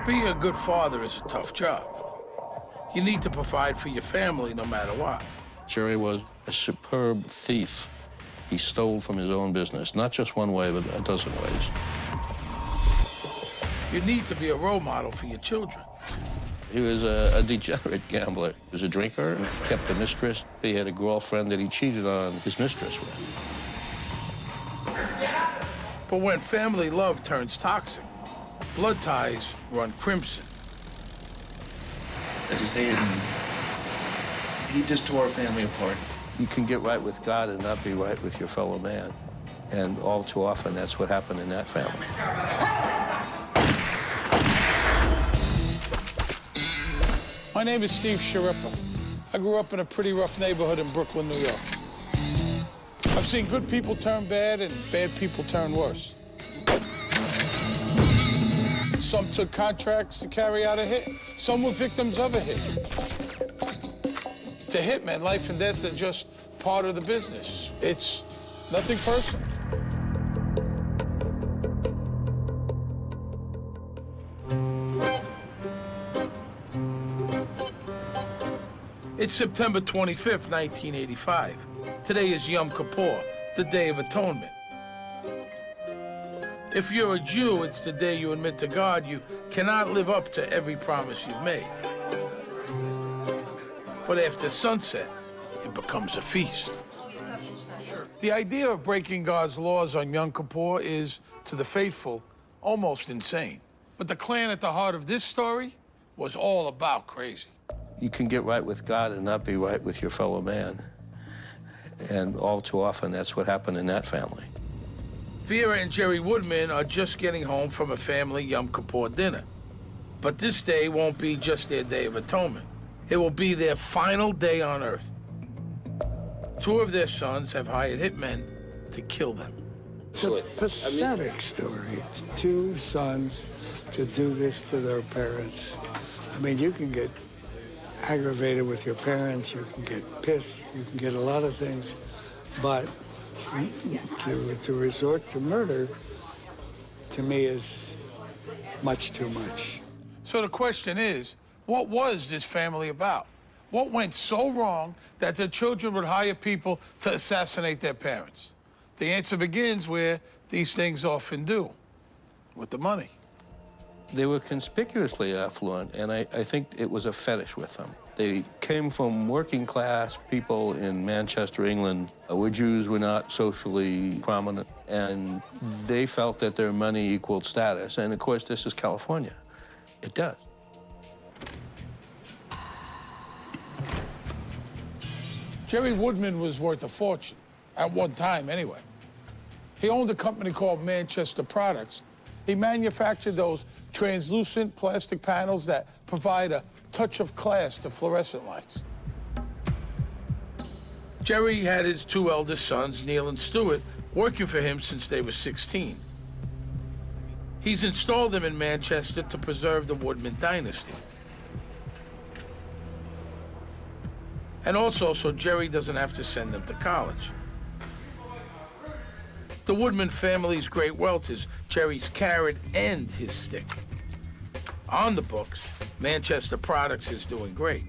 Being a good father is a tough job. You need to provide for your family no matter what. Jerry was a superb thief. He stole from his own business, not just one way, but a dozen ways. You need to be a role model for your children. He was a degenerate gambler. He was a drinker. He kept a mistress. He had a girlfriend that he cheated on his mistress with. But when family love turns toxic, blood ties run crimson. I just hated him. He just tore our family apart. You can get right with God and not be right with your fellow man. And all too often, that's what happened in that family. My name is Steve Sharippa. I grew up in a pretty rough neighborhood in Brooklyn, New York. I've seen good people turn bad and bad people turn worse. Some took contracts to carry out a hit. Some were victims of a hit. To hitmen, life and death are just part of the business. It's nothing personal. It's September 25th, 1985. Today is Yom Kippur, the Day of Atonement. If you're a Jew, it's the day you admit to God you cannot live up to every promise you've made. But after sunset, it becomes a feast. The idea of breaking God's laws on Yom Kippur is, to the faithful, almost insane. But the clan at the heart of this story was all about crazy. You can get right with God and not be right with your fellow man. And all too often, that's what happened in that family. Vera and Jerry Woodman are just getting home from a family Yom Kippur dinner. But this day won't be just their Day of Atonement. It will be their final day on Earth. Two of their sons have hired hitmen to kill them. It's a pathetic story. It's two sons to do this to their parents. I mean, you can get aggravated with your parents, you can get pissed, you can get a lot of things, but to resort to murder, to me, is much too much. So the question is, what was this family about? What went so wrong that their children would hire people to assassinate their parents? The answer begins where these things often do, with the money. They were conspicuously affluent, and I think it was a fetish with them. They came from working class people in Manchester, England, where Jews were not socially prominent, and they felt that their money equaled status. And of course, this is California. It does. Jerry Woodman was worth a fortune, at one time anyway. He owned a company called Manchester Products. He manufactured those translucent plastic panels that provide a touch of class to fluorescent lights. Jerry had his two eldest sons, Neil and Stuart, working for him since they were 16. He's installed them in Manchester to preserve the Woodman dynasty. And also so Jerry doesn't have to send them to college. The Woodman family's great wealth is Jerry's carrot and his stick. On the books, Manchester Products is doing great.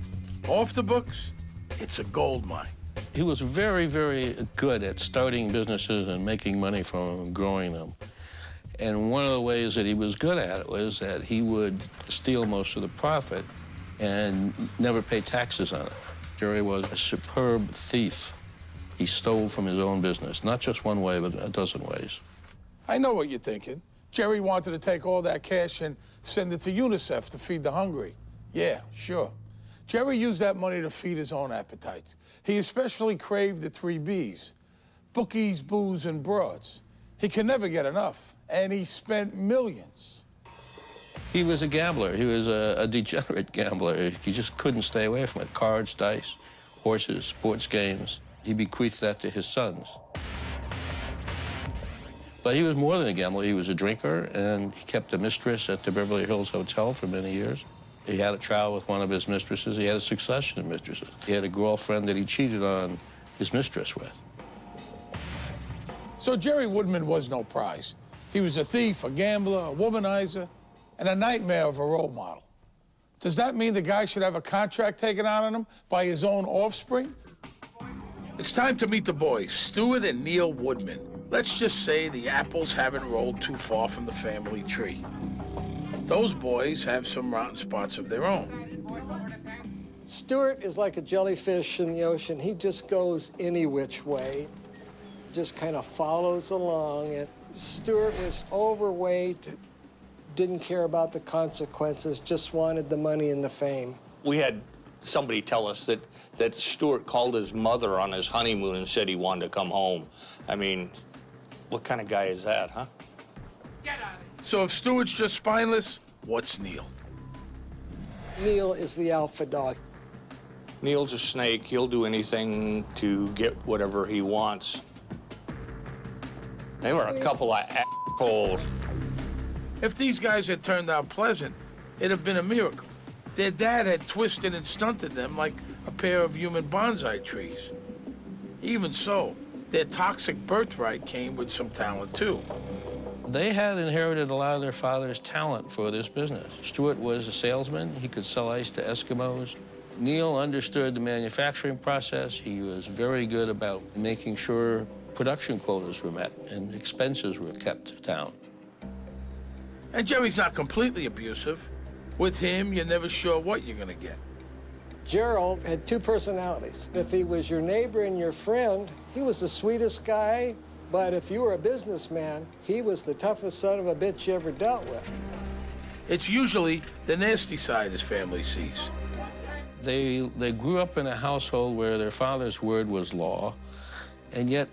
Off the books, it's a gold mine. He was very, very good at starting businesses and making money from them and growing them. And one of the ways that he was good at it was that he would steal most of the profit and never pay taxes on it. Jerry was a superb thief. He stole from his own business, not just one way, but a dozen ways. I know what you're thinking. Jerry wanted to take all that cash and send it to UNICEF to feed the hungry. Yeah, sure. Jerry used that money to feed his own appetites. He especially craved the 3 Bs: bookies, booze, and broads. He could never get enough, and he spent millions. He was a gambler. He was a degenerate gambler. He just couldn't stay away from it. Cards, dice, horses, sports games. He bequeathed that to his sons. But he was more than a gambler. He was a drinker, and he kept a mistress at the Beverly Hills Hotel for many years. He had a child with one of his mistresses. He had a succession of mistresses. He had a girlfriend that he cheated on his mistress with. So Jerry Woodman was no prize. He was a thief, a gambler, a womanizer, and a nightmare of a role model. Does that mean the guy should have a contract taken out on him by his own offspring? It's time to meet the boys, Stuart and Neil Woodman. Let's just say the apples haven't rolled too far from the family tree. Those boys have some rotten spots of their own. Stuart is like a jellyfish in the ocean. He just goes any which way, just kind of follows along. And Stuart was overweight, didn't care about the consequences, just wanted the money and the fame. We had somebody tell us that Stuart called his mother on his honeymoon and said he wanted to come home. I mean, what kind of guy is that, huh? So if Stuart's just spineless, what's Neil? Neil is the alpha dog. Neil's a snake. He'll do anything to get whatever he wants. They were a couple of assholes. If these guys had turned out pleasant, it'd have been a miracle. Their dad had twisted and stunted them like a pair of human bonsai trees. Even so, their toxic birthright came with some talent, too. They had inherited a lot of their father's talent for this business. Stuart was a salesman. He could sell ice to Eskimos. Neil understood the manufacturing process. He was very good about making sure production quotas were met and expenses were kept down. And Jerry's not completely abusive. With him, you're never sure what you're gonna get. Gerald had two personalities. If he was your neighbor and your friend, he was the sweetest guy. But if you were a businessman, he was the toughest son of a bitch you ever dealt with. It's usually the nasty side his family sees. They grew up in a household where their father's word was law, and yet,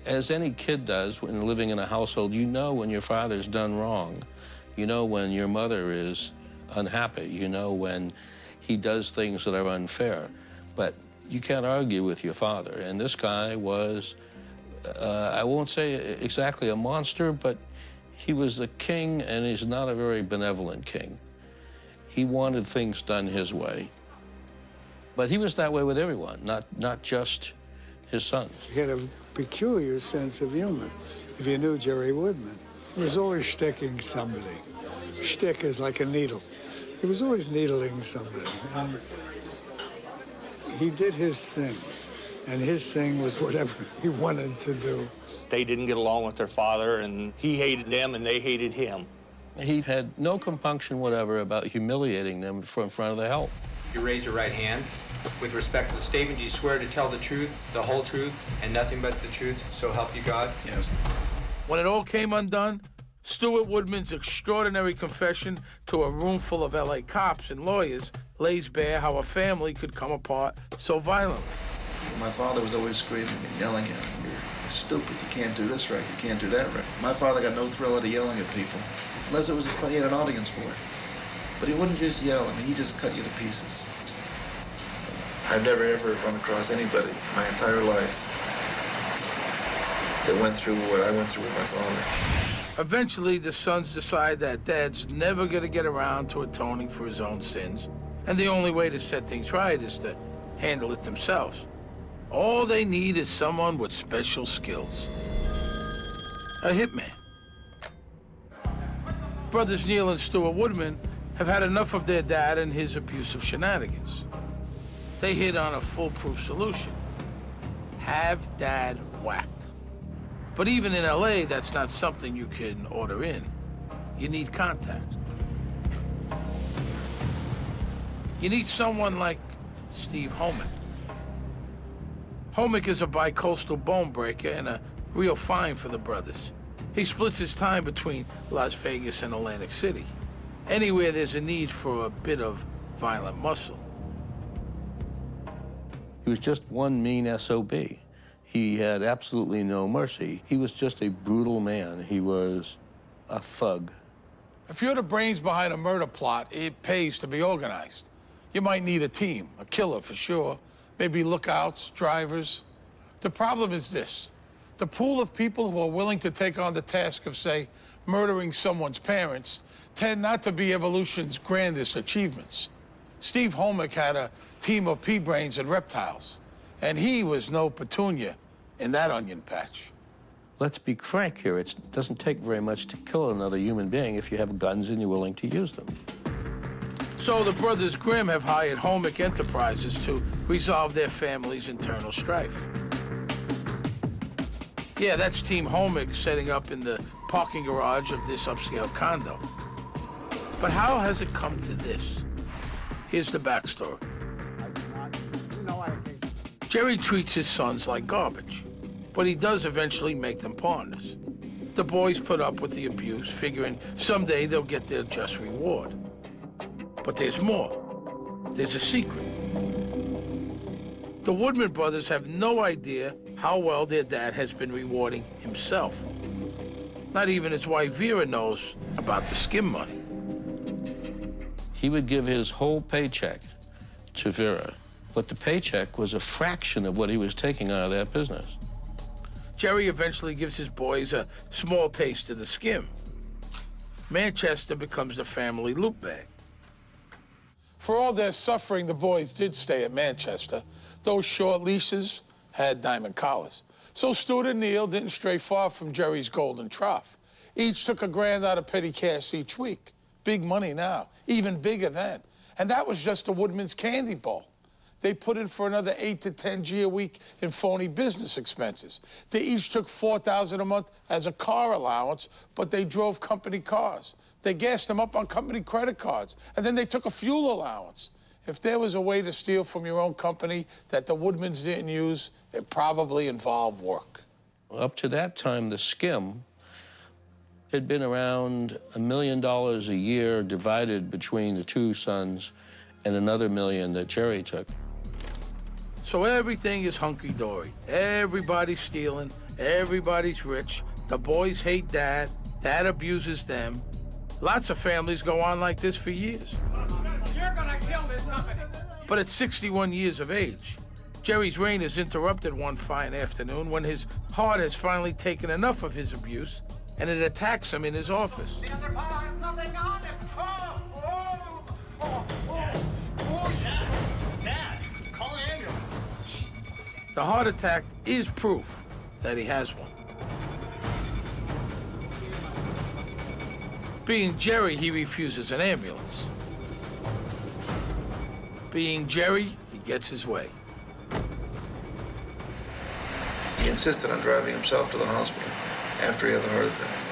as any kid does when living in a household, you know when your father's done wrong. You know when your mother is unhappy. You know when he does things that are unfair. But you can't argue with your father. And this guy was, I won't say exactly a monster, but he was the king, and he's not a very benevolent king. He wanted things done his way. But he was that way with everyone, not just his sons. He had a peculiar sense of humor. If you knew Jerry Woodman, he was always shticking somebody. Shtick is like a needle. He was always needling somebody. And he did his thing, and his thing was whatever he wanted to do. They didn't get along with their father, and he hated them, and they hated him. He had no compunction whatever about humiliating them in front of the help. You raise your right hand. With respect to the statement, do you swear to tell the truth, the whole truth, and nothing but the truth, so help you God? Yes. When it all came undone, Stuart Woodman's extraordinary confession to a room full of LA cops and lawyers lays bare how a family could come apart so violently. My father was always screaming and yelling at him. You're stupid. You can't do this right. You can't do that right. My father got no thrill out of yelling at people, unless it was he had an audience for it. But he wouldn't just yell. I mean, he just cut you to pieces. I've never ever run across anybody in my entire life that went through what I went through with my father. Eventually, the sons decide that Dad's never gonna get around to atoning for his own sins, and the only way to set things right is to handle it themselves. All they need is someone with special skills. A hitman. Brothers Neil and Stuart Woodman have had enough of their dad and his abusive shenanigans. They hit on a foolproof solution. Have Dad whacked. But even in LA, that's not something you can order in. You need contact. You need someone like Steve Homick. Homick is a bi-coastal bone breaker and a real find for the brothers. He splits his time between Las Vegas and Atlantic City. Anywhere there's a need for a bit of violent muscle. He was just one mean SOB. He had absolutely no mercy. He was just a brutal man. He was a thug. If you're the brains behind a murder plot, it pays to be organized. You might need a team, a killer for sure, maybe lookouts, drivers. The problem is this. The pool of people who are willing to take on the task of, say, murdering someone's parents tend not to be evolution's grandest achievements. Steve Homick had a team of pea-brains and reptiles, and he was no petunia in that onion patch. Let's be frank here. It doesn't take very much to kill another human being if you have guns and you're willing to use them. So the brothers Grimm have hired Homick Enterprises to resolve their family's internal strife. Yeah, that's Team Homick setting up in the parking garage of this upscale condo. But how has it come to this? Here's the backstory. Jerry treats his sons like garbage, but he does eventually make them partners. The boys put up with the abuse, figuring someday they'll get their just reward. But there's more. There's a secret. The Woodman brothers have no idea how well their dad has been rewarding himself. Not even his wife Vera knows about the skim money. He would give his whole paycheck to Vera, but the paycheck was a fraction of what he was taking out of that business. Jerry eventually gives his boys a small taste of the skim. Manchester becomes the family loot bag. For all their suffering, the boys did stay at Manchester. Those short leases had diamond collars. So Stuart and Neil didn't stray far from Jerry's golden trough. Each took $1,000 out of petty cash each week. Big money now, even bigger then. And that was just the Woodman's candy bowl. They put in for another 8 to 10 G a week in phony business expenses. They each took $4,000 a month as a car allowance, but they drove company cars. They gassed them up on company credit cards, and then they took a fuel allowance. If there was a way to steal from your own company that the Woodmans didn't use, it probably involved work. Up to that time, the skim had been around $1 million a year divided between the two sons and another $1 million that Jerry took. So everything is hunky-dory. Everybody's stealing, everybody's rich. The boys hate Dad, Dad abuses them. Lots of families go on like this for years. You're gonna kill this company. But at 61 years of age, Jerry's reign is interrupted one fine afternoon when his heart has finally taken enough of his abuse, and it attacks him in his office. The other paw has nothing on it. Oh, yeah. Dad, call an ambulance. The heart attack is proof that he has one. Being Jerry, he refuses an ambulance. Being Jerry, he gets his way. He insisted on driving himself to the hospital after he had the heart attack.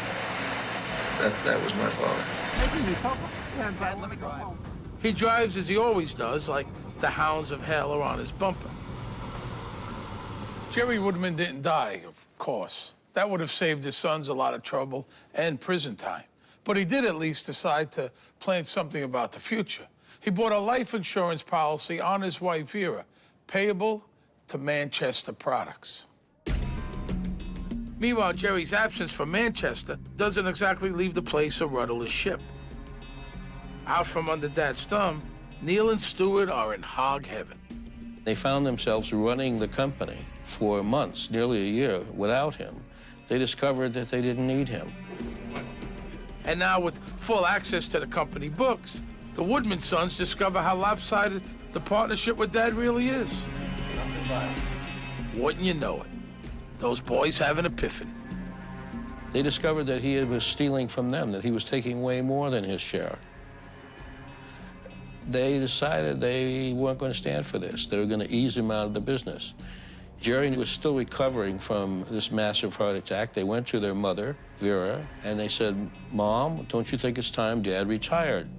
That was my father. Dad, let me go home. He drives as he always does, like the hounds of hell are on his bumper. Jerry Woodman didn't die, of course. That would have saved his sons a lot of trouble and prison time. But he did at least decide to plan something about the future. He bought a life insurance policy on his wife, Vera, payable to Manchester Products. Meanwhile, Jerry's absence from Manchester doesn't exactly leave the place a rudderless ship. Out from under Dad's thumb, Neil and Stuart are in hog heaven. They found themselves running the company for months, nearly a year, without him. They discovered that they didn't need him. And now, with full access to the company books, the Woodman sons discover how lopsided the partnership with Dad really is. Wouldn't you know it? Those boys have an epiphany. They discovered that he was stealing from them, that he was taking way more than his share. They decided they weren't going to stand for this. They were going to ease him out of the business. Jerry was still recovering from this massive heart attack. They went to their mother, Vera, and they said, "Mom, don't you think it's time Dad retired?"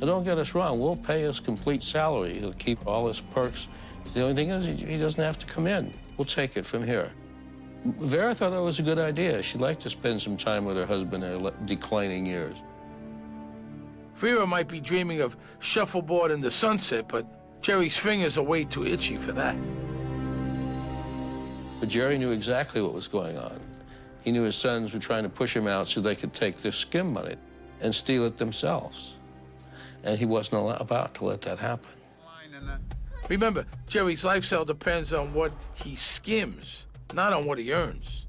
Now, don't get us wrong. We'll pay his complete salary. He'll keep all his perks. The only thing is he doesn't have to come in. We'll take it from here. Vera thought that was a good idea. She'd like to spend some time with her husband in her declining years. Vera might be dreaming of shuffleboard in the sunset, but Jerry's fingers are way too itchy for that. But Jerry knew exactly what was going on. He knew his sons were trying to push him out so they could take their skim money and steal it themselves. And he wasn't about to let that happen. Remember, Jerry's lifestyle depends on what he skims, not on what he earns.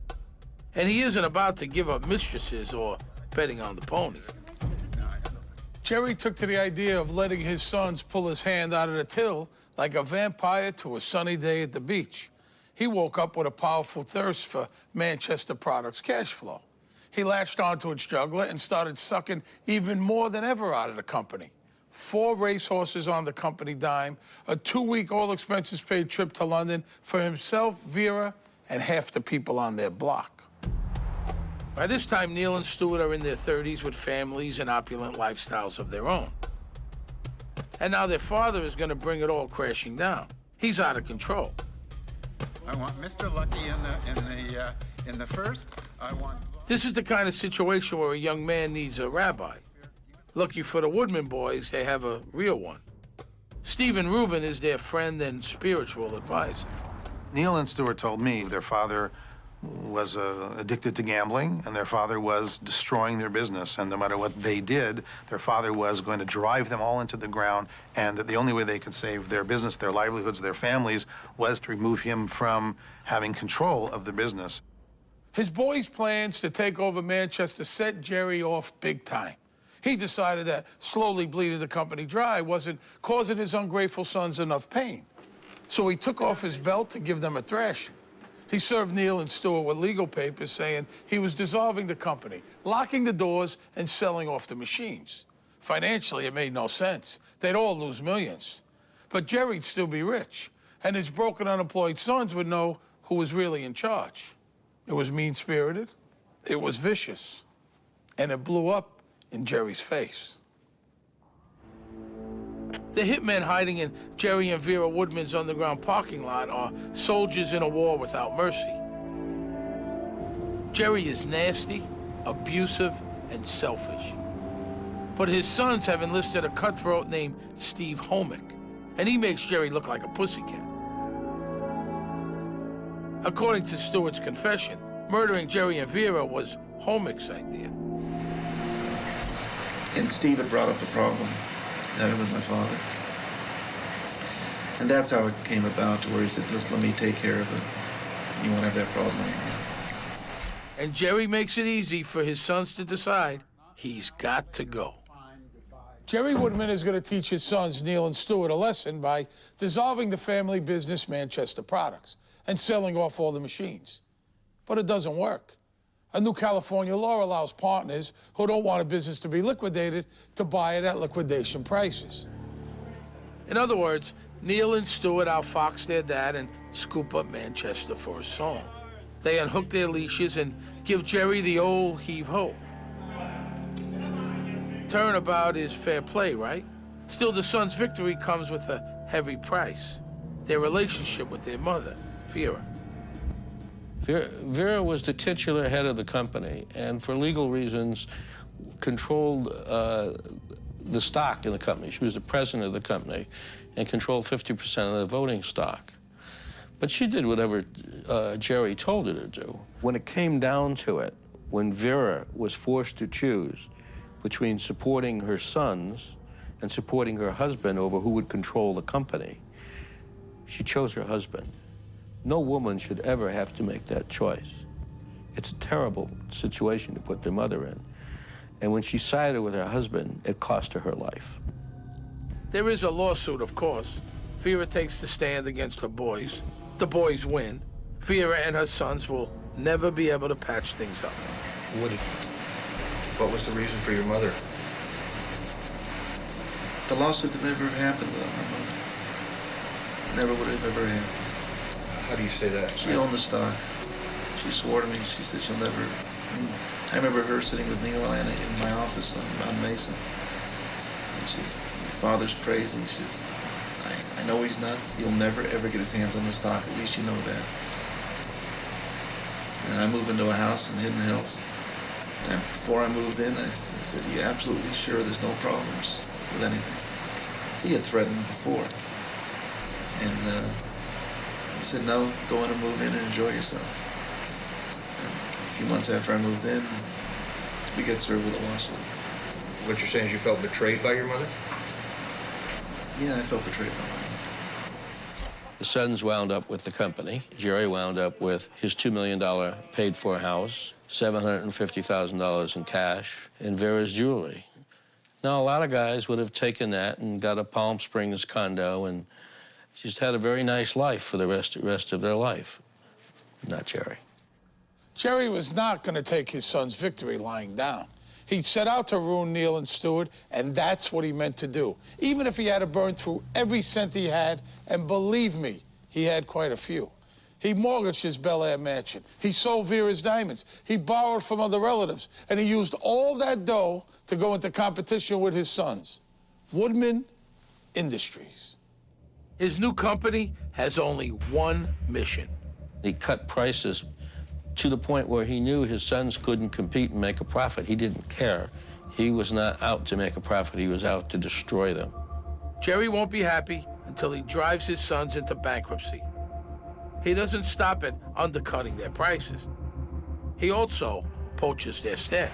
And he isn't about to give up mistresses or betting on the pony. Jerry took to the idea of letting his sons pull his hand out of the till like a vampire to a sunny day at the beach. he woke up with a powerful thirst for Manchester Products cash flow. He latched onto its jugular and started sucking even more than ever out of the company. 4 racehorses on the company dime, a 2-week all-expenses-paid trip to London for himself, Vera, and half the people on their block. By this time, Neil and Stuart are in their 30s with families and opulent lifestyles of their own. And now their father is going to bring it all crashing down. He's out of control. I want Mr. Lucky in the first. I want. This is the kind of situation where a young man needs a rabbi. Lucky for the Woodman boys, they have a real one. Stephen Rubin is their friend and spiritual advisor. Neil and Stuart told me their father was addicted to gambling, and their father was destroying their business. And no matter what they did, their father was going to drive them all into the ground, and that the only way they could save their business, their livelihoods, their families, was to remove him from having control of the business. His boys' plans to take over Manchester set Jerry off big time. He decided that slowly bleeding the company dry wasn't causing his ungrateful sons enough pain. So he took off his belt to give them a thrashing. He served Neil and Stuart with legal papers saying he was dissolving the company, locking the doors, and selling off the machines. Financially, it made no sense. They'd all lose millions. But Jerry'd still be rich, and his broken, unemployed sons would know who was really in charge. It was mean-spirited, it was vicious, and it blew up in Jerry's face. The hitmen hiding in Jerry and Vera Woodman's underground parking lot are soldiers in a war without mercy. Jerry is nasty, abusive, and selfish. But his sons have enlisted a cutthroat named Steve Homick, and he makes Jerry look like a pussycat. According to Stuart's confession, murdering Jerry and Vera was Homick's idea. And Steve had brought up a problem having with my father. And that's how it came about, to where he said, listen, let me take care of it. You won't have that problem anymore. And Jerry makes it easy for his sons to decide he's got to go. Jerry Woodman is going to teach his sons, Neil and Stuart, a lesson by dissolving the family business Manchester Products and selling off all the machines. But it doesn't work. A new California law allows partners who don't want a business to be liquidated to buy it at liquidation prices. In other words, Neil and Stuart outfox their dad and scoop up Manchester for a song. They unhook their leashes and give Jerry the old heave-ho. Turnabout is fair play, right? Still, the son's victory comes with a heavy price. Their relationship with their mother, Vera. Vera was the titular head of the company, and for legal reasons, controlled the stock in the company. She was the president of the company and controlled 50% of the voting stock. But she did whatever Jerry told her to do. When it came down to it, when Vera was forced to choose between supporting her sons and supporting her husband over who would control the company, she chose her husband. No woman should ever have to make that choice. It's a terrible situation to put their mother in. And when she sided with her husband, it cost her her life. There is a lawsuit, of course. Vera takes the stand against her boys. The boys win. Vera and her sons will never be able to patch things up. What was the reason for your mother? The lawsuit could never have happened without my mother. Never would have ever happened. How do you say that? She owned the stock. She swore to me, she said she'll never... I remember her sitting with Neil and Anna in my office on Mason. And she's, your father's crazy. She's, I know he's nuts. He'll never, ever get his hands on the stock. At least you know that. And I moved into a house in Hidden Hills. And before I moved in, I said, are you absolutely sure there's no problems with anything? So he had threatened before. And he said, no, go in and move in and enjoy yourself. And a few months after I moved in, we got served with a lawsuit. What you're saying is you felt betrayed by your mother? Yeah, I felt betrayed by my mother. The sons wound up with the company. Jerry wound up with his $2 million paid-for house, $750,000 in cash, and Vera's jewelry. Now, a lot of guys would have taken that and got a Palm Springs condo and just had a very nice life for the rest of their life. Not Jerry. Jerry was not going to take his son's victory lying down. He'd set out to ruin Neil and Stuart, and that's what he meant to do, even if he had to burn through every cent he had, and believe me, he had quite a few. He mortgaged his Bel Air mansion. He sold Vera's diamonds. He borrowed from other relatives, and he used all that dough to go into competition with his sons, Woodman Industries. His new company has only one mission. He cut prices to the point where he knew his sons couldn't compete and make a profit. He didn't care. He was not out to make a profit. He was out to destroy them. Jerry won't be happy until he drives his sons into bankruptcy. He doesn't stop at undercutting their prices. He also poaches their staff.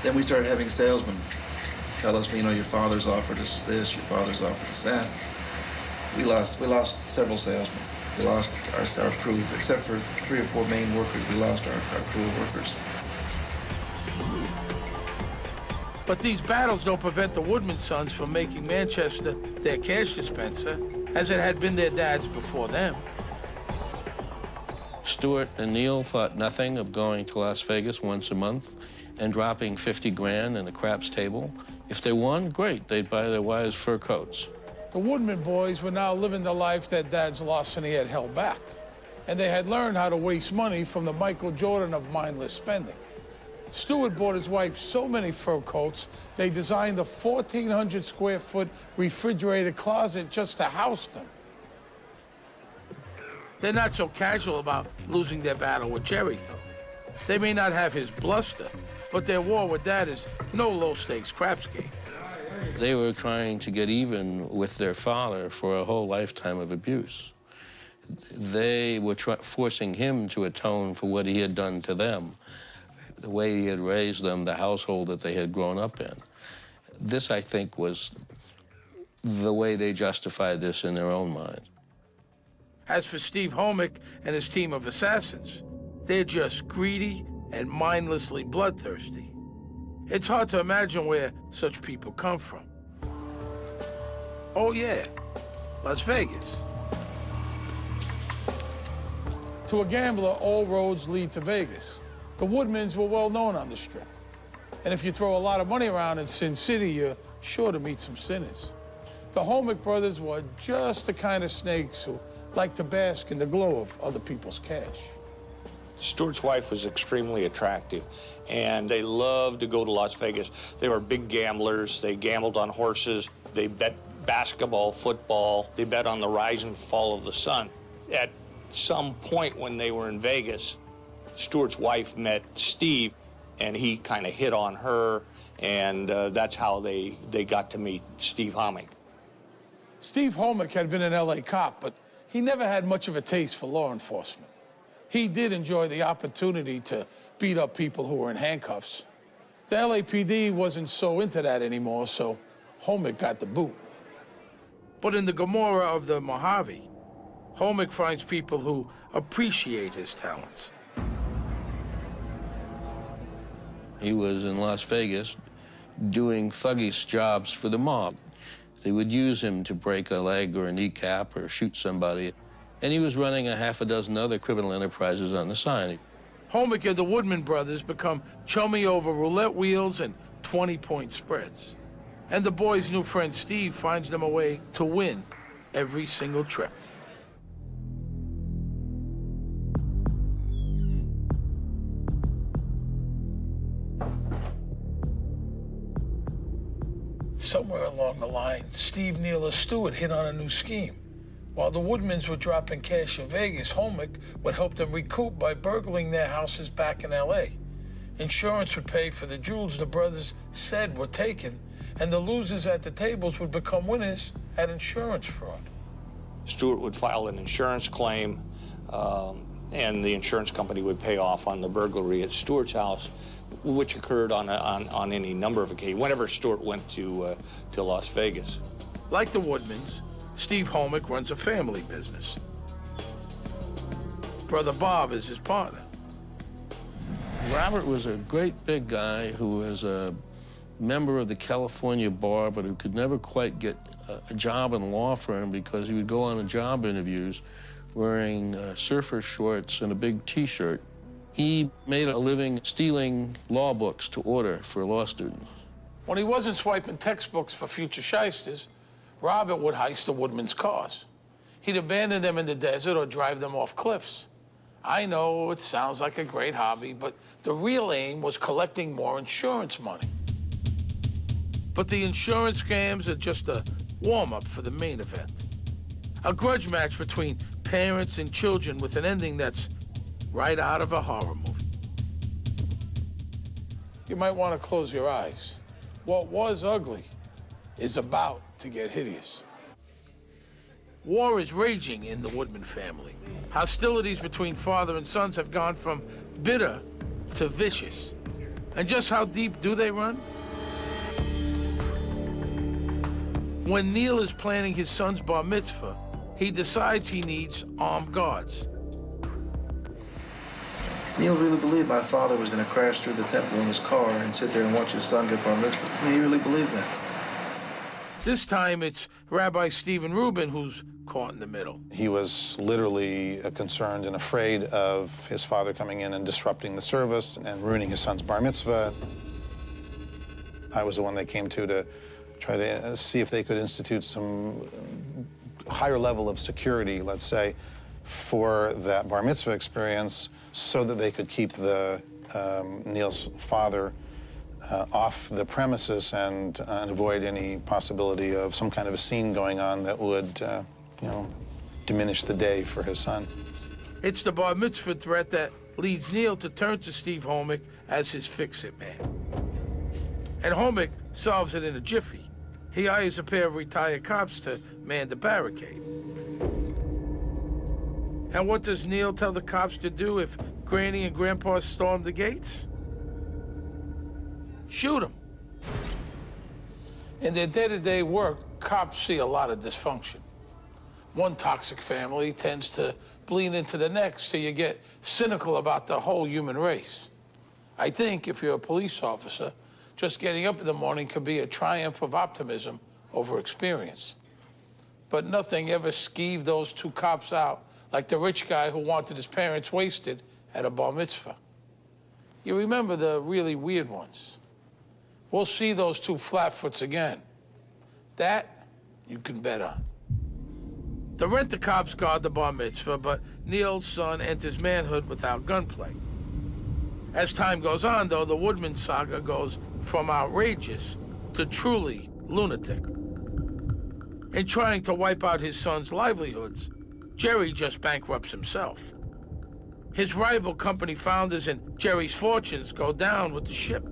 Then we started having salesmen tell us, you know, your father's offered us this, your father's offered us that. We lost several salesmen. We lost our crew, except for 3 or 4 main workers. We lost our crew of workers. But these battles don't prevent the Woodman sons from making Manchester their cash dispenser, as it had been their dad's before them. Stuart and Neil thought nothing of going to Las Vegas once a month and dropping 50 grand in a craps table. If they won, great, they'd buy their wives fur coats. The Woodman boys were now living the life that Dad's larceny had held back, and they had learned how to waste money from the Michael Jordan of mindless spending. Stuart bought his wife so many fur coats, they designed a 1,400 square foot refrigerated closet just to house them. They're not so casual about losing their battle with Jerry, though. They may not have his bluster, but their war with Dad is no low-stakes craps game. They were trying to get even with their father for a whole lifetime of abuse. They were forcing him to atone for what he had done to them, the way he had raised them, the household that they had grown up in. This, I think, was the way they justified this in their own mind. As for Steve Homick and his team of assassins, they're just greedy and mindlessly bloodthirsty. It's hard to imagine where such people come from. Oh yeah, Las Vegas. To a gambler, all roads lead to Vegas. The Woodmans were well known on the Strip. And if you throw a lot of money around in Sin City, you're sure to meet some sinners. The Homick brothers were just the kind of snakes who like to bask in the glow of other people's cash. Stuart's wife was extremely attractive, and they loved to go to Las Vegas. They were big gamblers. They gambled on horses. They bet basketball, football. They bet on the rise and fall of the sun. At some point when they were in Vegas, Stuart's wife met Steve, and he kind of hit on her, and that's how they got to meet Steve Homick. Steve Homick had been an LA cop, but he never had much of a taste for law enforcement. He did enjoy the opportunity to beat up people who were in handcuffs. The LAPD wasn't so into that anymore, so Homick got the boot. But in the Gomorrah of the Mojave, Homick finds people who appreciate his talents. He was in Las Vegas doing thuggish jobs for the mob. They would use him to break a leg or a kneecap or shoot somebody. And he was running a half a dozen other criminal enterprises on the side. Homick and the Woodman brothers become chummy over roulette wheels and 20-point spreads. And the boys' new friend Steve finds them a way to win every single trip. Somewhere along the line, Steve, Neil, or Stuart hit on a new scheme. While the Woodmans were dropping cash in Vegas, Homick would help them recoup by burgling their houses back in L.A. Insurance would pay for the jewels the brothers said were taken, and the losers at the tables would become winners at insurance fraud. Stuart would file an insurance claim, and the insurance company would pay off on the burglary at Stuart's house, which occurred on any number of occasions, whenever Stuart went to Las Vegas. Like the Woodmans, Steve Homick runs a family business. Brother Bob is his partner. Robert was a great big guy who was a member of the California bar, but who could never quite get a job in a law firm because he would go on job interviews wearing surfer shorts and a big T-shirt. He made a living stealing law books to order for law students. When he wasn't swiping textbooks for future shysters, Robert would heist the Woodman's cars. He'd abandon them in the desert or drive them off cliffs. I know it sounds like a great hobby, but the real aim was collecting more insurance money. But the insurance scams are just a warm-up for the main event. A grudge match between parents and children with an ending that's right out of a horror movie. You might want to close your eyes. What was ugly is about to get hideous. War is raging in the Woodman family. Hostilities between father and sons have gone from bitter to vicious. And just how deep do they run? When Neil is planning his son's bar mitzvah, he decides he needs armed guards. Neil really believed my father was going to crash through the temple in his car and sit there and watch his son get bar mitzvah. I mean, he really believed that. This time, it's Rabbi Stephen Rubin who's caught in the middle. He was literally concerned and afraid of his father coming in and disrupting the service and ruining his son's bar mitzvah. I was the one they came to try to see if they could institute some higher level of security, let's say, for that bar mitzvah experience so that they could keep Neil's father off the premises and avoid any possibility of some kind of a scene going on that would, diminish the day for his son. It's the bar mitzvah threat that leads Neil to turn to Steve Homick as his fix-it man. And Homick solves it in a jiffy. He hires a pair of retired cops to man the barricade. And what does Neil tell the cops to do if Granny and Grandpa storm the gates? Shoot them. In their day-to-day work, cops see a lot of dysfunction. One toxic family tends to bleed into the next, so you get cynical about the whole human race. I think if you're a police officer, just getting up in the morning could be a triumph of optimism over experience. But nothing ever skeeved those two cops out like the rich guy who wanted his parents wasted at a bar mitzvah. You remember the really weird ones. We'll see those two flatfoots again. That you can bet on. The rent-a-cops guard the bar mitzvah, but Neil's son enters manhood without gunplay. As time goes on, though, the Woodman saga goes from outrageous to truly lunatic. In trying to wipe out his son's livelihoods, Jerry just bankrupts himself. His rival company founders and Jerry's fortunes go down with the ship.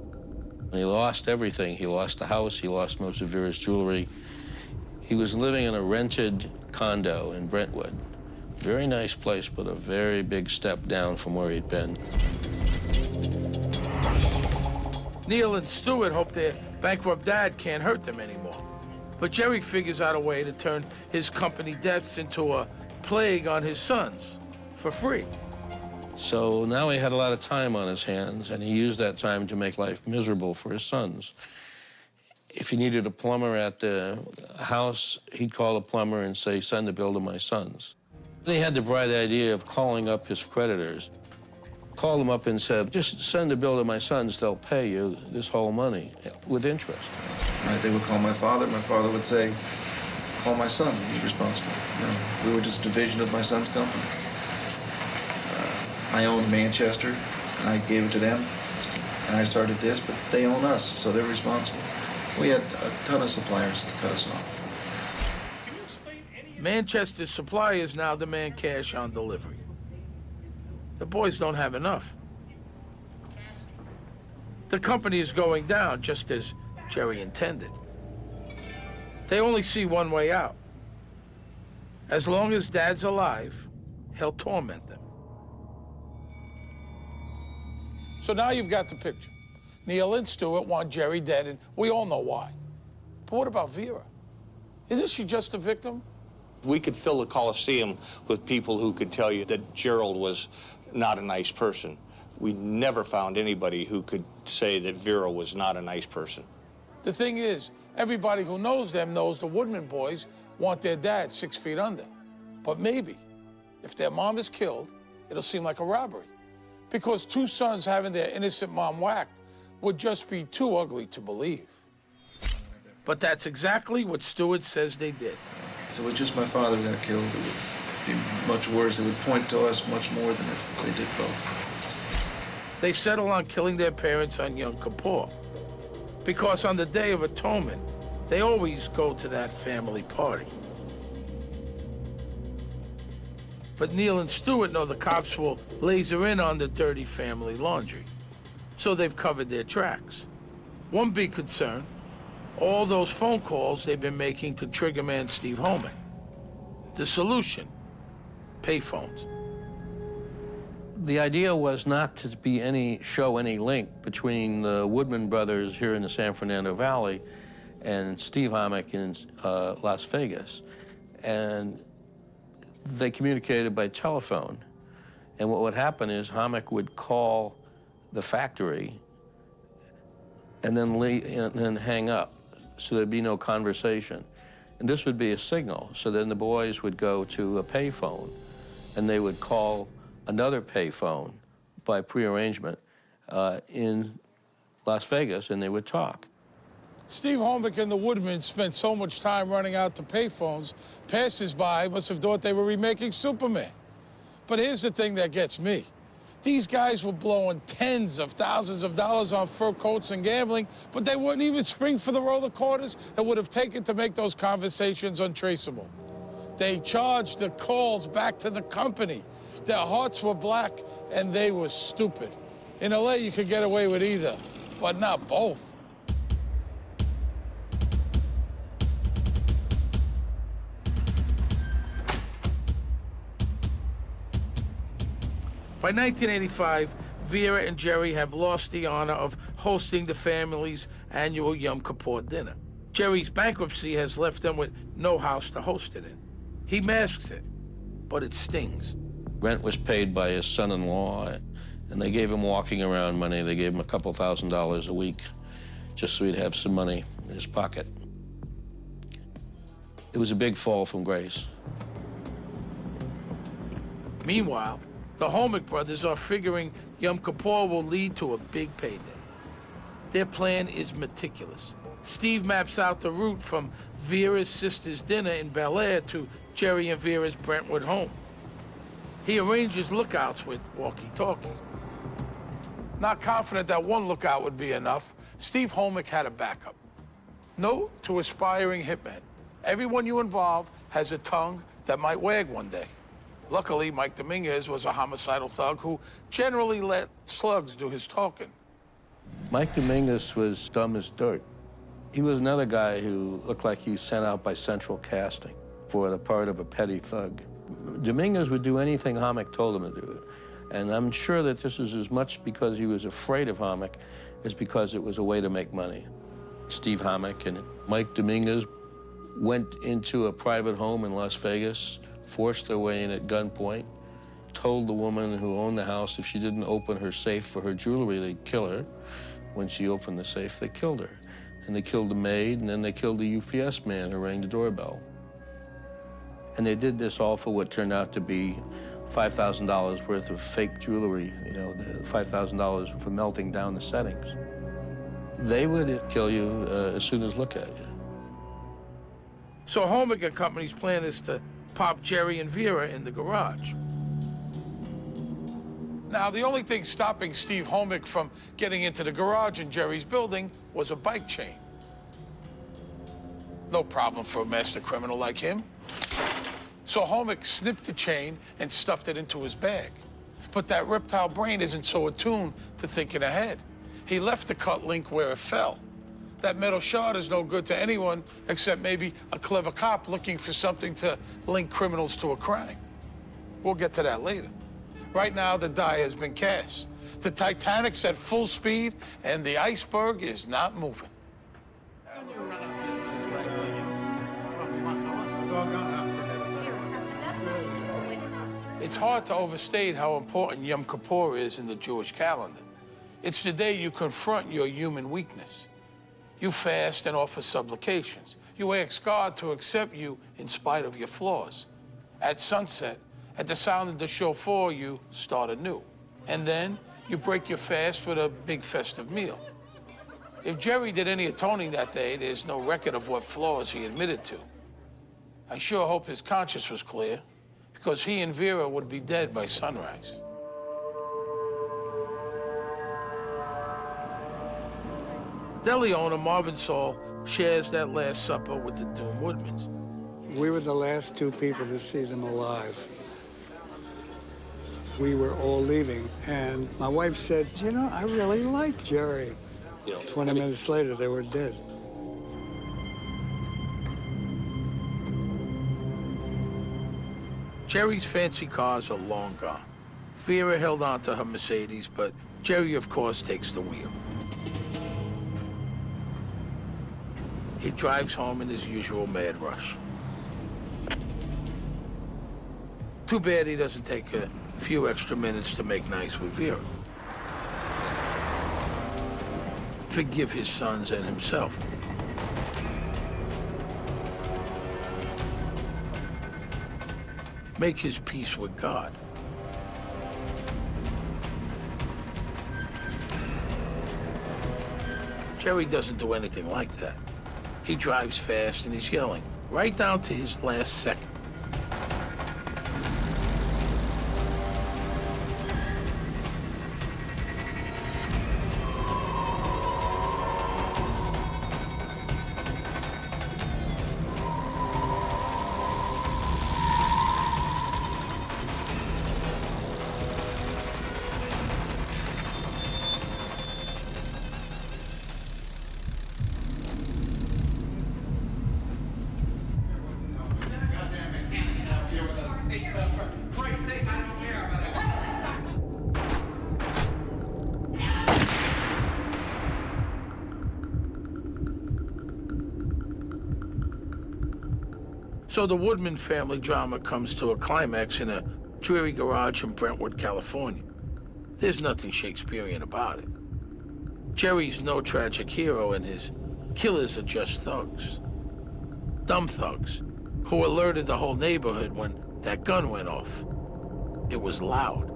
He lost everything. He lost the house. He lost most of Vera's jewelry. He was living in a rented condo in Brentwood. Very nice place, but a very big step down from where he'd been. Neil and Stuart hope their bankrupt dad can't hurt them anymore. But Jerry figures out a way to turn his company debts into a plague on his sons for free. So now he had a lot of time on his hands, and he used that time to make life miserable for his sons. If he needed a plumber at the house, he'd call the plumber and say, send the bill to my sons. Then he had the bright idea of calling up his creditors. Called them up and said, just send the bill to my sons, they'll pay you this whole money with interest. They would call my father would say, call my son, he's responsible. We were just a division of my son's company. I owned Manchester, and I gave it to them, and I started this, but they own us, so they're responsible. We had a ton of suppliers to cut us off. Manchester's suppliers now demand cash on delivery. The boys don't have enough. The company is going down, just as Jerry intended. They only see one way out. As long as Dad's alive, he'll torment them. So now you've got the picture. Neil and Stuart want Jerry dead, and we all know why. But what about Vera? Isn't she just a victim? We could fill the Coliseum with people who could tell you that Gerald was not a nice person. We never found anybody who could say that Vera was not a nice person. The thing is, everybody who knows them knows the Woodman boys want their dad 6 feet under. But maybe, if their mom is killed, it'll seem like a robbery. Because 2 sons having their innocent mom whacked would just be too ugly to believe. But that's exactly what Stewart says they did. If it was just my father who got killed, it would be much worse. It would point to us much more than if they did both. They settle on killing their parents on Yom Kippur. Because on the Day of Atonement, they always go to that family party. But Neil and Stewart know the cops will laser in on the dirty family laundry. So they've covered their tracks. One big concern, all those phone calls they've been making to triggerman Steve Homick. The solution, payphones. The idea was not to show any link between the Woodman brothers here in the San Fernando Valley and Steve Homick in Las Vegas. And they communicated by telephone. And what would happen is Homick would call the factory and then hang up, so there'd be no conversation. And this would be a signal. So then the boys would go to a payphone and they would call another payphone by prearrangement in Las Vegas, and they would talk. Steve Homick and the Woodmans spent so much time running out to payphones, passers-by must have thought they were remaking Superman. But here's the thing that gets me. These guys were blowing tens of thousands of dollars on fur coats and gambling, but they wouldn't even spring for the roller quarters it would have taken to make those conversations untraceable. They charged the calls back to the company. Their hearts were black, and they were stupid. In LA, you could get away with either, but not both. By 1985, Vera and Jerry have lost the honor of hosting the family's annual Yom Kippur dinner. Jerry's bankruptcy has left them with no house to host it in. He masks it, but it stings. Rent was paid by his son-in-law, and they gave him walking around money. They gave him a couple $1,000s a week just so he'd have some money in his pocket. It was a big fall from grace. Meanwhile, the Homick brothers are figuring Yom Kippur will lead to a big payday. Their plan is meticulous. Steve maps out the route from Vera's sister's dinner in Bel Air to Jerry and Vera's Brentwood home. He arranges lookouts with walkie-talkies. Not confident that one lookout would be enough, Steve Homick had a backup. Note to aspiring hitmen: everyone you involve has a tongue that might wag one day. Luckily, Mike Dominguez was a homicidal thug who generally let slugs do his talking. Mike Dominguez was dumb as dirt. He was another guy who looked like he was sent out by Central Casting for the part of a petty thug. Dominguez would do anything Homick told him to do. And I'm sure that this is as much because he was afraid of Homick as because it was a way to make money. Steve Homick and Mike Dominguez went into a private home in Las Vegas, forced their way in at gunpoint, told the woman who owned the house if she didn't open her safe for her jewelry, they'd kill her. When she opened the safe, they killed her. And they killed the maid, and then they killed the UPS man who rang the doorbell. And they did this all for what turned out to be $5,000 worth of fake jewelry, you know, the $5,000 for melting down the settings. They would kill you as soon as look at you. So Homick and Company's plan is to pop Jerry and Vera in the garage. Now, the only thing stopping Steve Homick from getting into the garage in Jerry's building was a bike chain. No problem for a master criminal like him. So Homick snipped the chain and stuffed it into his bag. But that reptile brain isn't so attuned to thinking ahead. He left the cut link where it fell. That metal shard is no good to anyone except maybe a clever cop looking for something to link criminals to a crime. We'll get to that later. Right now, the die has been cast. The Titanic's at full speed, and the iceberg is not moving. It's hard to overstate how important Yom Kippur is in the Jewish calendar. It's the day you confront your human weakness. You fast and offer supplications. You ask God to accept you in spite of your flaws. At sunset, at the sound of the shofar, you start anew. And then you break your fast with a big festive meal. If Jerry did any atoning that day, there's no record of what flaws he admitted to. I sure hope his conscience was clear, because he and Vera would be dead by sunrise. Deli owner Marvin Saul shares that Last Supper with the doomed Woodmans. We were the last two people to see them alive. We were all leaving, and my wife said, you know, I really like Jerry. 20 minutes later, they were dead. Jerry's fancy cars are long gone. Vera held on to her Mercedes, but Jerry, of course, takes the wheel. He drives home in his usual mad rush. Too bad he doesn't take a few extra minutes to make nice with Vera. Forgive his sons and himself. Make his peace with God. Jerry doesn't do anything like that. He drives fast and he's yelling, right down to his last second. So the Woodman family drama comes to a climax in a dreary garage in Brentwood, California. There's nothing Shakespearean about it. Jerry's no tragic hero, and his killers are just thugs. Dumb thugs, who alerted the whole neighborhood when that gun went off. It was loud.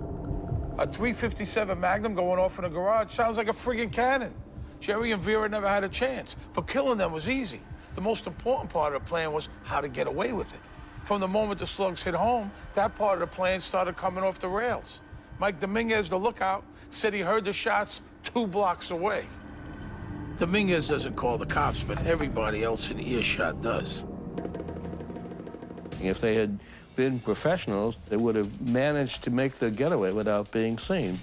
A .357 Magnum going off in a garage sounds like a friggin' cannon. Jerry and Vera never had a chance, but killing them was easy. The most important part of the plan was how to get away with it. From the moment the slugs hit home, that part of the plan started coming off the rails. Mike Dominguez, the lookout, said he heard the shots 2 blocks away. Dominguez doesn't call the cops, but everybody else in earshot does. If they had been professionals, they would have managed to make the getaway without being seen.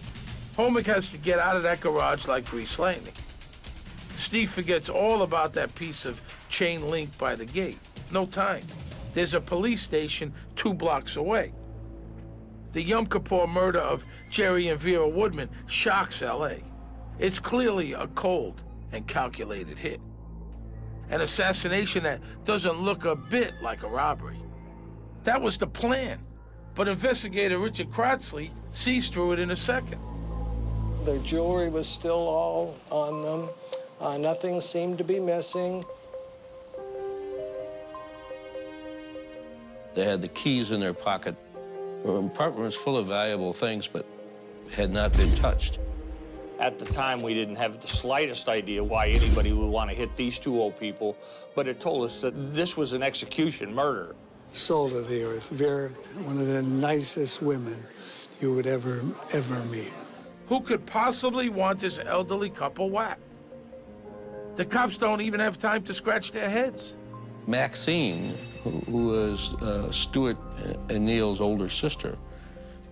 Holmick has to get out of that garage like greased lightning. Steve forgets all about that piece of chain link by the gate. No time. There's a police station 2 blocks away. The Yom Kippur murder of Jerry and Vera Woodman shocks L.A. It's clearly a cold and calculated hit. An assassination that doesn't look a bit like a robbery. That was the plan, but investigator Richard Kratzley sees through it in a second. Their jewelry was still all on them. Nothing seemed to be missing. They had the keys in their pocket. Their apartment was full of valuable things, but had not been touched. At the time, we didn't have the slightest idea why anybody would want to hit these 2 old people, but it told us that this was an execution, murder. Salt of the earth. Vera, one of the nicest women you would ever meet. Who could possibly want this elderly couple whacked? The cops don't even have time to scratch their heads. Maxine, who was Stuart and Neil's older sister,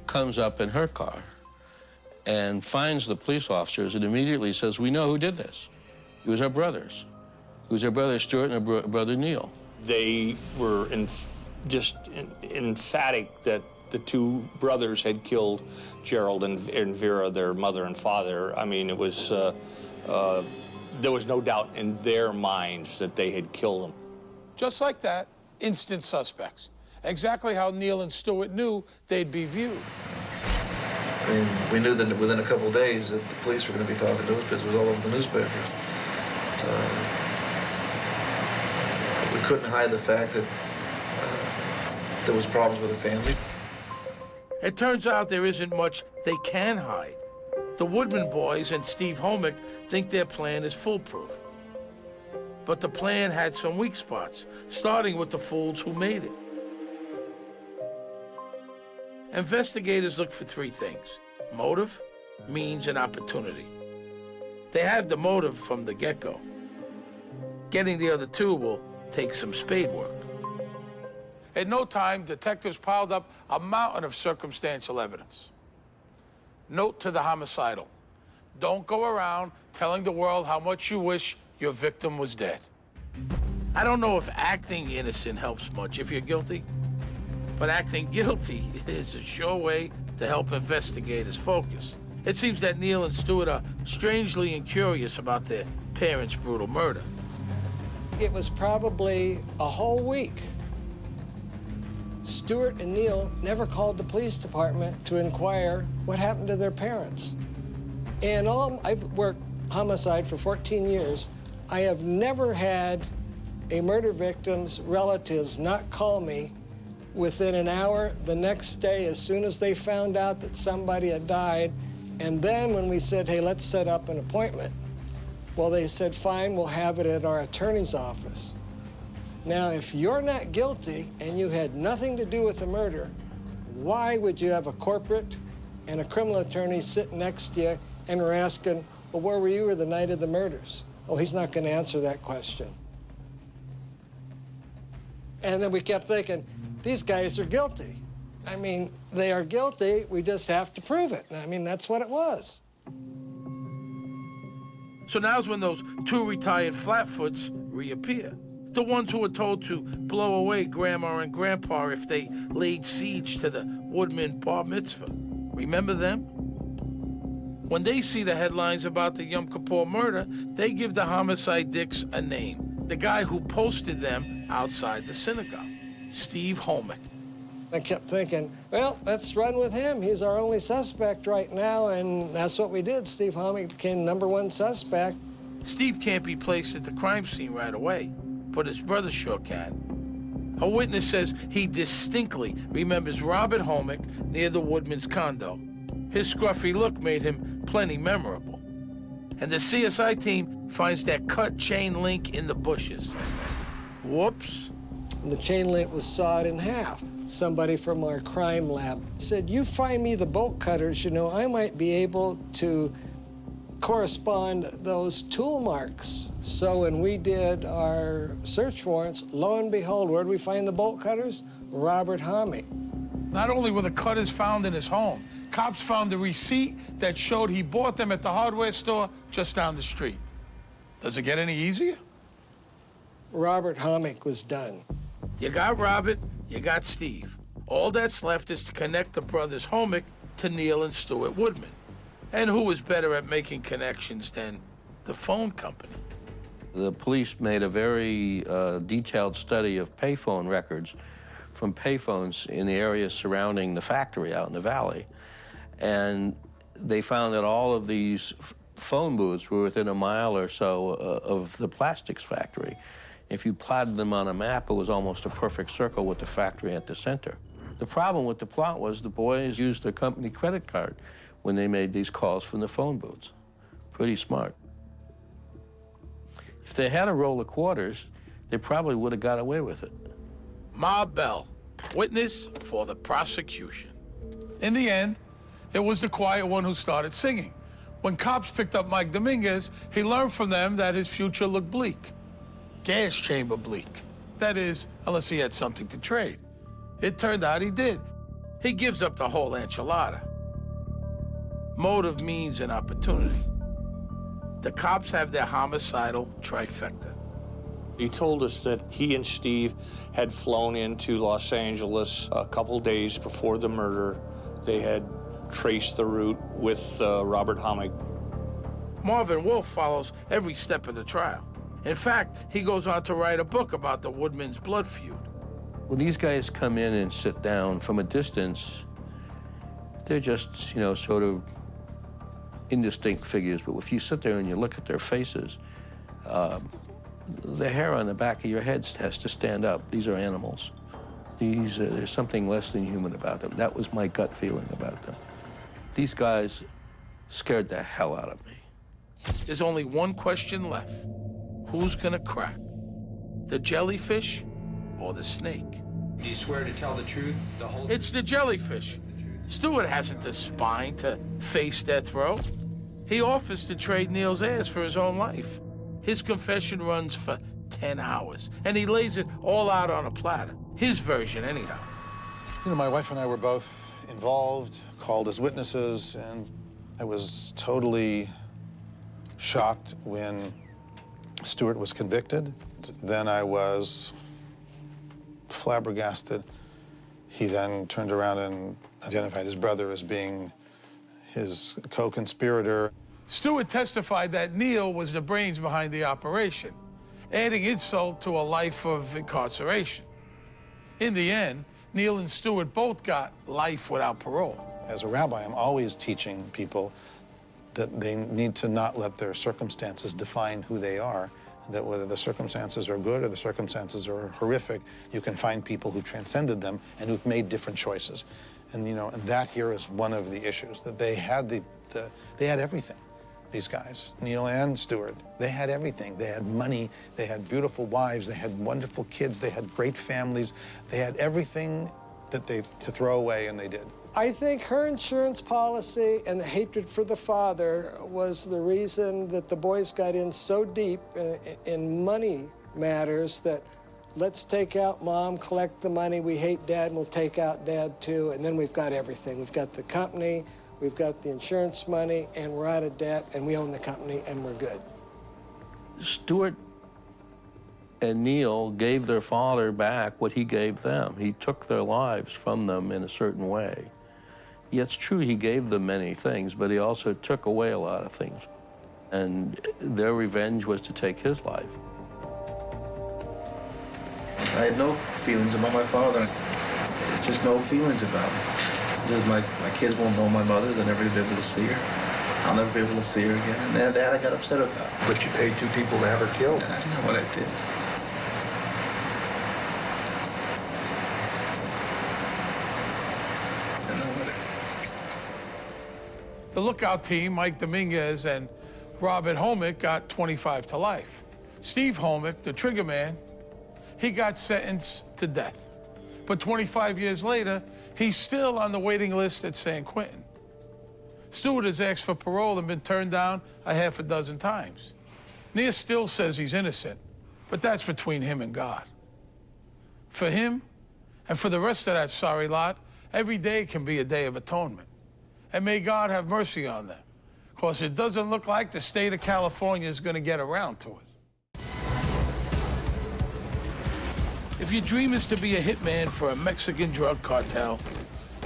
comes up in her car and finds the police officers and immediately says, we know who did this. It was our brothers. It was our brother Stuart and our brother Neil. They were just emphatic that the 2 brothers had killed Gerald and Vera, their mother and father. I mean, it was, there was no doubt in their minds that they had killed them. Just like that, instant suspects. Exactly how Neil and Stuart knew they'd be viewed. I mean, we knew that within a couple of days that the police were going to be talking to us because it was all over the newspapers. couldn't hide the fact that there was problems with the family. It turns out there isn't much they can hide. The Woodman boys and Steve Homick think their plan is foolproof. But the plan had some weak spots, starting with the fools who made it. Investigators look for three things: motive, means, and opportunity. They have the motive from the get-go. Getting the other two will take some spade work. In no time, detectives piled up a mountain of circumstantial evidence. Note to the homicidal: don't go around telling the world how much you wish your victim was dead. I don't know if acting innocent helps much if you're guilty, but acting guilty is a sure way to help investigators focus. It seems that Neil and Stuart are strangely incurious about their parents' brutal murder. It was probably a whole week. Stuart and Neil never called the police department to inquire what happened to their parents. And I've worked homicide for 14 years. I have never had a murder victim's relatives not call me within an hour the next day as soon as they found out that somebody had died. And then when we said, hey, let's set up an appointment, well, they said, fine, we'll have it at our attorney's office. Now, if you're not guilty and you had nothing to do with the murder, why would you have a corporate and a criminal attorney sitting next to you and we're asking, well, where were you the night of the murders? Oh, he's not going to answer that question. And then we kept thinking, these guys are guilty. I mean, they are guilty, we just have to prove it. I mean, that's what it was. So now's when those two retired flatfoots reappear. The ones who were told to blow away Grandma and Grandpa if they laid siege to the Woodman bar mitzvah. Remember them? When they see the headlines about the Yom Kippur murder, they give the homicide dicks a name. The guy who posted them outside the synagogue, Steve Homick. I kept thinking, well, let's run with him. He's our only suspect right now, and that's what we did. Steve Homick became #1 suspect. Steve can't be placed at the crime scene right away, but his brother sure can. A witness says he distinctly remembers Robert Homick near the Woodman's condo. His scruffy look made him plenty memorable. And the CSI team finds that cut chain link in the bushes. Whoops. The chain link was sawed in half. Somebody from our crime lab said, you find me the bolt cutters, you know, I might be able to correspond those tool marks. So when we did our search warrants, lo and behold, where'd we find the bolt cutters? Robert Homick. Not only were the cutters found in his home, cops found the receipt that showed he bought them at the hardware store just down the street. Does it get any easier? Robert Homick was done. You got Robert, you got Steve. All that's left is to connect the brothers Homick to Neil and Stuart Woodman. And who was better at making connections than the phone company? The police made a very detailed study of payphone records from payphones in the area surrounding the factory out in the valley. And they found that all of these phone booths were within a mile or so of the plastics factory. If you plotted them on a map, it was almost a perfect circle with the factory at the center. The problem with the plot was the boys used their company credit card when they made these calls from the phone booths. Pretty smart. If they had a roll of quarters, they probably would have got away with it. Ma Bell, witness for the prosecution. In the end, it was the quiet one who started singing. When cops picked up Mike Dominguez, he learned from them that his future looked bleak. Gas chamber bleak. That is, unless he had something to trade. It turned out he did. He gives up the whole enchilada. Motive, means, and opportunity. The cops have their homicidal trifecta. He told us that he and Steve had flown into Los Angeles a couple days before the murder. They had traced the route with Robert Homick. Marvin Wolf follows every step of the trial. In fact, he goes on to write a book about the Woodman's blood feud. When these guys come in and sit down from a distance, they're just, you know, sort of indistinct figures. But if you sit there and you look at their faces, the hair on the back of your head has to stand up. These are animals. There's something less than human about them. That was my gut feeling about them. These guys scared the hell out of me. There's only one question left. Who's gonna crack? The jellyfish or the snake? Do you swear to tell the truth, the whole It's the jellyfish. Stewart hasn't the spine to face death row. He offers to trade Neil's ass for his own life. His confession runs for 10 hours, and he lays it all out on a platter. His version, anyhow. You know, my wife and I were both involved, called as witnesses, and I was totally shocked when Stewart was convicted. Then I was flabbergasted. He then turned around and identified his brother as being his co-conspirator. Stewart testified that Neil was the brains behind the operation, adding insult to a life of incarceration. In the end, Neil and Stewart both got life without parole. As a rabbi, I'm always teaching people that they need to not let their circumstances define who they are, that whether the circumstances are good or the circumstances are horrific, you can find people who've transcended them and who've made different choices. And, you know, and that here is one of the issues, that they had they had everything, these guys, Neil and Stewart. They had everything. They had money, they had beautiful wives, they had wonderful kids, they had great families, they had everything that to throw away, and they did. I think her insurance policy and the hatred for the father was the reason that the boys got in so deep in money matters that let's take out mom, collect the money, we hate dad, and we'll take out dad too, and then we've got everything. We've got the company, we've got the insurance money, and we're out of debt, and we own the company, and we're good. Stewart and Neil gave their father back what he gave them. He took their lives from them in a certain way. Yeah, it's true he gave them many things, but he also took away a lot of things. And their revenge was to take his life. I had no feelings about my father. Just no feelings about him. Just my kids won't know my mother. They'll never be able to see her. I'll never be able to see her again. And that I got upset about. But you paid 2 people to have her killed. I know what I did. The lookout team, Mike Dominguez and Robert Homick, got 25 to life. Steve Homick, the trigger man, he got sentenced to death. But 25 years later, he's still on the waiting list at San Quentin. Stewart has asked for parole and been turned down a half a dozen times. Neil still says he's innocent, but that's between him and God. For him, and for the rest of that sorry lot, every day can be a day of atonement. And may God have mercy on them, because it doesn't look like the state of California is going to get around to it. If your dream is to be a hitman for a Mexican drug cartel,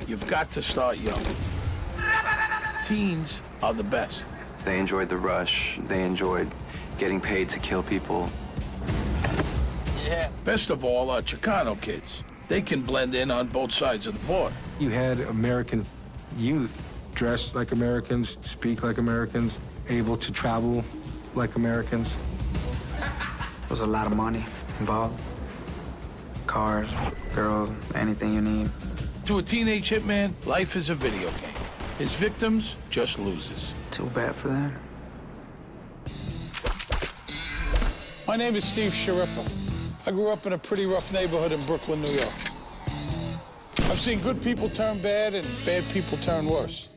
you've got to start young. Teens are the best. They enjoyed the rush. They enjoyed getting paid to kill people. Yeah. Best of all are Chicano kids. They can blend in on both sides of the border. You had American youth dressed like Americans, speak like Americans, able to travel like Americans. There was a lot of money involved. Cars, girls, anything you need. To a teenage hitman, life is a video game. His victims just losers. Too bad for them. My name is Steve Sharippa. I grew up in a pretty rough neighborhood in Brooklyn, New York. I've seen good people turn bad and bad people turn worse.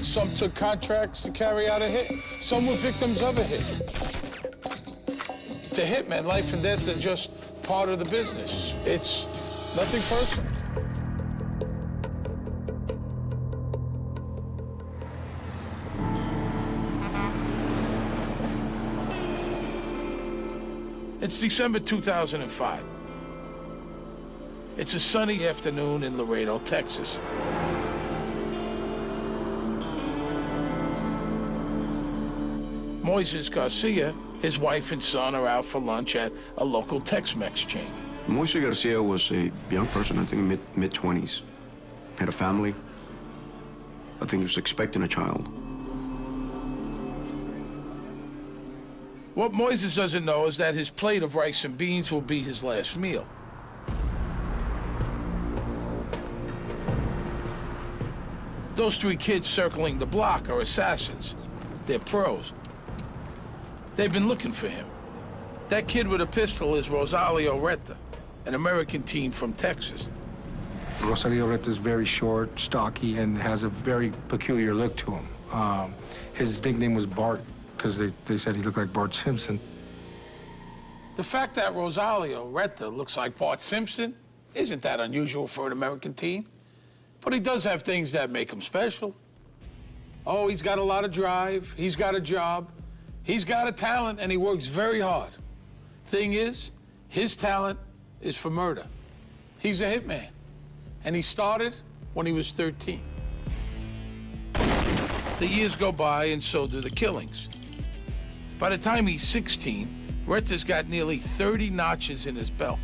Some took contracts to carry out a hit. Some were victims of a hit. To hitmen, life and death are just part of the business. It's nothing personal. It's December 2005. It's a sunny afternoon in Laredo, Texas. Moises Garcia, his wife and son are out for lunch at a local Tex-Mex chain. Moises Garcia was a young person, I think mid-20s. Had a family. I think he was expecting a child. What Moises doesn't know is that his plate of rice and beans will be his last meal. Those 3 kids circling the block are assassins. They're pros. They've been looking for him. That kid with a pistol is Rosalio Retta, an American teen from Texas. Rosalio Retta is very short, stocky, and has a very peculiar look to him. His nickname was Bart, because they said he looked like Bart Simpson. The fact that Rosalio Retta looks like Bart Simpson isn't that unusual for an American teen. But he does have things that make him special. Oh, he's got a lot of drive, he's got a job, he's got a talent, and he works very hard. Thing is, his talent is for murder. He's a hitman, and he started when he was 13. The years go by, and so do the killings. By the time he's 16, Retta's got nearly 30 notches in his belt.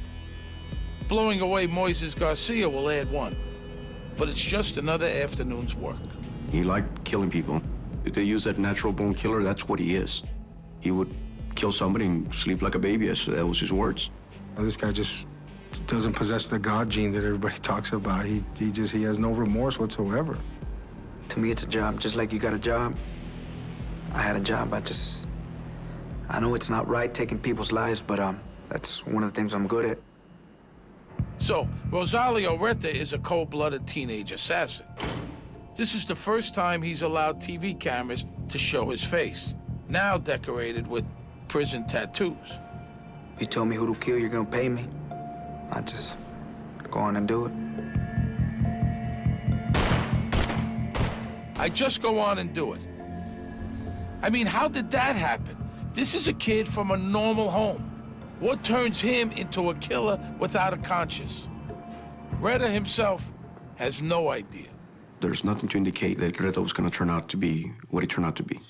Blowing away Moises Garcia will add 1. But it's just another afternoon's work. He liked killing people. If they use that natural born killer, that's what he is. He would kill somebody and sleep like a baby, so that was his words. This guy just doesn't possess the God gene that everybody talks about. He has no remorse whatsoever. To me, it's a job, just like you got a job. I had a job, I know it's not right taking people's lives, but that's one of the things I'm good at. So, Rosalio Retta is a cold-blooded teenage assassin. This is the first time he's allowed TV cameras to show his face, now decorated with prison tattoos. If you tell me who to kill, you're gonna pay me. I just go on and do it. I just go on and do it. I mean, how did that happen? This is a kid from a normal home. What turns him into a killer without a conscience? Retta himself has no idea. There's nothing to indicate that Retta was going to turn out to be what he turned out to be.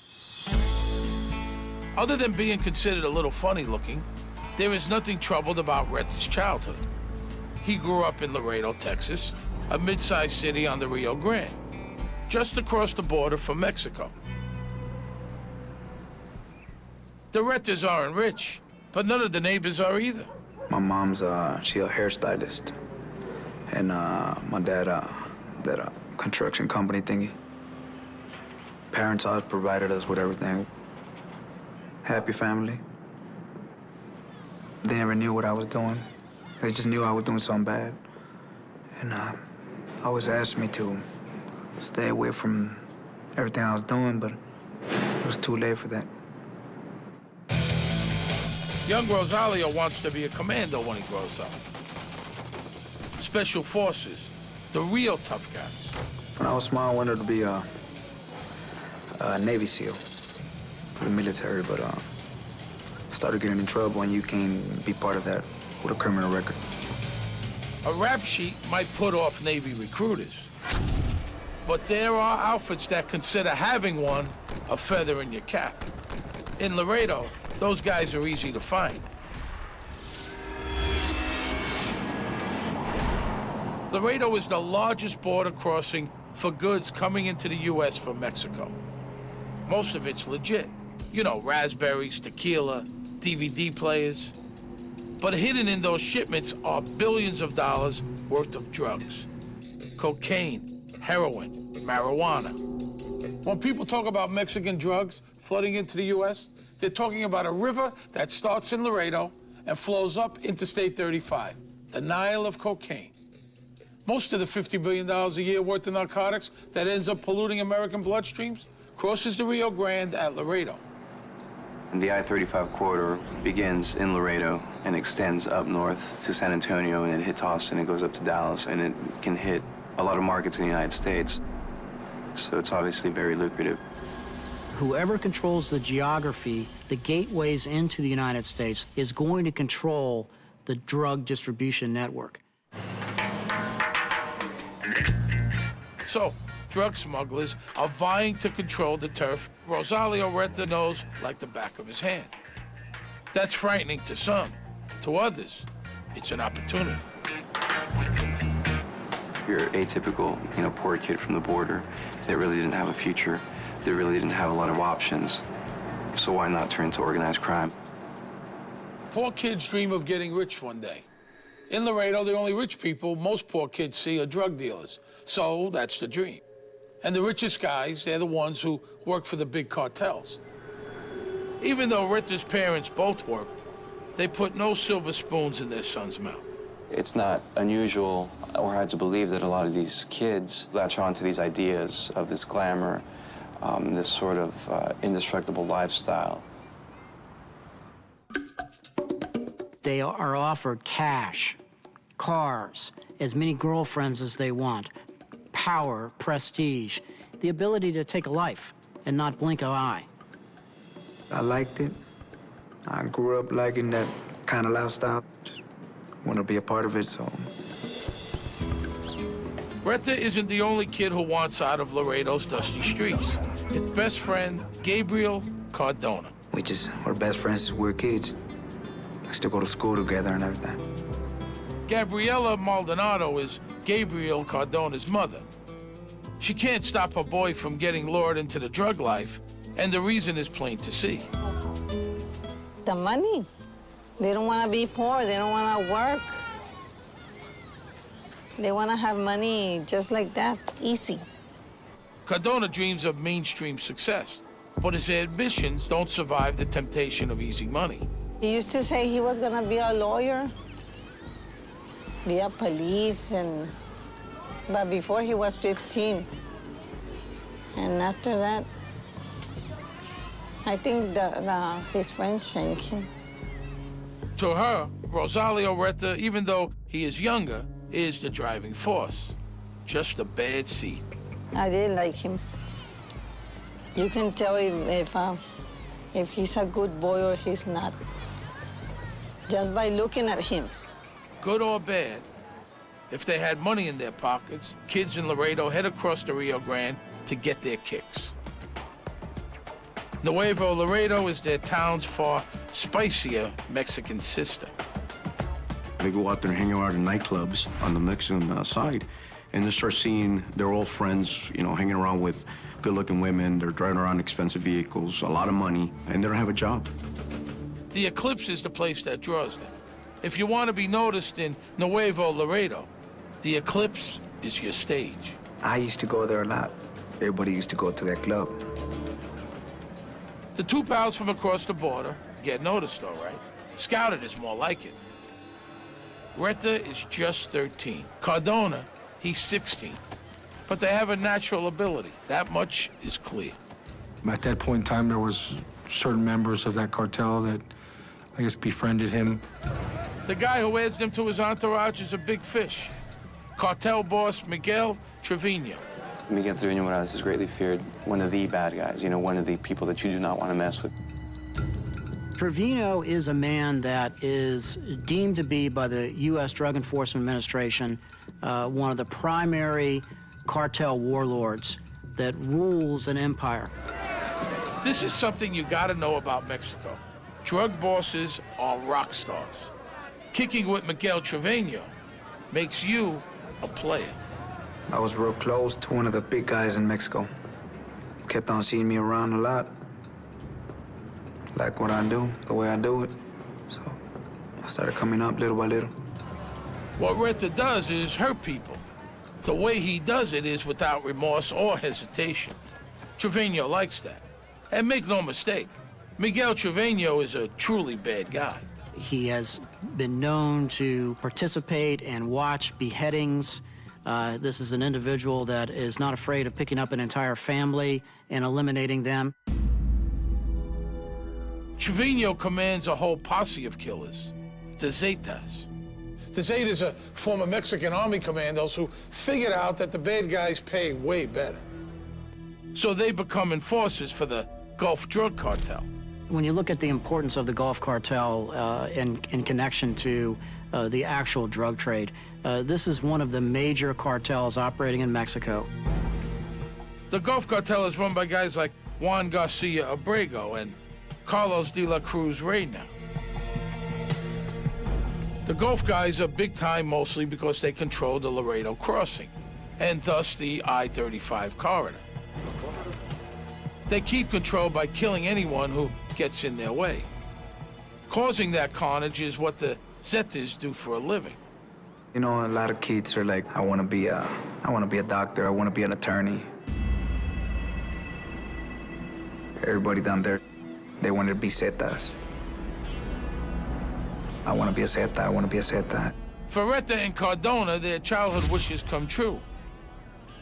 Other than being considered a little funny looking, there is nothing troubled about Retta's childhood. He grew up in Laredo, Texas, a mid-sized city on the Rio Grande, just across the border from Mexico. The Rettas aren't rich, but none of the neighbors are either. My mom's, she a hairstylist. And my dad, that construction company thingy. Parents always provided us with everything. Happy family. They never knew what I was doing. They just knew I was doing something bad. And always asked me to stay away from everything I was doing, but it was too late for that. Young Rosalio wants to be a commando when he grows up. Special forces, the real tough guys. When I was small, I wanted to be a Navy SEAL for the military, but started getting in trouble, and you can't be part of that with a criminal record. A rap sheet might put off Navy recruiters, but there are outfits that consider having one a feather in your cap. In Laredo, those guys are easy to find. Laredo is the largest border crossing for goods coming into the U.S. from Mexico. Most of it's legit. You know, raspberries, tequila, DVD players. But hidden in those shipments are billions of dollars worth of drugs. Cocaine, heroin, marijuana. When people talk about Mexican drugs flooding into the U.S., they're talking about a river that starts in Laredo and flows up Interstate 35, the Nile of cocaine. Most of the $50 billion a year worth of narcotics that ends up polluting American bloodstreams crosses the Rio Grande at Laredo. And the I-35 corridor begins in Laredo and extends up north to San Antonio, and it hits Austin, it goes up to Dallas, and it can hit a lot of markets in the United States. So it's obviously very lucrative. Whoever controls the geography, the gateways into the United States, is going to control the drug distribution network. So, drug smugglers are vying to control the turf Rosalio Retta knows like the back of his hand. That's frightening to some. To others, it's an opportunity. You're atypical, poor kid from the border that really didn't have a future, that really didn't have a lot of options. so why not turn to organized crime? Poor kids dream of getting rich one day. In Laredo, the only rich people most poor kids see are drug dealers. So that's the dream. And the richest guys, they're the ones who work for the big cartels. Even though Retta's parents both worked, they put no silver spoons in their son's mouth. It's not unusual or hard to believe that a lot of these kids latch on to these ideas of this glamour, this sort of indestructible lifestyle. They are offered cash, cars, as many girlfriends as they want, power, prestige, the ability to take a life and not blink an eye. I liked it. I grew up liking that kind of lifestyle. Just want to be a part of it, so. Retta isn't the only kid who wants out of Laredo's dusty streets. His best friend, Gabriel Cardona. We're best friends since we were kids. We used to go to school together and everything. Gabriela Maldonado is Gabriel Cardona's mother. She can't stop her boy from getting lured into the drug life, and the reason is plain to see. The money. They don't want to be poor. They don't want to work. They want to have money just like that, easy. Cardona dreams of mainstream success, but his ambitions don't survive the temptation of easy money. He used to say he was going to be a lawyer, be a police, but before he was 15. And after that, I think his friends shanked him. To her, Rosalio Retta, even though he is younger, is the driving force. Just a bad seed. I did like him. You can tell if he's a good boy or he's not, just by looking at him. Good or bad, if they had money in their pockets, kids in Laredo head across the Rio Grande to get their kicks. Nuevo Laredo is their town's far spicier Mexican sister. They go out there and hang out in nightclubs on the Mexican side, and they start seeing their old friends, you know, hanging around with good-looking women. They're driving around expensive vehicles, a lot of money, and they don't have a job. The Eclipse is the place that draws them. If you want to be noticed in Nuevo Laredo, the Eclipse is your stage. I used to go there a lot. Everybody used to go to that club. The two pals from across the border get noticed, all right. Scouted is more like it. Retta is just 13. Cardona, he's 16. But they have a natural ability. That much is clear. At that point in time, there was certain members of that cartel that, I guess, befriended him. The guy who adds them to his entourage is a big fish. Cartel boss Miguel Trevino. Miguel Trevino Morales is greatly feared, one of the bad guys, you know, one of the people that you do not want to mess with. Trevino is a man that is deemed to be by the U.S. Drug Enforcement Administration one of the primary cartel warlords that rules an empire. This is something you gotta know about Mexico. Drug bosses are rock stars. Kicking with Miguel Trevino makes you a player. I was real close to one of the big guys in Mexico. Kept on seeing me around a lot. Like what I do, the way I do it. So I started coming up little by little. What Retta does is hurt people. The way he does it is without remorse or hesitation. Trevino likes that. And make no mistake, Miguel Trevino is a truly bad guy. He has been known to participate and watch beheadings. This is an individual that is not afraid of picking up an entire family and eliminating them. Trevino commands a whole posse of killers, the Zetas. The Zetas are former Mexican army commandos who figured out that the bad guys pay way better. So they become enforcers for the Gulf Drug Cartel. When you look at the importance of the Gulf Cartel in connection to the actual drug trade, this is one of the major cartels operating in Mexico. The Gulf Cartel is run by guys like Juan Garcia Abrego and Carlos de la Cruz Reyna. The Gulf guys are big time mostly because they control the Laredo crossing, and thus the I-35 corridor. They keep control by killing anyone who gets in their way. Causing that carnage is what the Zetas do for a living. You know, a lot of kids are like, I want to be a doctor, I want to be an attorney. Everybody down there, they wanted to be Zetas. I want to be a Zeta, I want to be a Zeta. For Retta and Cardona, their childhood wishes come true.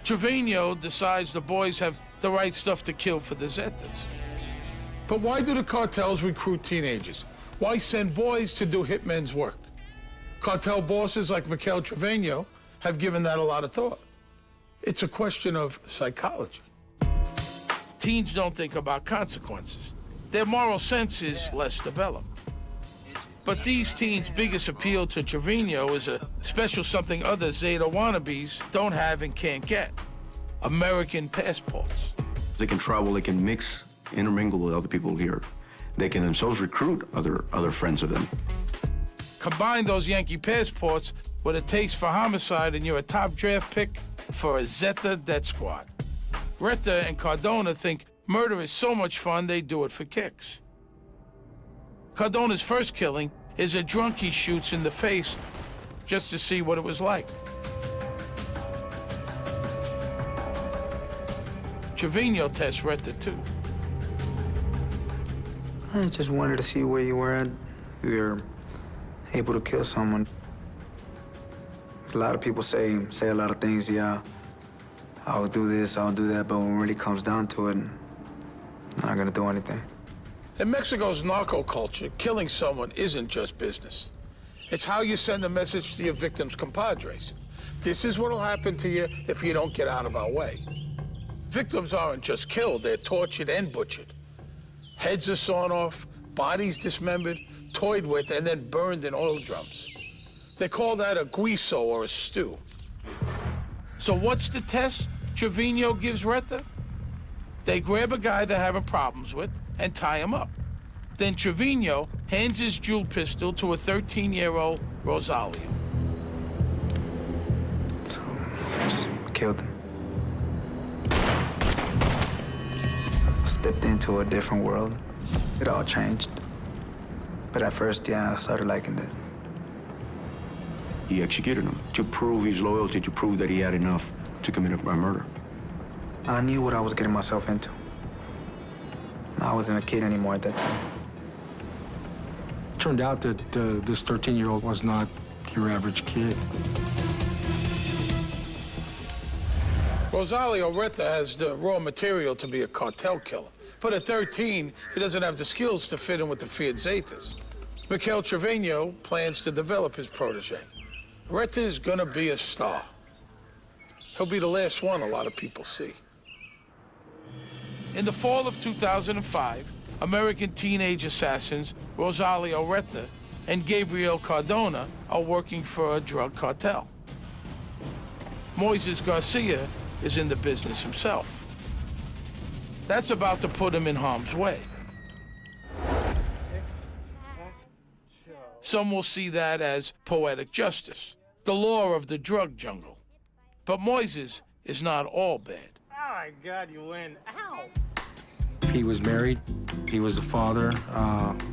Trevino decides the boys have the right stuff to kill for the Zetas. But why do the cartels recruit teenagers? Why send boys to do hitmen's work? Cartel bosses like Mikhail Trevino have given that a lot of thought. It's a question of psychology. Teens don't think about consequences. Their moral sense is less developed. But these teens' biggest appeal to Trevino is a special something other Zeta wannabes don't have and can't get: American passports. They can travel, they can mix, intermingle with other people here. They can themselves recruit other friends of them. Combine those Yankee passports with a taste for homicide and you're a top draft pick for a Zeta death squad. Retta and Cardona think murder is so much fun they do it for kicks. Cardona's first killing is a drunk he shoots in the face just to see what it was like. Trevino tests Retta too. I just wanted to see where you were at. You're able to kill someone. A lot of people say a lot of things, yeah, I'll do this, I'll do that, but when it really comes down to it, I'm not gonna do anything. In Mexico's narco culture, killing someone isn't just business. It's how you send a message to your victims' compadres. This is what'll happen to you if you don't get out of our way. Victims aren't just killed, they're tortured and butchered. Heads are sawn off, bodies dismembered, toyed with, and then burned in oil drums. They call that a guiso, or a stew. So what's the test Trevino gives Retta? They grab a guy they're having problems with and tie him up. Then Trevino hands his jewel pistol to a 13-year-old Rosalio. So I just killed him. Stepped into a different world. It all changed. But at first, yeah, I started liking it. He executed him to prove his loyalty, to prove that he had enough to commit a murder. I knew what I was getting myself into. I wasn't a kid anymore at that time. It turned out that this 13-year-old was not your average kid. Rosalio Retta has the raw material to be a cartel killer. But at 13, he doesn't have the skills to fit in with the feared Zetas. Mikhail Trevino plans to develop his protege. Retta is gonna be a star. He'll be the last one a lot of people see. In the fall of 2005, American teenage assassins Rosalio Retta and Gabriel Cardona are working for a drug cartel. Moises Garcia is in the business himself. That's about to put him in harm's way. Some will see that as poetic justice, the law of the drug jungle. But Moises is not all bad. Oh my God, you win. Ow! He was married. He was a father,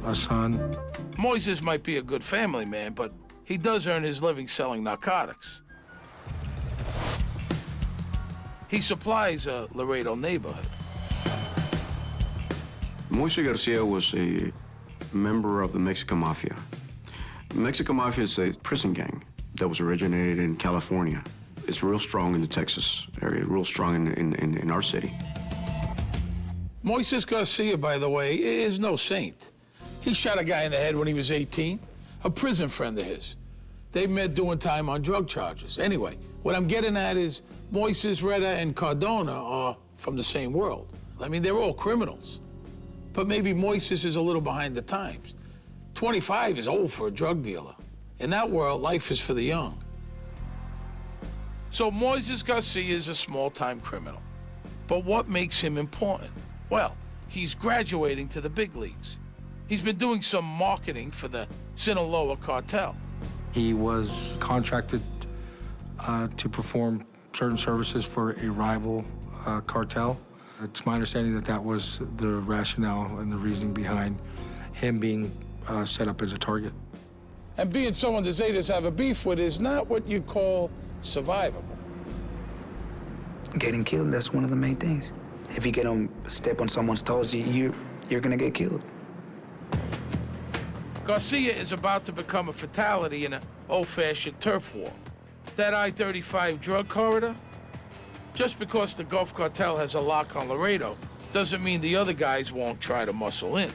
a son. Moises might be a good family man, but he does earn his living selling narcotics. He supplies a Laredo neighborhood. Moises Garcia was a member of the Mexican Mafia. The Mexican Mafia is a prison gang that was originated in California. It's real strong in the Texas area, real strong in our city. Moises Garcia, by the way, is no saint. He shot a guy in the head when he was 18, a prison friend of his. They met doing time on drug charges. Anyway, what I'm getting at is Moises, Retta, and Cardona are from the same world. I mean, they're all criminals. But maybe Moises is a little behind the times. 25 is old for a drug dealer. In that world, life is for the young. So Moises Garcia is a small-time criminal. But what makes him important? Well, he's graduating to the big leagues. He's been doing some marketing for the Sinaloa cartel. He was contracted to perform certain services for a rival cartel. It's my understanding that that was the rationale and the reasoning behind him being set up as a target. And being someone the Zetas have a beef with is not what you'd call survivable. Getting killed, that's one of the main things. If you get step on someone's toes, you're gonna get killed. Garcia is about to become a fatality in an old-fashioned turf war. That I-35 drug corridor? Just because the Gulf Cartel has a lock on Laredo doesn't mean the other guys won't try to muscle in.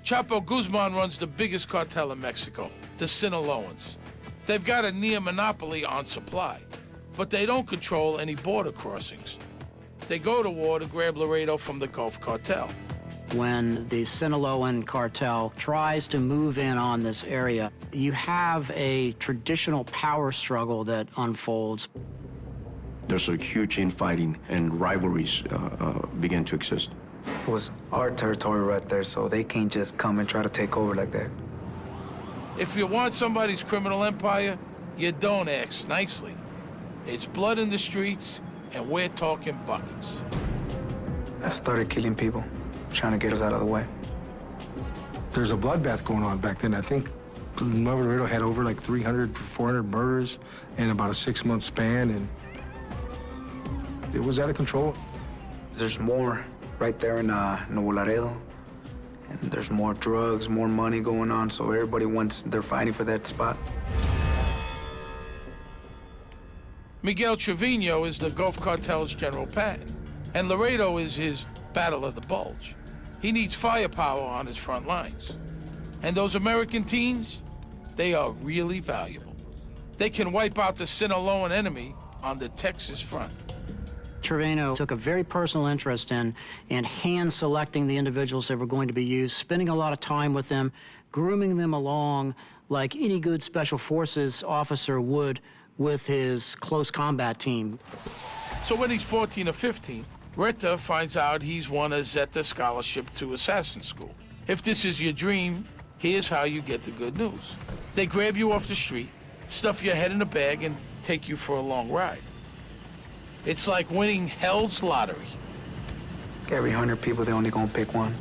Chapo Guzman runs the biggest cartel in Mexico, the Sinaloans. They've got a near monopoly on supply, but they don't control any border crossings. They go to war to grab Laredo from the Gulf Cartel. When the Sinaloan cartel tries to move in on this area, you have a traditional power struggle that unfolds. There's a huge infighting and rivalries begin to exist. It was our territory right there, so they can't just come and try to take over like that. If you want somebody's criminal empire, you don't ask nicely. It's blood in the streets, and we're talking buckets. I started killing people, trying to get us out of the way. There's a bloodbath going on back then. I think Nuevo Laredo had over like 300, 400 murders in about a 6-month span, and it was out of control. There's more right there in Nuevo Laredo, and there's more drugs, more money going on, so everybody they're fighting for that spot. Miguel Trevino is the Gulf Cartel's General Patton, and Laredo is his Battle of the Bulge. He needs firepower on his front lines. And those American teens, they are really valuable. They can wipe out the Sinaloan enemy on the Texas front. Trevino took a very personal interest in hand-selecting the individuals that were going to be used, spending a lot of time with them, grooming them along like any good Special Forces officer would with his close combat team. So when he's 14 or 15, Retta finds out he's won a Zeta scholarship to assassin school. If this is your dream, here's how you get the good news. They grab you off the street, stuff your head in a bag, and take you for a long ride. It's like winning hell's lottery. Every 100 people, they're only gonna pick one.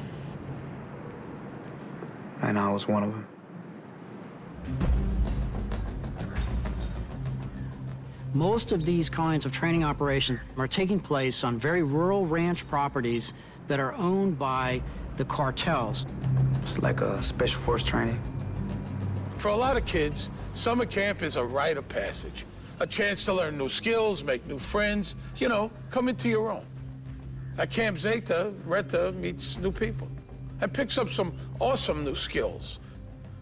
And I was one of them. Most of these kinds of training operations are taking place on very rural ranch properties that are owned by the cartels. It's like a special force training. For a lot of kids, summer camp is a rite of passage. A chance to learn new skills, make new friends, you know, come into your own. At Camp Zeta, Retta meets new people and picks up some awesome new skills.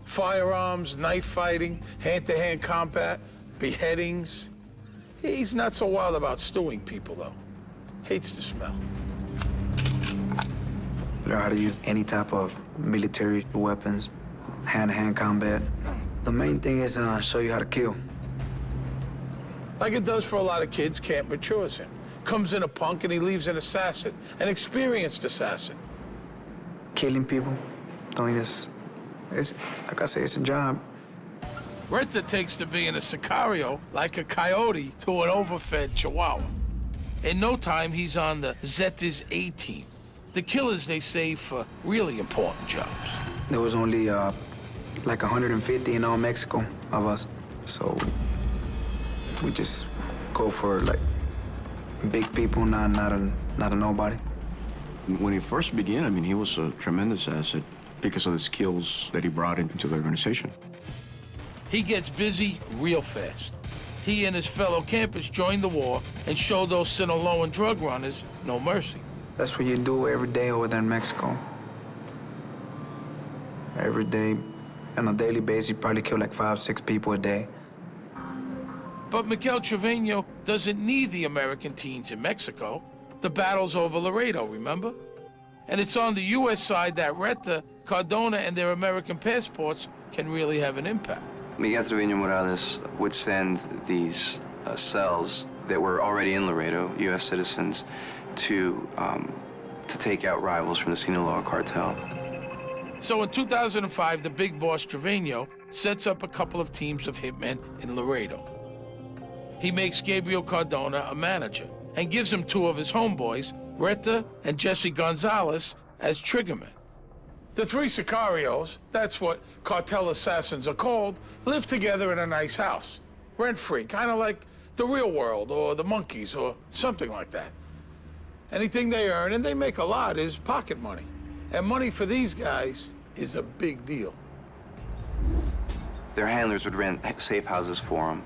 Firearms, knife fighting, hand-to-hand combat, beheadings. He's not so wild about stewing people, though. Hates the smell. Learn how to use any type of military weapons, hand-to-hand combat. The main thing is show you how to kill. Like it does for a lot of kids, camp matures him. Comes in a punk and he leaves an assassin, an experienced assassin. Killing people, doing this, it's, like I say, it's a job. Retta takes to being a sicario like a coyote to an overfed chihuahua. In no time, he's on the Zetas A-team. The killers they save for really important jobs. There was only like 150 in all Mexico of us, so we just go for like big people, not a nobody. When he first began, I mean, he was a tremendous asset because of the skills that he brought into the organization. He gets busy real fast. He and his fellow campers join the war and show those Sinaloan drug runners no mercy. That's what you do every day over there in Mexico. Every day, on a daily basis, you probably kill like 5, 6 people a day. But Miguel Trevino doesn't need the American teens in Mexico. The battle's over Laredo, remember? And it's on the U.S. side that Retta, Cardona, and their American passports can really have an impact. Miguel Trevino Morales would send these cells that were already in Laredo, U.S. citizens, to take out rivals from the Sinaloa cartel. So in 2005, the big boss Trevino sets up a couple of teams of hitmen in Laredo. He makes Gabriel Cardona a manager and gives him 2 of his homeboys, Retta and Jesse Gonzalez as triggermen. The three sicarios, that's what cartel assassins are called, live together in a nice house, rent-free, kind of like the real world or the Monkees or something like that. Anything they earn, and they make a lot, is pocket money. And money for these guys is a big deal. Their handlers would rent safe houses for them,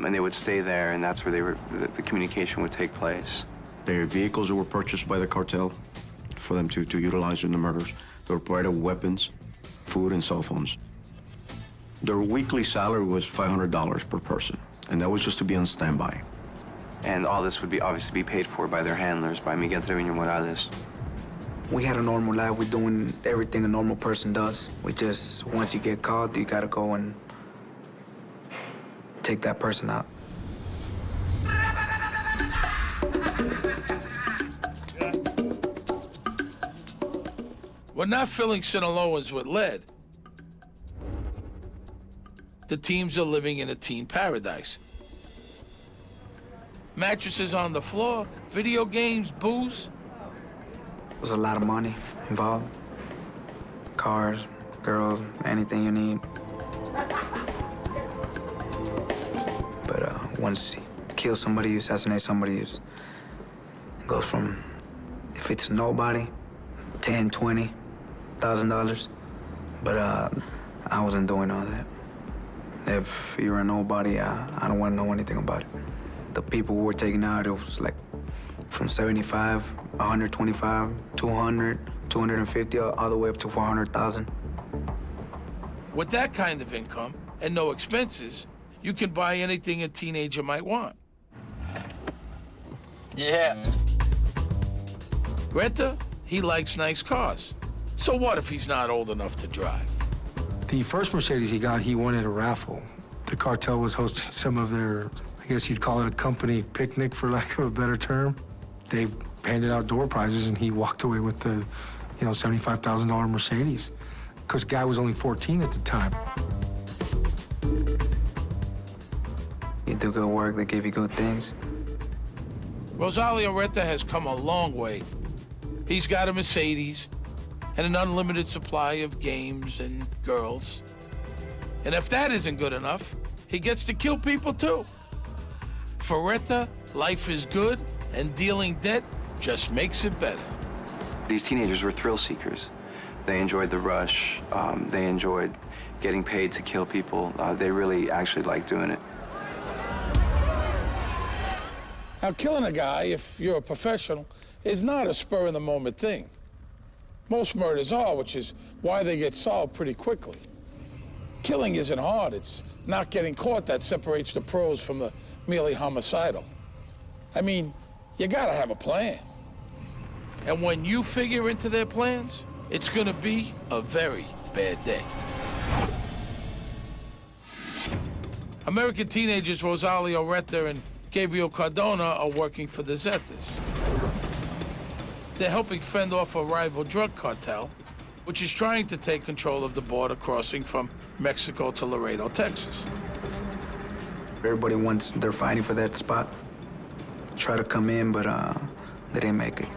and they would stay there, and that's where the communication would take place. Their vehicles that were purchased by the cartel for them to utilize in the murders. They were provided weapons, food, and cell phones. Their weekly salary was $500 per person, and that was just to be on standby. And all this would be obviously be paid for by their handlers, by Miguel Treviño Morales. We had a normal life. We're doing everything a normal person does. We just, once you get caught, you gotta go and take that person out. We're not filling Sinaloans with lead. The teams are living in a teen paradise. Mattresses on the floor, video games, booze. There's a lot of money involved. Cars, girls, anything you need. But once you kill somebody, you assassinate somebody, it goes from, if it's nobody, $10,000, $20,000. But I wasn't doing all that. If you're a nobody, I don't want to know anything about it. The people who were taken out, it was like from 75, 125, 200, 250, all the way up to 400,000. With that kind of income and no expenses, you can buy anything a teenager might want. Yeah. Retta, he likes nice cars. So what if he's not old enough to drive? The first Mercedes he got, he won at a raffle. The cartel was hosting some of their, I guess you'd call it a company picnic, for lack of a better term. They handed out door prizes, and he walked away with the, $75,000 Mercedes. Because the guy was only 14 at the time. You do good work, they give you good things. Rosalio Retta has come a long way. He's got a Mercedes and an unlimited supply of games and girls. And if that isn't good enough, he gets to kill people too. For Retta, life is good, and dealing debt just makes it better. These teenagers were thrill seekers. They enjoyed the rush. They enjoyed getting paid to kill people. They really actually liked doing it. Now, killing a guy, if you're a professional, is not a spur-of-the-moment thing. Most murders are, which is why they get solved pretty quickly. Killing isn't hard. It's not getting caught that separates the pros from the merely homicidal. I mean, you gotta have a plan. And when you figure into their plans, it's gonna be a very bad day. American teenagers Rosalio Retta and Gabriel Cardona are working for the Zetas. They're helping fend off a rival drug cartel, which is trying to take control of the border crossing from Mexico to Laredo, Texas. Everybody they're fighting for that spot. Try to come in, but they didn't make it.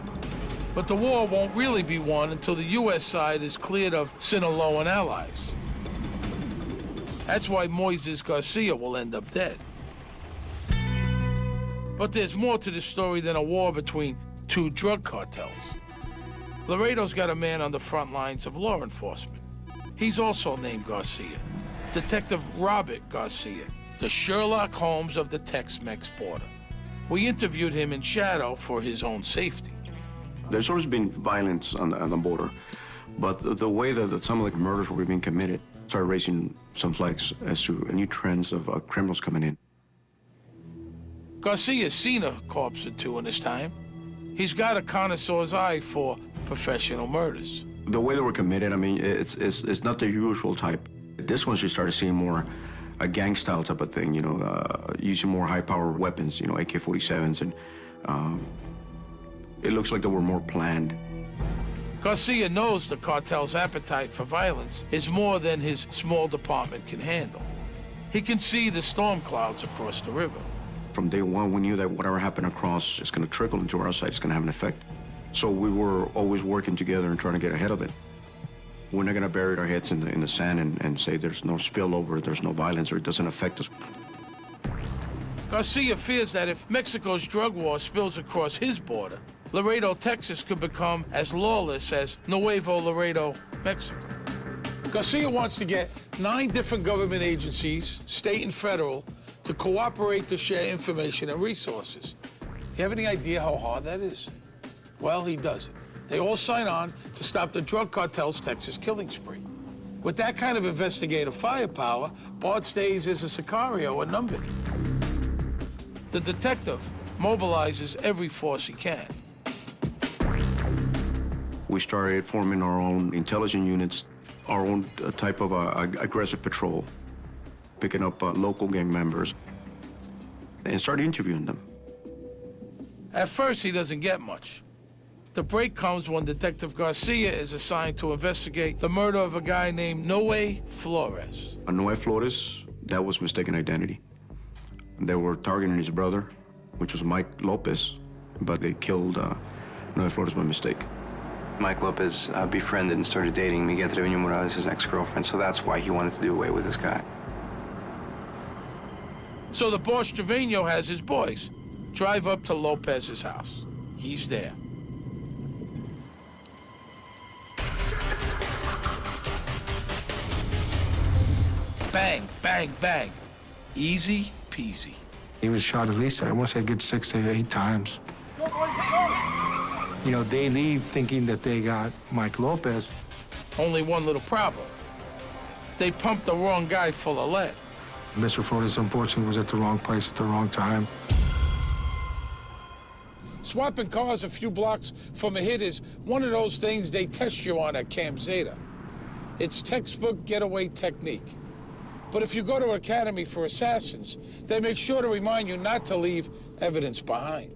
But the war won't really be won until the U.S. side is cleared of Sinaloan allies. That's why Moises Garcia will end up dead. But there's more to this story than a war between two drug cartels. Laredo's got a man on the front lines of law enforcement. He's also named Garcia, Detective Robert Garcia, the Sherlock Holmes of the Tex-Mex border. We interviewed him in shadow for his own safety. There's always been violence on the border, but the way that some of the murders were being committed started raising some flags as to new trends of criminals coming in. Garcia's seen a corpse or two in his time. He's got a connoisseur's eye for professional murders. The way they were committed, I mean, it's not the usual type. This one, you started seeing more a gang-style type of thing, using more high-power weapons, AK-47s, and it looks like they were more planned. Garcia knows the cartel's appetite for violence is more than his small department can handle. He can see the storm clouds across the river. From day one, we knew that whatever happened across is going to trickle into our side. It's going to have an effect. So we were always working together and trying to get ahead of it. We're not gonna bury our heads in the sand and say there's no spillover, there's no violence, or it doesn't affect us. Garcia fears that if Mexico's drug war spills across his border, Laredo, Texas could become as lawless as Nuevo Laredo, Mexico. Garcia wants to get 9 different government agencies, state and federal, to cooperate to share information and resources. Do you have any idea how hard that is? Well, he does it. They all sign on to stop the drug cartel's Texas killing spree. With that kind of investigative firepower, Bart's days as a Sicario are numbered. The detective mobilizes every force he can. We started forming our own intelligence units, our own type of aggressive patrol, picking up local gang members, and started interviewing them. At first, he doesn't get much. The break comes when Detective Garcia is assigned to investigate the murder of a guy named Noe Flores. Noe Flores, that was mistaken identity. They were targeting his brother, which was Mike Lopez, but they killed Noe Flores by mistake. Mike Lopez befriended and started dating Miguel Trevino Morales' ex-girlfriend, so that's why he wanted to do away with this guy. So the boss Trevino has his boys drive up to Lopez's house. He's there. Bang, bang, bang. Easy peasy. He was shot at least, I want to say, a good 6 to 8 times. You know, they leave thinking that they got Mike Lopez. Only one little problem. They pumped the wrong guy full of lead. Mr. Flores, unfortunately, was at the wrong place at the wrong time. Swapping cars a few blocks from a hit is one of those things they test you on at Camp Zeta. It's textbook getaway technique. But if you go to Academy for Assassins, they make sure to remind you not to leave evidence behind.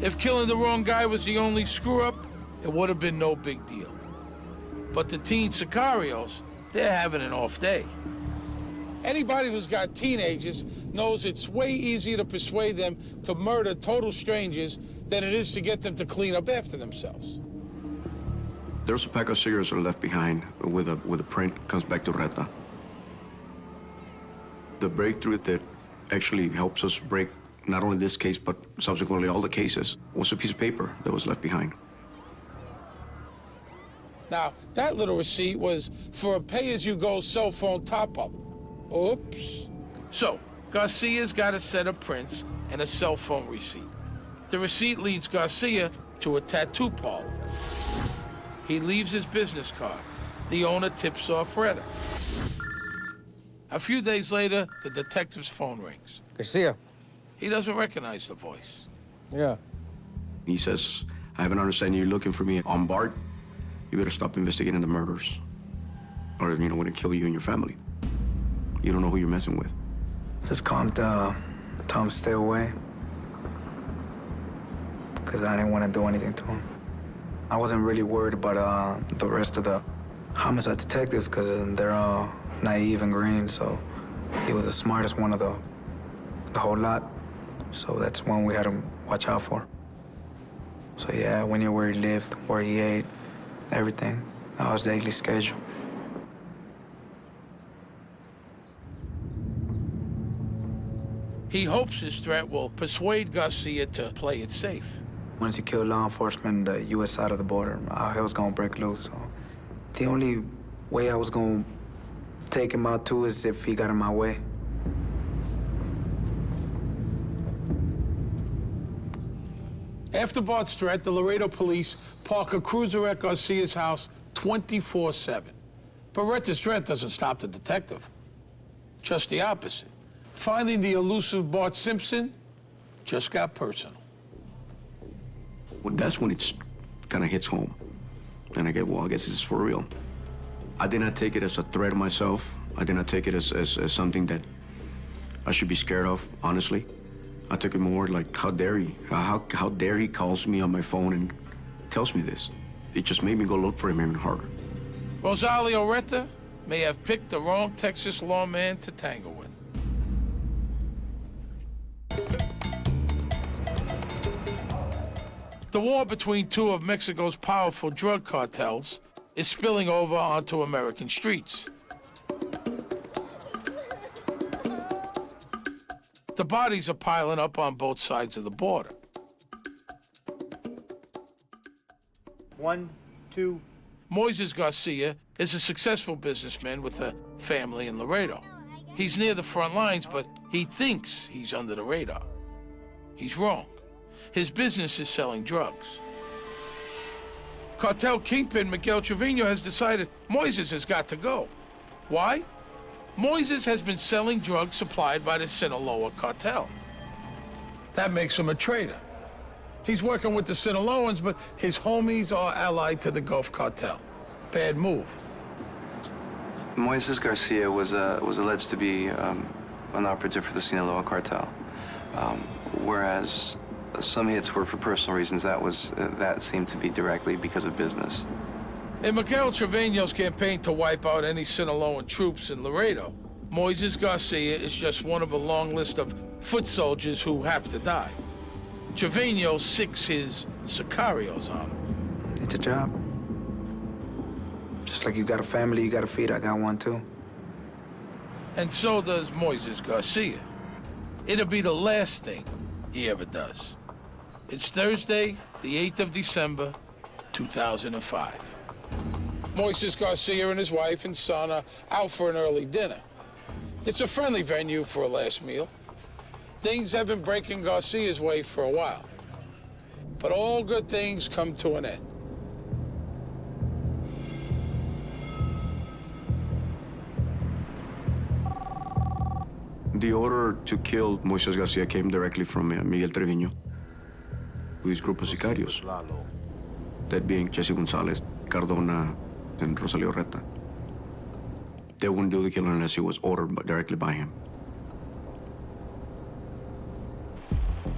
If killing the wrong guy was the only screw-up, it would have been no big deal. But the teen sicarios, they're having an off day. Anybody who's got teenagers knows it's way easier to persuade them to murder total strangers than it is to get them to clean up after themselves. There's a pack of cigarettes that are left behind with a print, comes back to Retta. The breakthrough that actually helps us break not only this case, but subsequently all the cases, was a piece of paper that was left behind. Now, that little receipt was for a pay-as-you-go cell phone top-up. Oops. So, Garcia's got a set of prints and a cell phone receipt. The receipt leads Garcia to a tattoo parlor. He leaves his business card. The owner tips off Retta. A few days later, the detective's phone rings. Garcia. He doesn't recognize the voice. Yeah. He says, I have an understanding you're looking for me on Bart. You better stop investigating the murders, or, we're gonna kill you and your family. You don't know who you're messing with. Just calm down. Tell him to stay away. Because I didn't want to do anything to him. I wasn't really worried about the rest of the homicide detectives because they're all naive and green, so he was the smartest one of the whole lot. So that's one we had to watch out for. So yeah, we knew where he lived, where he ate, everything. That was daily schedule. He hopes his threat will persuade Garcia to play it safe. Once you kill law enforcement, the U.S. side of the border, our hell's gonna break loose. So the only way I was gonna take him out too is if he got in my way. After Bart's threat, the Laredo police park a cruiser at Garcia's house 24/7. But Retta's threat doesn't stop the detective. Just the opposite. Finding the elusive Bart Simpson just got personal. Well, that's when it kind of hits home. And I get, well, I guess this is for real. I did not take it as a threat myself. I did not take it as something that I should be scared of, honestly. I took it more like, how dare he? How dare he calls me on my phone and tells me this? It just made me go look for him even harder. Rosalio Retta may have picked the wrong Texas lawman to tangle with. The war between two of Mexico's powerful drug cartels is spilling over onto American streets. The bodies are piling up on both sides of the border. 1, 2. Moises Garcia is a successful businessman with a family in Laredo. He's near the front lines, but he thinks he's under the radar. He's wrong. His business is selling drugs. Cartel kingpin Miguel Trevino has decided Moises has got to go. Why? Moises has been selling drugs supplied by the Sinaloa cartel. That makes him a traitor. He's working with the Sinaloans, but his homies are allied to the Gulf cartel. Bad move. Moises Garcia was alleged to be an operative for the Sinaloa cartel, whereas some hits were for personal reasons. That seemed to be directly because of business. In Miguel Trevino's campaign to wipe out any Sinaloan troops in Laredo, Moises Garcia is just one of a long list of foot soldiers who have to die. Trevino sicks his sicarios on him. It's a job. Just like you got a family you gotta feed, I got one too. And so does Moises Garcia. It'll be the last thing he ever does. It's Thursday, the 8th of December, 2005. Moises Garcia and his wife and son are out for an early dinner. It's a friendly venue for a last meal. Things have been breaking Garcia's way for a while. But all good things come to an end. The order to kill Moises Garcia came directly from Miguel Trevino, with his group of sicarios, that being Jesse Gonzalez, Cardona, and Rosalio Retta. They wouldn't do the killing unless it was ordered directly by him.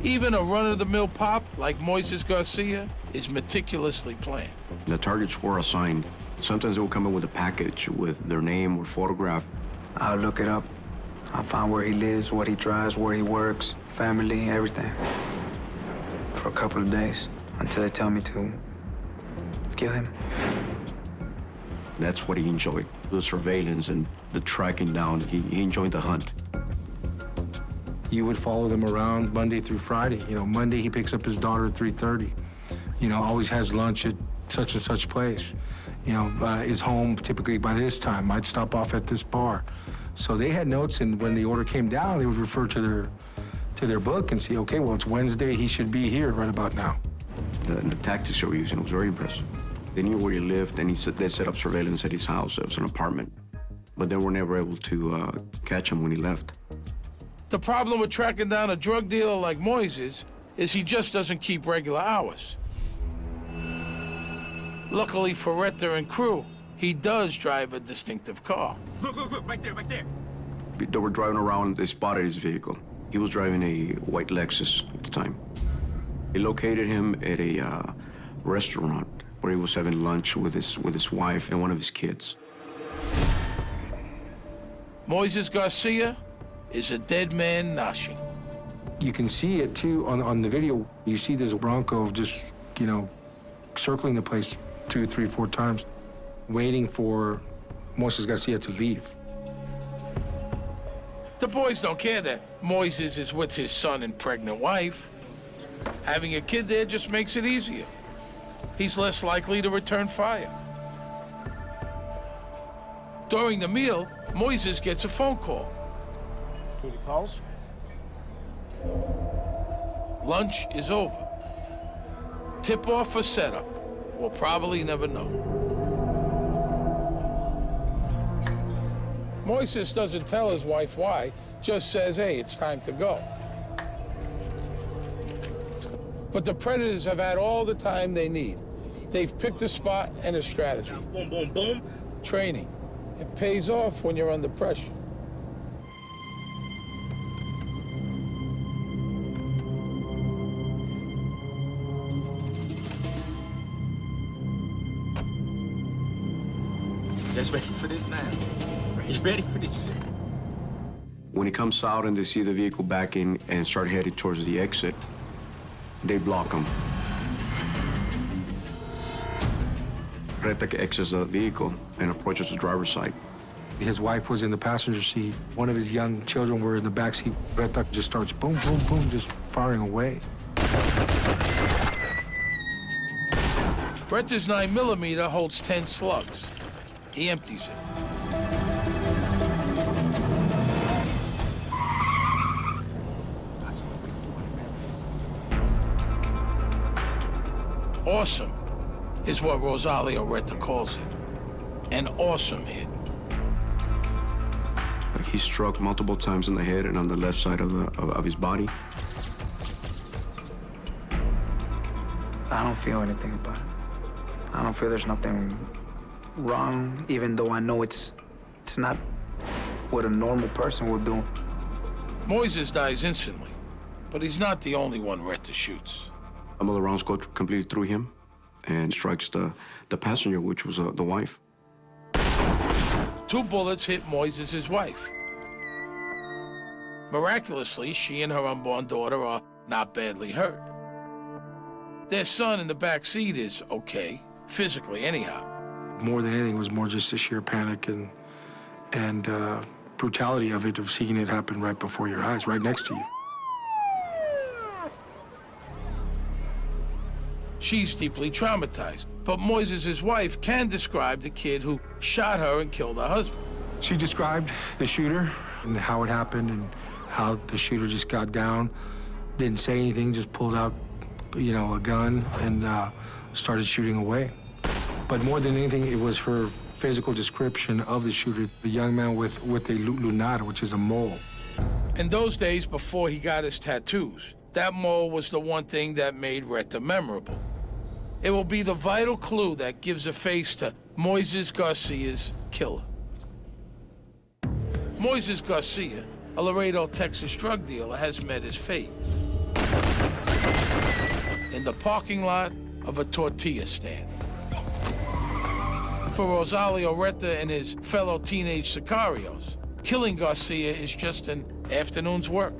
Even a run-of-the-mill pop like Moises Garcia is meticulously planned. The targets were assigned. Sometimes they would come in with a package with their name or photograph. I'll look it up. I'll find where he lives, what he drives, where he works, family, everything. For a couple of days, until they tell me to kill him. That's what he enjoyed, the surveillance and the tracking down. He enjoyed the hunt. You would follow them around Monday through Friday. You know, Monday he picks up his daughter at 3:30. You know, always has lunch at such and such place. You know, is home typically by this time. Might stop off at this bar. So they had notes, and when the order came down, they would refer to their book and see, okay, well, it's Wednesday, he should be here right about now. The tactics they were using was very impressive. They knew where he lived, and they set up surveillance at his house. It was an apartment. But they were never able to catch him when he left. The problem with tracking down a drug dealer like Moises is he just doesn't keep regular hours. Luckily for Retta and crew, he does drive a distinctive car. Look, right there, right there. They were driving around, they spotted his vehicle. He was driving a white Lexus at the time. They located him at a restaurant where he was having lunch with his wife and one of his kids. Moises Garcia is a dead man noshing. You can see it, too, on the video. You see this Bronco just, you know, circling the place 2, 3, 4 times, waiting for Moises Garcia to leave. The boys don't care that Moises is with his son and pregnant wife. Having a kid there just makes it easier. He's less likely to return fire. During the meal, Moises gets a phone call. Any calls? Lunch is over. Tip-off or setup? We'll probably never know. Moises doesn't tell his wife why, just says, hey, it's time to go. But the predators have had all the time they need. They've picked a spot and a strategy. Boom, boom, boom. Training. It pays off when you're under pressure. You guys ready for this, man? You ready for this shit? When he comes out and they see the vehicle backing and start heading towards the exit, they block him. Retta exits the vehicle and approaches the driver's side. His wife was in the passenger seat. One of his young children were in the back seat. Retta just starts boom, boom, boom, just firing away. Retta's 9mm holds 10 slugs. He empties it. Awesome is what Rosalio Retta calls it. An awesome hit. He's struck multiple times in the head and on the left side of his body. I don't feel anything about it. I don't feel there's nothing wrong, even though I know it's not what a normal person would do. Moises dies instantly, but he's not the only one Retta shoots. Some of the rounds go completely through him and strikes the passenger, which was the wife. 2 bullets hit Moises' wife. Miraculously, she and her unborn daughter are not badly hurt. Their son in the back seat is okay, physically anyhow. More than anything, it was more just the sheer panic and brutality of it, of seeing it happen right before your eyes, right next to you. She's deeply traumatized, but Moises' wife can describe the kid who shot her and killed her husband. She described the shooter and how it happened and how the shooter just got down, didn't say anything, just pulled out, you know, a gun and started shooting away. But more than anything, it was her physical description of the shooter, the young man with a lunar, which is a mole. In those days before he got his tattoos, that mole was the one thing that made Retta memorable. It will be the vital clue that gives a face to Moises Garcia's killer. Moises Garcia, a Laredo, Texas drug dealer, has met his fate in the parking lot of a tortilla stand. For Rosalio Retta and his fellow teenage sicarios, killing Garcia is just an afternoon's work.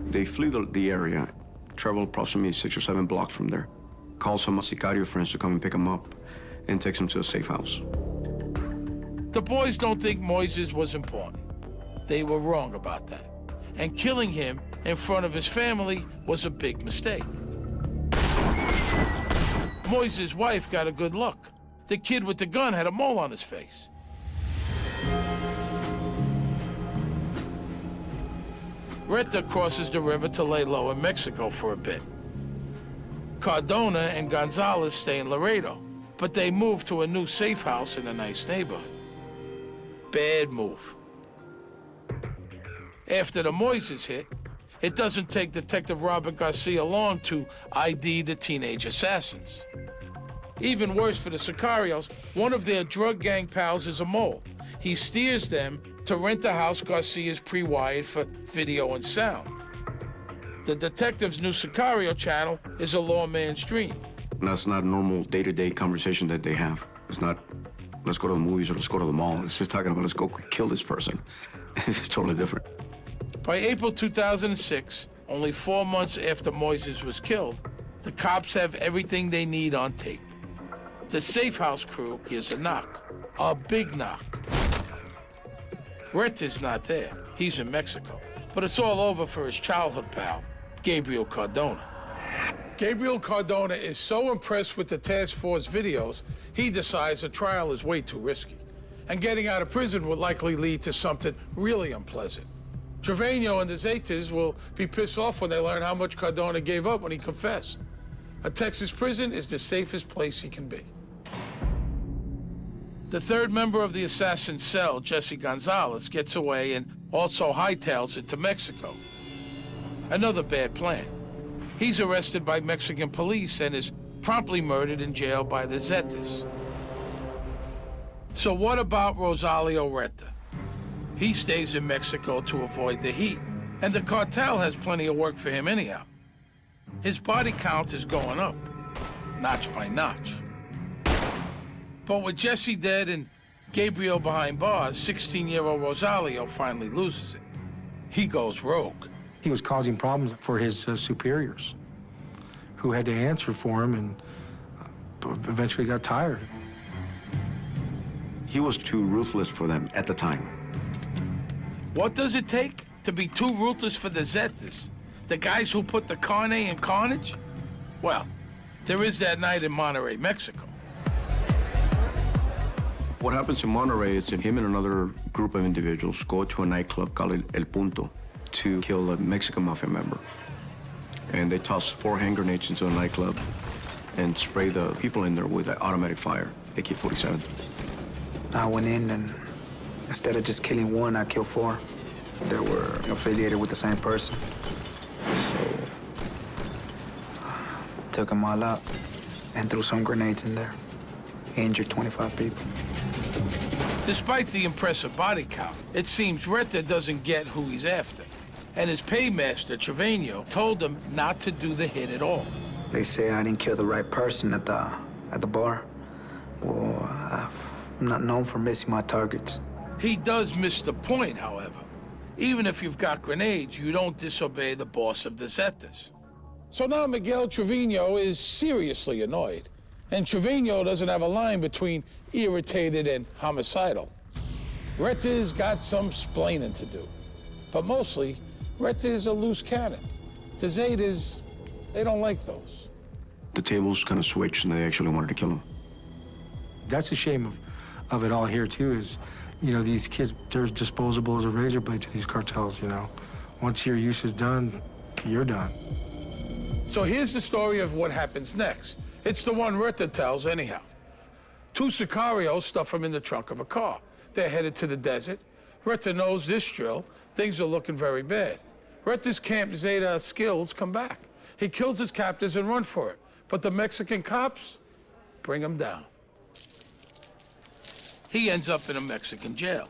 They flee the area, travel approximately 6 or 7 blocks from there, call some sicario friends to come and pick him up, and takes him to a safe house. The boys don't think Moises was important. They were wrong about that. And killing him in front of his family was a big mistake. Moises' wife got a good look. The kid with the gun had a mole on his face. Retta crosses the river to lay low in Mexico for a bit. Cardona and Gonzalez stay in Laredo, but they move to a new safe house in a nice neighborhood. Bad move. After the Moises hit, it doesn't take Detective Robert Garcia long to ID the teenage assassins. Even worse for the sicarios, one of their drug gang pals is a mole. He steers them to rent a house Garcia's pre-wired for video and sound. The detective's new Sicario channel is a lawman's dream. That's not a normal day-to-day conversation that they have. It's not, let's go to the movies or let's go to the mall. It's just talking about, let's go kill this person. It's totally different. By April 2006, only 4 months after Moises was killed, the cops have everything they need on tape. The safe house crew hears a knock, a big knock. Retta's not there. He's in Mexico. But it's all over for his childhood pal, Gabriel Cardona. Gabriel Cardona is so impressed with the task force videos, he decides a trial is way too risky. And getting out of prison would likely lead to something really unpleasant. Trevino and the Zetas will be pissed off when they learn how much Cardona gave up when he confessed. A Texas prison is the safest place he can be. The third member of the assassin's cell, Jesse Gonzalez, gets away and also hightails it to Mexico. Another bad plan. He's arrested by Mexican police and is promptly murdered in jail by the Zetas. So what about Rosalio Retta? He stays in Mexico to avoid the heat, and the cartel has plenty of work for him anyhow. His body count is going up, notch by notch. But with Jesse dead and Gabriel behind bars, 16-year-old Rosalio finally loses it. He goes rogue. He was causing problems for his superiors, who had to answer for him and eventually got tired. He was too ruthless for them at the time. What does it take to be too ruthless for the Zetas? The guys who put the carne in carnage? Well, there is that night in Monterrey, Mexico. What happens in Monterrey is that him and another group of individuals go to a nightclub called El Punto to kill a Mexican mafia member. And they toss 4 hand grenades into the nightclub and spray the people in there with an automatic fire, AK-47. I went in and instead of just killing 1, I killed 4. They were affiliated with the same person. So, took them all out and threw some grenades in there. Injured 25 people. Despite the impressive body count, it seems Retta doesn't get who he's after. And his paymaster, Trevino, told him not to do the hit at all. They say I didn't kill the right person at the bar. Well, I'm not known for missing my targets. He does miss the point, however. Even if you've got grenades, you don't disobey the boss of the Zetas. So now Miguel Trevino is seriously annoyed. And Trevino doesn't have a line between irritated and homicidal. Retta's got some splaining to do. But mostly, Retta is a loose cannon. The Zetas, they don't like those. The tables kind of switched and they actually wanted to kill him. That's a shame of it all here, too, is, you know, these kids, they're disposable as a razor blade to these cartels, you know. Once your use is done, you're done. So here's the story of what happens next. It's the one Retta tells anyhow. 2 sicarios stuff him in the trunk of a car. They're headed to the desert. Retta knows this drill. Things are looking very bad. Retta's Camp Zeta skills come back. He kills his captors and run for it. But the Mexican cops bring him down. He ends up in a Mexican jail.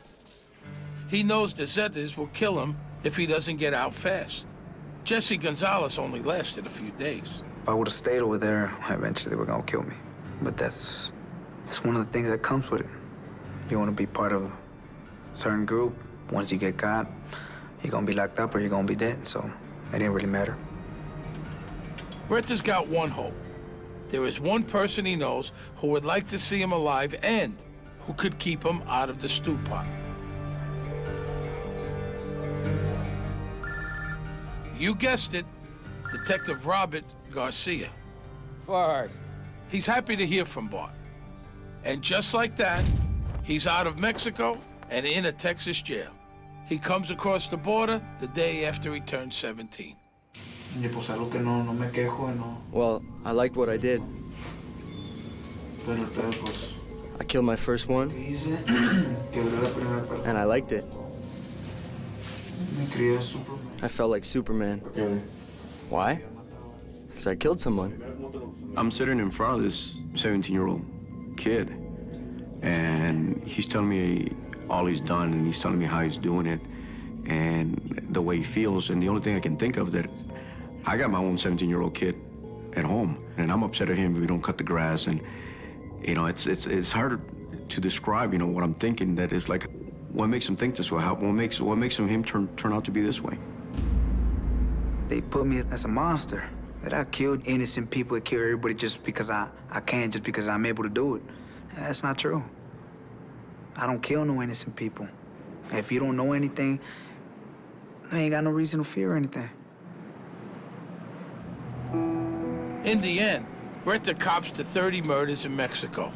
He knows the Zetas will kill him if he doesn't get out fast. Jesse Gonzalez only lasted a few days. If I would have stayed over there, eventually they were gonna kill me. But that's one of the things that comes with it. You want to be part of a certain group. Once you get caught, you're gonna be locked up or you're gonna be dead. So it didn't really matter. Retta's got one hope. There is one person he knows who would like to see him alive and who could keep him out of the stew pot. You guessed it, Detective Robert Garcia. Bart. He's happy to hear from Bart. And just like that, he's out of Mexico and in a Texas jail. He comes across the border the day after he turned 17. Well, I liked what I did. I killed my first one, and I liked it. I felt like Superman. Why? Because I killed someone. I'm sitting in front of this 17-year-old kid, and he's telling me all he's done, and he's telling me how he's doing it, and the way he feels. And the only thing I can think of that I got my own 17-year-old kid at home, and I'm upset at him if we don't cut the grass. And you know, it's hard to describe, you know, what I'm thinking. That is like, what makes him think this way? What makes him turn out to be this way? They put me as a monster. That I killed innocent people, I kill everybody just because I can, just because I'm able to do it. That's not true. I don't kill no innocent people. If you don't know anything, I ain't got no reason to fear anything. In the end, Retta cops to 30 murders in Mexico,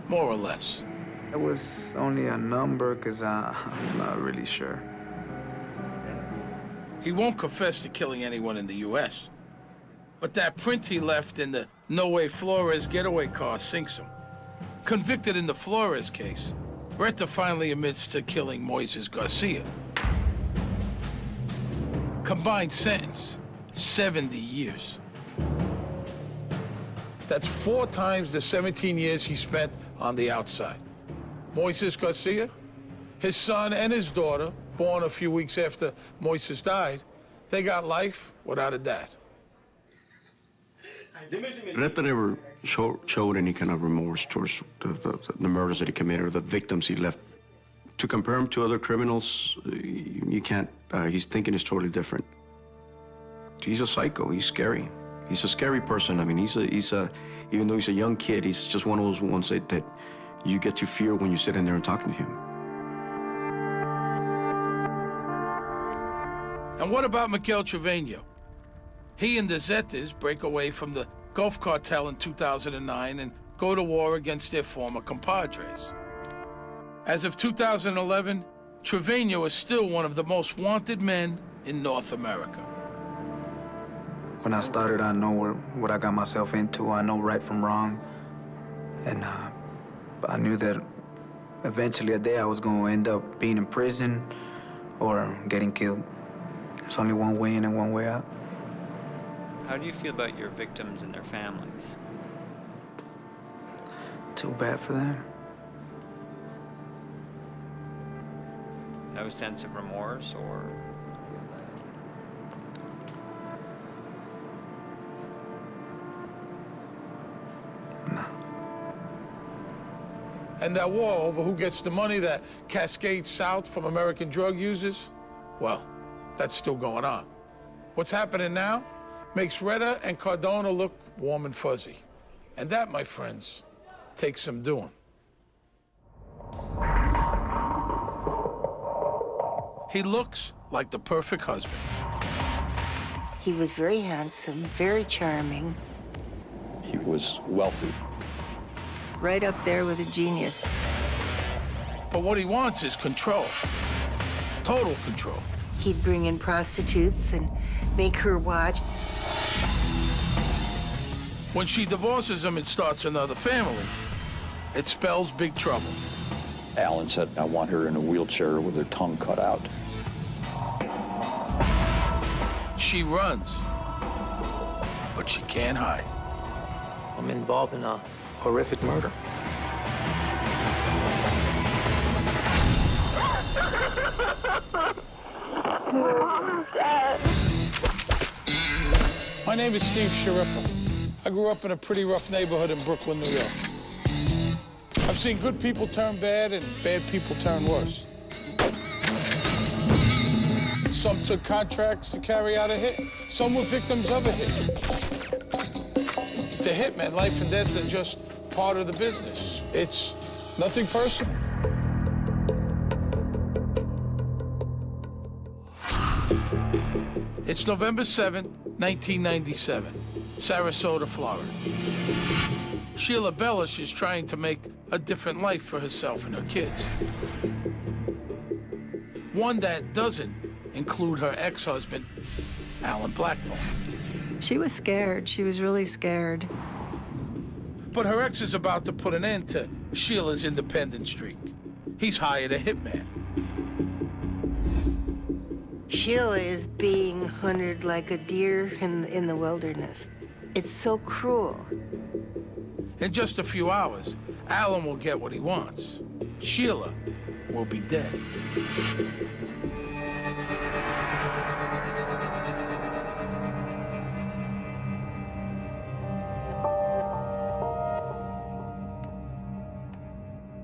more or less. It was only a number, because I'm not really sure. He won't confess to killing anyone in the U.S. But that print he left in the No Way Flores getaway car sinks him. Convicted in the Flores case, Retta finally admits to killing Moises Garcia. Combined sentence, 70 years. That's 4 times the 17 years he spent on the outside. Moises Garcia, his son and his daughter, born a few weeks after Moises died, they got life without a dad. Retta never showed any kind of remorse towards the murders that he committed or the victims he left. To compare him to other criminals, you can't. His thinking is totally different. He's a psycho. He's scary. He's a scary person. I mean, he's a even though he's a young kid, he's just one of those ones that you get to fear when you sit in there and talking to him. And what about Miguel Trevino? He and the Zetas break away from the Gulf Cartel in 2009 and go to war against their former compadres. As of 2011, Trevino is still one of the most wanted men in North America. When I started, I know what I got myself into. I know right from wrong. And I knew that eventually a day I was going to end up being in prison or getting killed. There's only one way in and one way out. How do you feel about your victims and their families? Too bad for them. No sense of remorse or... And that war over who gets the money that cascades south from American drug users, well, that's still going on. What's happening now makes Retta and Cardona look warm and fuzzy. And that, my friends, takes some doing. He looks like the perfect husband. He was very handsome, very charming. He was wealthy. Right up there with a genius. But what he wants is control. Total control. He'd bring in prostitutes and make her watch. When she divorces him and starts another family, it spells big trouble. Allan said, I want her in a wheelchair with her tongue cut out. She runs, but she can't hide. I'm involved in a horrific murder. My name is Steve Sharippa. I grew up in a pretty rough neighborhood in Brooklyn, New York. I've seen good people turn bad and bad people turn worse. Some took contracts to carry out a hit. Some were victims of a hit. To hitmen, life and death are just part of the business. It's nothing personal. It's November 7th, 1997, Sarasota, Florida. Sheila Bellish is trying to make a different life for herself and her kids. One that doesn't include her ex-husband, Allan Blackthorne. She was scared. She was really scared. But her ex is about to put an end to Sheila's independent streak. He's hired a hitman. Sheila is being hunted like a deer in the wilderness. It's so cruel. In just a few hours, Allan will get what he wants. Sheila will be dead.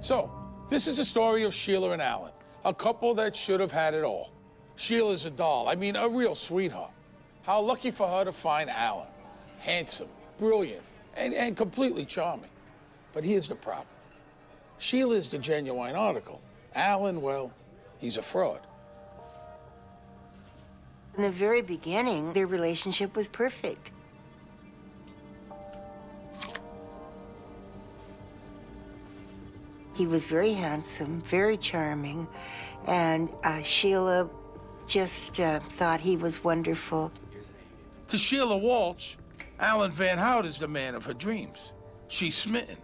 So, this is the story of Sheila and Allan, a couple that should have had it all. Sheila's a doll, I mean, a real sweetheart. How lucky for her to find Allan. Handsome, brilliant, and completely charming. But here's the problem. Sheila's the genuine article. Allan, well, he's a fraud. In the very beginning, their relationship was perfect. He was very handsome, very charming, and Sheila just thought he was wonderful. To Sheila Walsh, Allan Van Hout is the man of her dreams. She's smitten.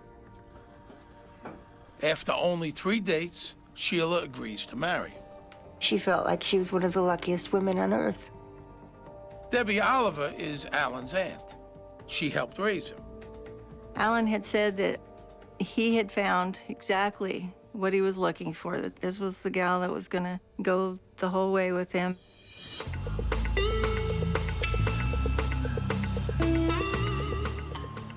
After only 3 dates, Sheila agrees to marry. She felt like she was one of the luckiest women on earth. Debbie Oliver is Allan's aunt. She helped raise him. Allan had said that he had found exactly what he was looking for, that this was the gal that was gonna go the whole way with him.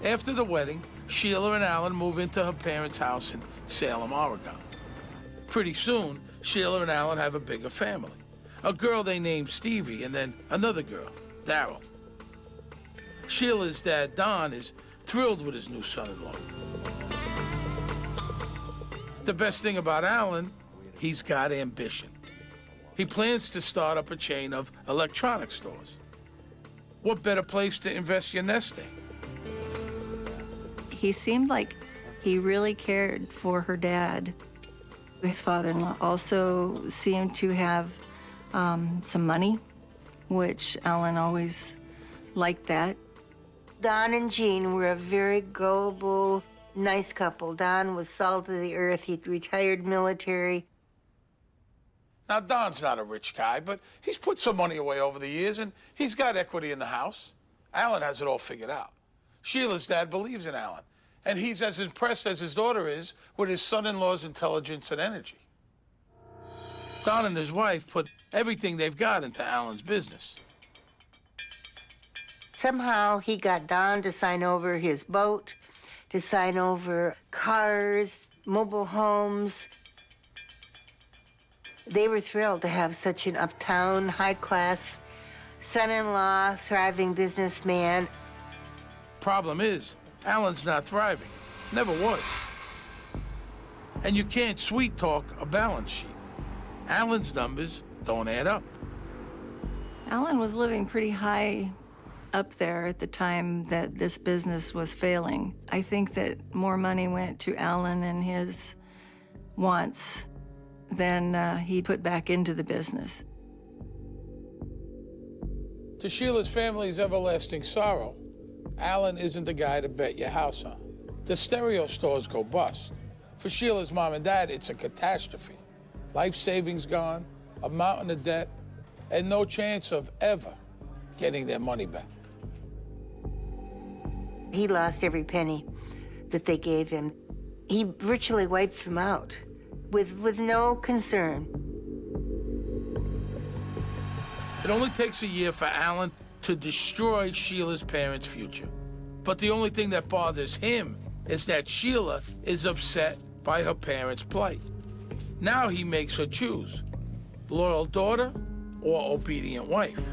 After the wedding, Sheila and Allan move into her parents' house in Salem, Oregon. Pretty soon, Sheila and Allan have a bigger family. A girl they named Stevie, and then another girl, Daryl. Sheila's dad, Don, is thrilled with his new son-in-law. The best thing about Allan, he's got ambition. He plans to start up a chain of electronics stores. What better place to invest your nest egg? He seemed like he really cared for her dad. His father-in-law also seemed to have some money, which Allan always liked that. Don and Jean were a very gullible, nice couple. Don was salt of the earth. He'd retired military. Now, Don's not a rich guy, but he's put some money away over the years, and he's got equity in the house. Allan has it all figured out. Sheila's dad believes in Allan, and he's as impressed as his daughter is with his son-in-law's intelligence and energy. Don and his wife put everything they've got into Allan's business. Somehow he got Don to sign over his boat, to sign over cars, mobile homes. They were thrilled to have such an uptown, high-class son-in-law, thriving businessman. Problem is, Allan's not thriving. Never was. And you can't sweet-talk a balance sheet. Allan's numbers don't add up. Allan was living pretty high up there at the time that this business was failing. I think that more money went to Allan and his wants than he put back into the business. To Sheila's family's everlasting sorrow, Allan isn't the guy to bet your house on. The stereo stores go bust. For Sheila's mom and dad, it's a catastrophe. Life savings gone, a mountain of debt, and no chance of ever getting their money back. He lost every penny that they gave him. He virtually wiped them out with no concern. It only takes a year for Allan to destroy Sheila's parents' future. But the only thing that bothers him is that Sheila is upset by her parents' plight. Now he makes her choose, loyal daughter or obedient wife.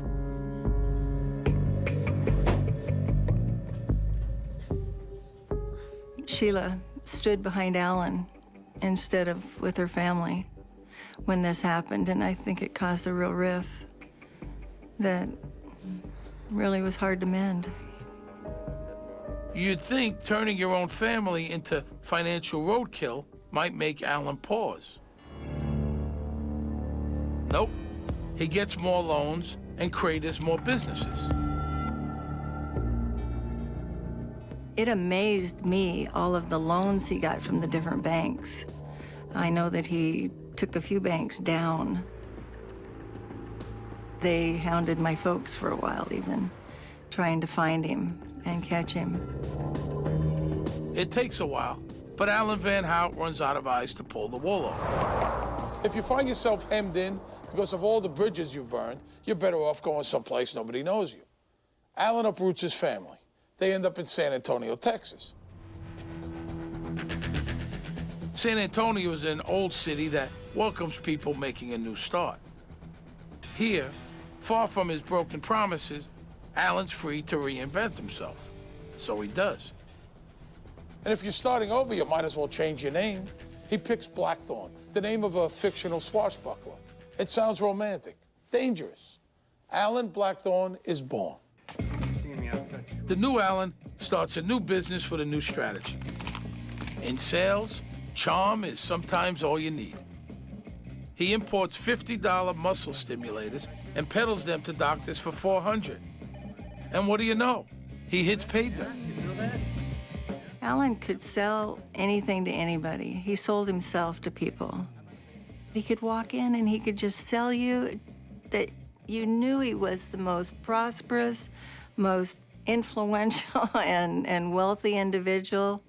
Sheila stood behind Allan instead of with her family when this happened, and I think it caused a real rift that really was hard to mend. You'd think turning your own family into financial roadkill might make Allan pause. Nope. He gets more loans and creates more businesses. It amazed me, all of the loans he got from the different banks. I know that he took a few banks down. They hounded my folks for a while even, trying to find him and catch him. It takes a while, but Allan Van Hout runs out of eyes to pull the wool over. If you find yourself hemmed in because of all the bridges you've burned, you're better off going someplace nobody knows you. Allan uproots his family. They end up in San Antonio, Texas. San Antonio is an old city that welcomes people making a new start. Here, far from his broken promises, Allan's free to reinvent himself. So he does. And if you're starting over, you might as well change your name. He picks Blackthorn, the name of a fictional swashbuckler. It sounds romantic, dangerous. Allan Blackthorn is born. The new Allan starts a new business with a new strategy. In sales, charm is sometimes all you need. He imports $50 muscle stimulators and peddles them to doctors for $400. And what do you know? He hits pay dirt. Allan could sell anything to anybody. He sold himself to people. He could walk in and he could just sell you that you knew he was the most prosperous, most influential and wealthy individual.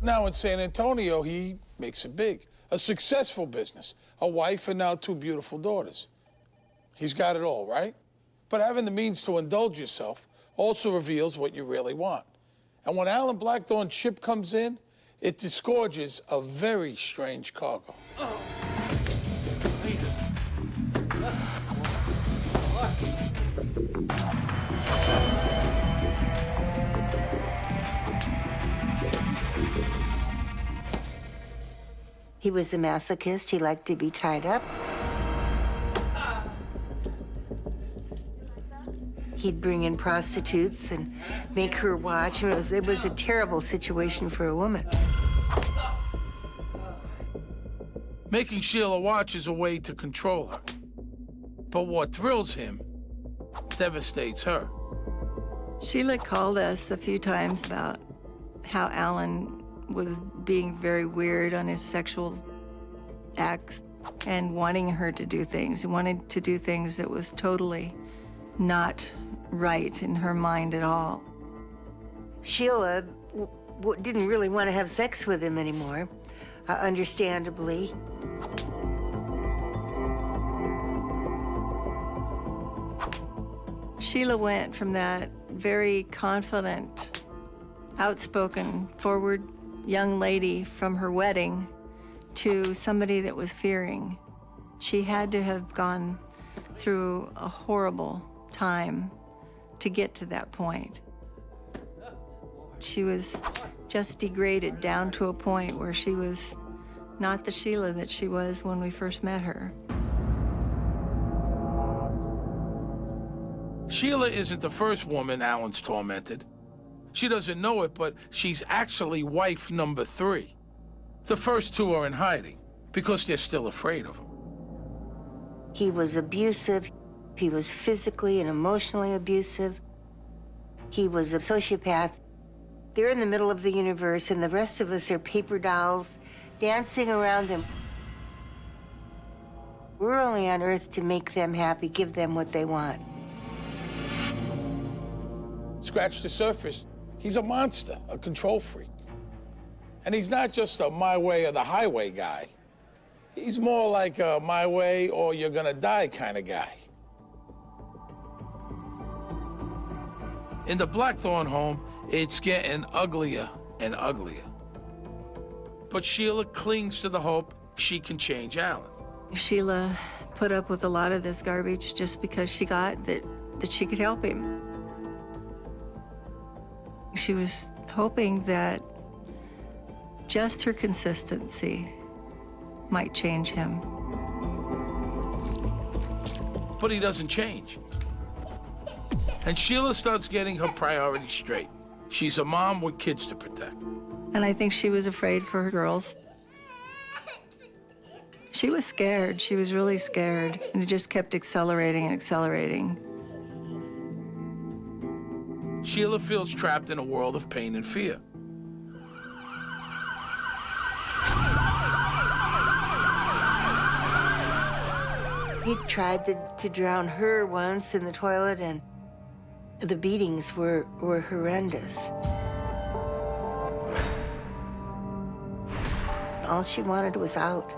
Now in San Antonio, he makes it big. A successful business, a wife and now 2 beautiful daughters. He's got it all, right? But having the means to indulge yourself also reveals what you really want. And when Allan Blackthorn's ship comes in, it disgorges a very strange cargo. Oh. He was a masochist. He liked to be tied up. He'd bring in prostitutes and make her watch. It was a terrible situation for a woman. Making Sheila watch is a way to control her. But what thrills him devastates her. Sheila called us a few times about how Allan was being very weird on his sexual acts and wanting her to do things, wanted to do things that was totally not right in her mind at all. Sheila didn't really want to have sex with him anymore, understandably. Sheila went from that very confident, outspoken, forward young lady from her wedding to somebody that was fearing. She had to have gone through a horrible time to get to that point. She was just degraded down to a point where she was not the Sheila that she was when we first met her. Sheila isn't the first woman Allan's tormented. She doesn't know it, but she's actually wife number 3. The first 2 are in hiding because they're still afraid of him. He was abusive. He was physically and emotionally abusive. He was a sociopath. They're in the middle of the universe, and the rest of us are paper dolls dancing around them. We're only on Earth to make them happy, give them what they want. Scratch the surface, he's a monster, a control freak. And he's not just a my way or the highway guy. He's more like a my way or you're gonna die kind of guy. In the Blackthorn home, it's getting uglier and uglier. But Sheila clings to the hope she can change Allan. Sheila put up with a lot of this garbage just because she got that she could help him. She was hoping that just her consistency might change him. But he doesn't change. And Sheila starts getting her priorities straight. She's a mom with kids to protect. And I think she was afraid for her girls. She was scared. She was really scared. And it just kept accelerating and accelerating. Sheila feels trapped in a world of pain and fear. He tried to drown her once in the toilet, and the beatings were horrendous. All she wanted was out.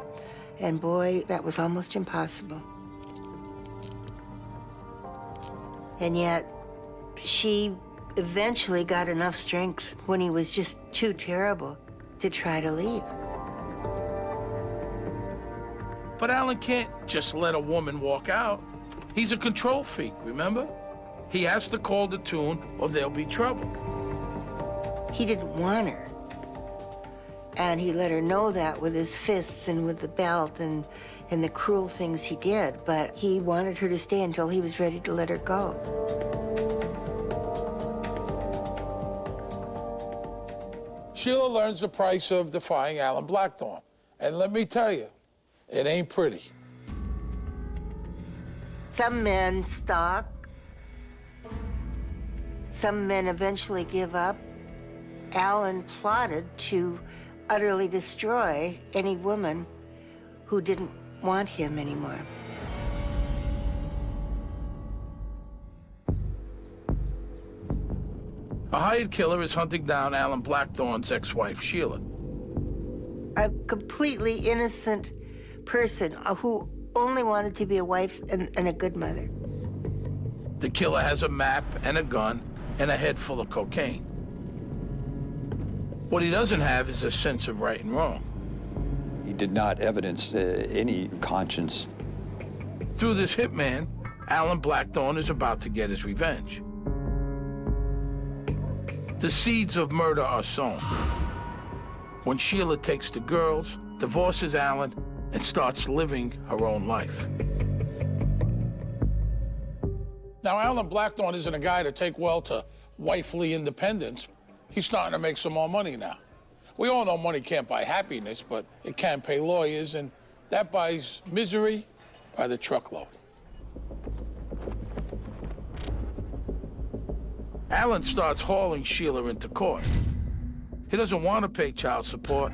And boy, that was almost impossible. And yet, she eventually got enough strength when he was just too terrible to try to leave. But Allan can't just let a woman walk out. He's a control freak, remember? He has to call the tune or there'll be trouble. He didn't want her. And he let her know that with his fists and with the belt and the cruel things he did. But he wanted her to stay until he was ready to let her go. Sheila learns the price of defying Allan Blackthorn. And let me tell you, it ain't pretty. Some men stalk. Some men eventually give up. Allan plotted to utterly destroy any woman who didn't want him anymore. A hired killer is hunting down Allan Blackthorn's ex-wife, Sheila. A completely innocent person who only wanted to be a wife and a good mother. The killer has a map and a gun and a head full of cocaine. What he doesn't have is a sense of right and wrong. He did not evidence any conscience. Through this hitman, Allan Blackthorn is about to get his revenge. The seeds of murder are sown. When Sheila takes the girls, divorces Allan, and starts living her own life. Now, Allan Blackthorne isn't a guy to take well to wifely independence. He's starting to make some more money now. We all know money can't buy happiness, but it can pay lawyers, and that buys misery by the truckload. Allan starts hauling Sheila into court. He doesn't want to pay child support,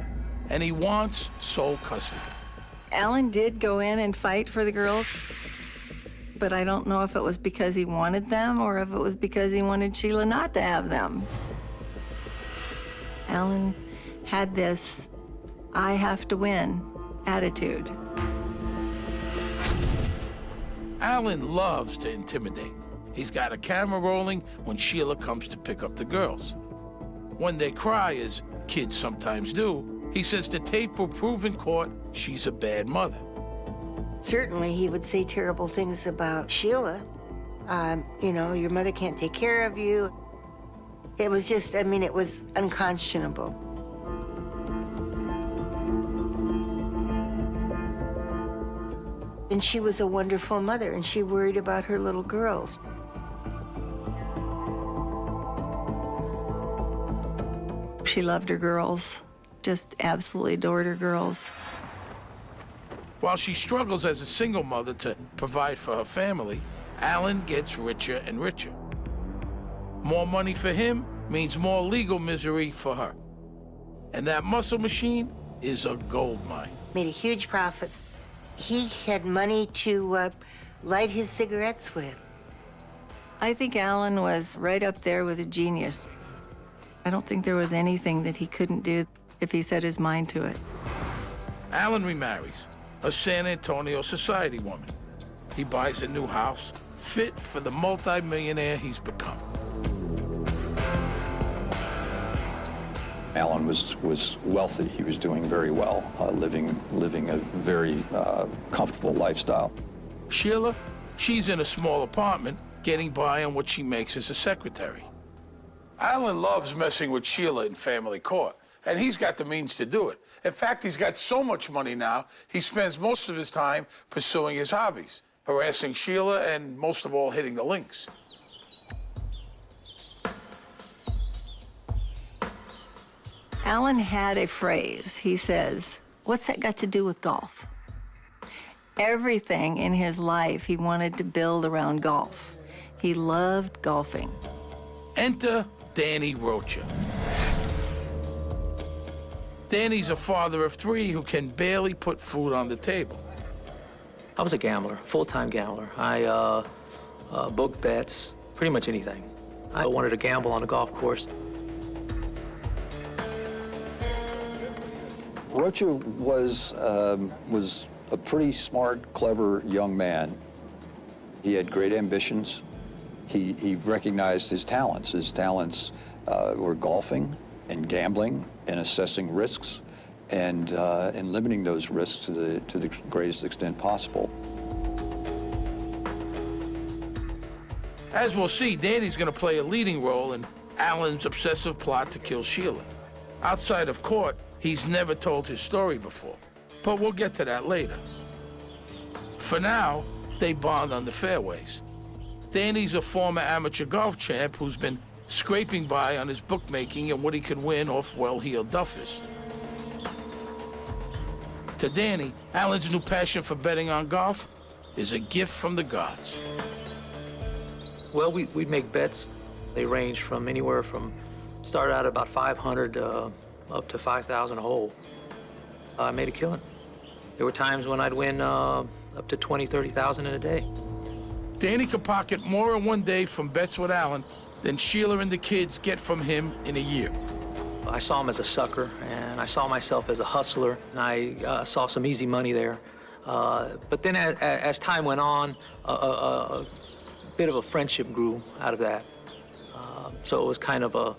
and he wants sole custody. Allan did go in and fight for the girls, but I don't know if it was because he wanted them or if it was because he wanted Sheila not to have them. Allan had this I have to win attitude. Allan loves to intimidate. He's got a camera rolling when Sheila comes to pick up the girls. When they cry, as kids sometimes do, he says the tape will prove in court she's a bad mother. Certainly, he would say terrible things about Sheila. You know, your mother can't take care of you. It was just, I mean, it was unconscionable. And she was a wonderful mother, and she worried about her little girls. She loved her girls, just absolutely adored her girls. While she struggles as a single mother to provide for her family, Allan gets richer and richer. More money for him means more legal misery for her. And that muscle machine is a gold mine. Made a huge profit. He had money to light his cigarettes with. I think Allan was right up there with a genius. I don't think there was anything that he couldn't do if he set his mind to it. Allan remarries a San Antonio society woman. He buys a new house fit for the multi-millionaire he's become. Allan was wealthy. He was doing very well, living a very comfortable lifestyle. Sheila, she's in a small apartment, getting by on what she makes as a secretary. Allan loves messing with Sheila in family court, and he's got the means to do it. In fact, he's got so much money now, he spends most of his time pursuing his hobbies, harassing Sheila, and most of all, hitting the links. Allan had a phrase. He says, "What's that got to do with golf?" Everything in his life he wanted to build around golf. He loved golfing. Enter Danny Rocha. Danny's a father of three who can barely put food on the table. I was a gambler, full-time gambler. I booked bets, pretty much anything. I wanted to gamble on a golf course. Rocha was a pretty smart, clever young man. He had great ambitions. He recognized his talents. His talents were golfing and gambling and assessing risks and limiting those risks to the greatest extent possible. As we'll see, Danny's going to play a leading role in Allan's obsessive plot to kill Sheila. Outside of court, he's never told his story before, but we'll get to that later. For now, they bond on the fairways. Danny's a former amateur golf champ who's been scraping by on his bookmaking and what he can win off well-heeled duffers. To Danny, Allan's new passion for betting on golf is a gift from the gods. Well, we'd make bets. They range from anywhere from, start out at about 500 up to 5,000 a hole. I made a killing. There were times when I'd win up to 20, 30,000 in a day. Danny could pocket more in one day from bets with Allan than Sheila and the kids get from him in a year. I saw him as a sucker, and I saw myself as a hustler, and I saw some easy money there. But then as time went on, a bit of a friendship grew out of that. So it was kind of a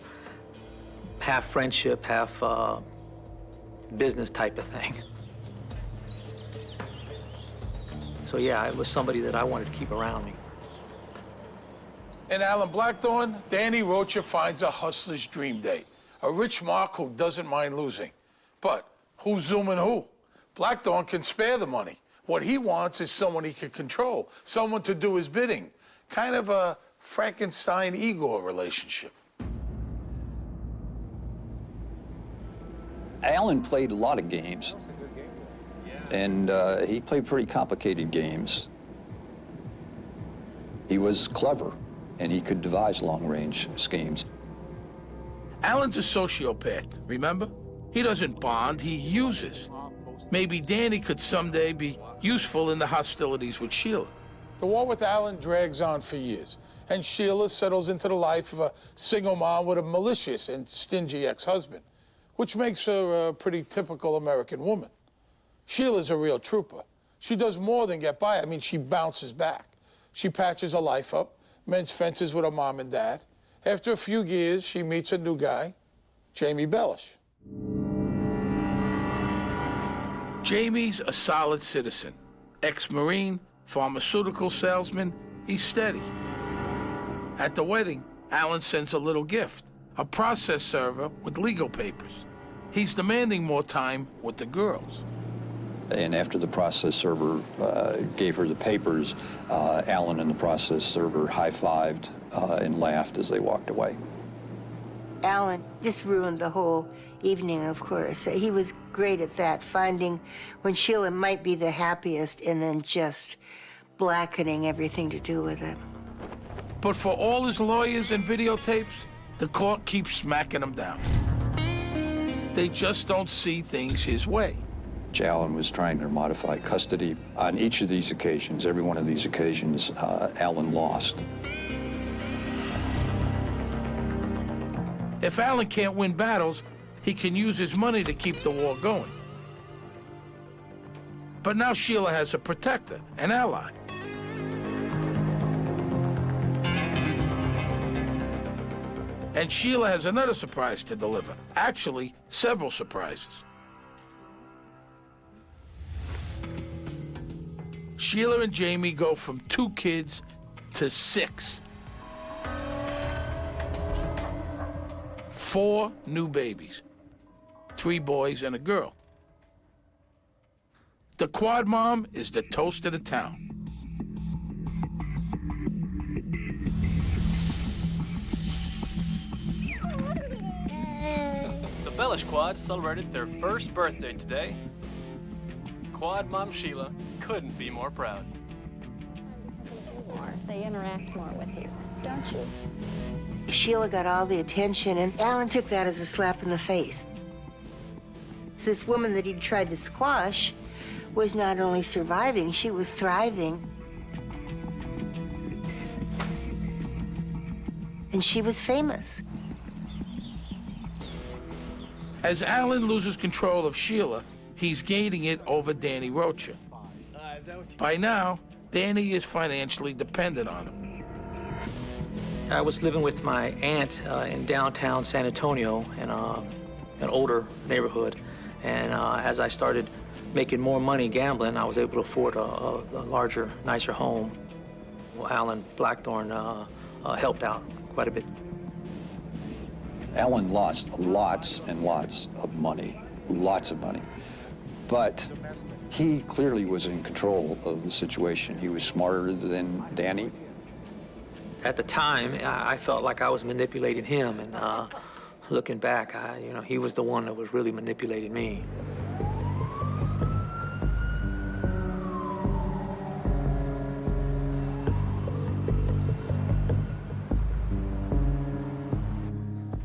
half friendship, half business type of thing. So yeah, it was somebody that I wanted to keep around me. In Allan Blackthorne, Danny Rocha finds a hustler's dream date, a rich mark who doesn't mind losing. But who's zooming who? Blackthorn can spare the money. What he wants is someone he can control, someone to do his bidding. Kind of a Frankenstein-Igor relationship. Allan played a lot of games, and he played pretty complicated games. He was clever, and he could devise long-range schemes. Allan's a sociopath, remember? He doesn't bond, he uses. Maybe Danny could someday be useful in the hostilities with Sheila. The war with Allan drags on for years, and Sheila settles into the life of a single mom with a malicious and stingy ex-husband, which makes her a pretty typical American woman. Sheila's a real trooper. She does more than get by. I mean, she bounces back. She patches her life up, mends fences with her mom and dad. After a few years, she meets a new guy, Jamie Bellish. Jamie's a solid citizen. Ex-Marine, pharmaceutical salesman, he's steady. At the wedding, Allan sends a little gift, a process server with legal papers. He's demanding more time with the girls. And after the process server gave her the papers, Allan and the process server high-fived and laughed as they walked away. Allan just ruined the whole evening, of course. He was great at that, finding when Sheila might be the happiest and then just blackening everything to do with it. But for all his lawyers and videotapes, the court keeps smacking him down. They just don't see things his way. Allan was trying to modify custody. On each of these occasions, every one of these occasions, Allan lost. If Allan can't win battles, he can use his money to keep the war going. But now Sheila has a protector, an ally. And Sheila has another surprise to deliver. Actually, several surprises. Sheila and Jamie go from 2 kids to 6. 4 new babies, 3 boys and a girl. The quad mom is the toast of the town. The Bellish Quad celebrated their first birthday today. Quad Mom Sheila couldn't be more proud. They interact more with you, don't you? Sheila got all the attention, and Allan took that as a slap in the face. This woman that he'd tried to squash was not only surviving, she was thriving. And she was famous. As Allan loses control of Sheila, he's gaining it over Danny Rocha. By now, Danny is financially dependent on him. I was living with my aunt in downtown San Antonio in an older neighborhood. And as I started making more money gambling, I was able to afford a larger, nicer home. Well, Allan Blackthorn helped out quite a bit. Allan lost lots and lots of money, but he clearly was in control of the situation. He was smarter than Danny. At the time, I felt like I was manipulating him, and looking back, he was the one that was really manipulating me.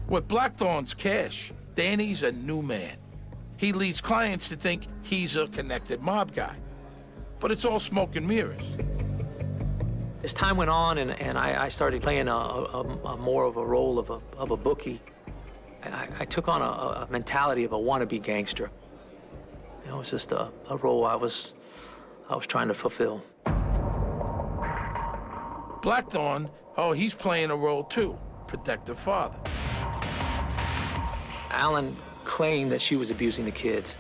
With Blackthorn's cash, Danny's a new man. He leads clients to think he's a connected mob guy. But it's all smoke and mirrors. As time went on and I started playing a more of a role of a bookie, I took on a mentality of a wannabe gangster. It was just a role I was trying to fulfill. Blackthorn, he's playing a role too, protective father. Allan claimed that she was abusing the kids.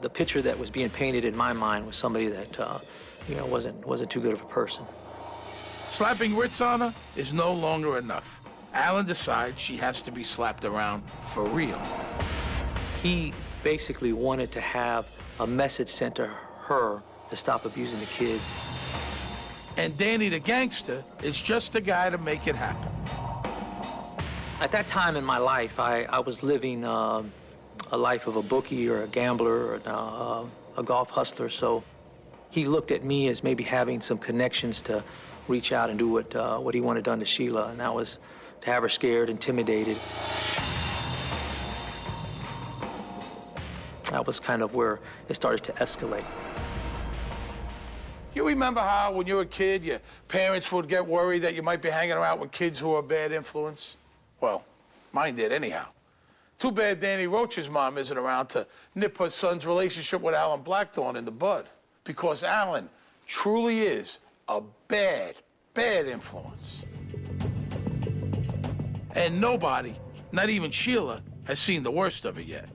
The picture that was being painted in my mind was somebody that, wasn't too good of a person. Slapping Ritz on her is no longer enough. Allan decides she has to be slapped around for real. He basically wanted to have a message sent to her to stop abusing the kids. And Danny the gangster is just the guy to make it happen. At that time in my life, I was living a life of a bookie or a gambler or a golf hustler, so he looked at me as maybe having some connections to reach out and do what he wanted done to Sheila, and that was to have her scared, intimidated. That was kind of where it started to escalate. You remember how, when you were a kid, your parents would get worried that you might be hanging around with kids who are a bad influence? Well, mine did anyhow. Too bad Danny Roach's mom isn't around to nip her son's relationship with Allan Blackthorne in the bud. Because Allan truly is a bad, bad influence. And nobody, not even Sheila, has seen the worst of it yet.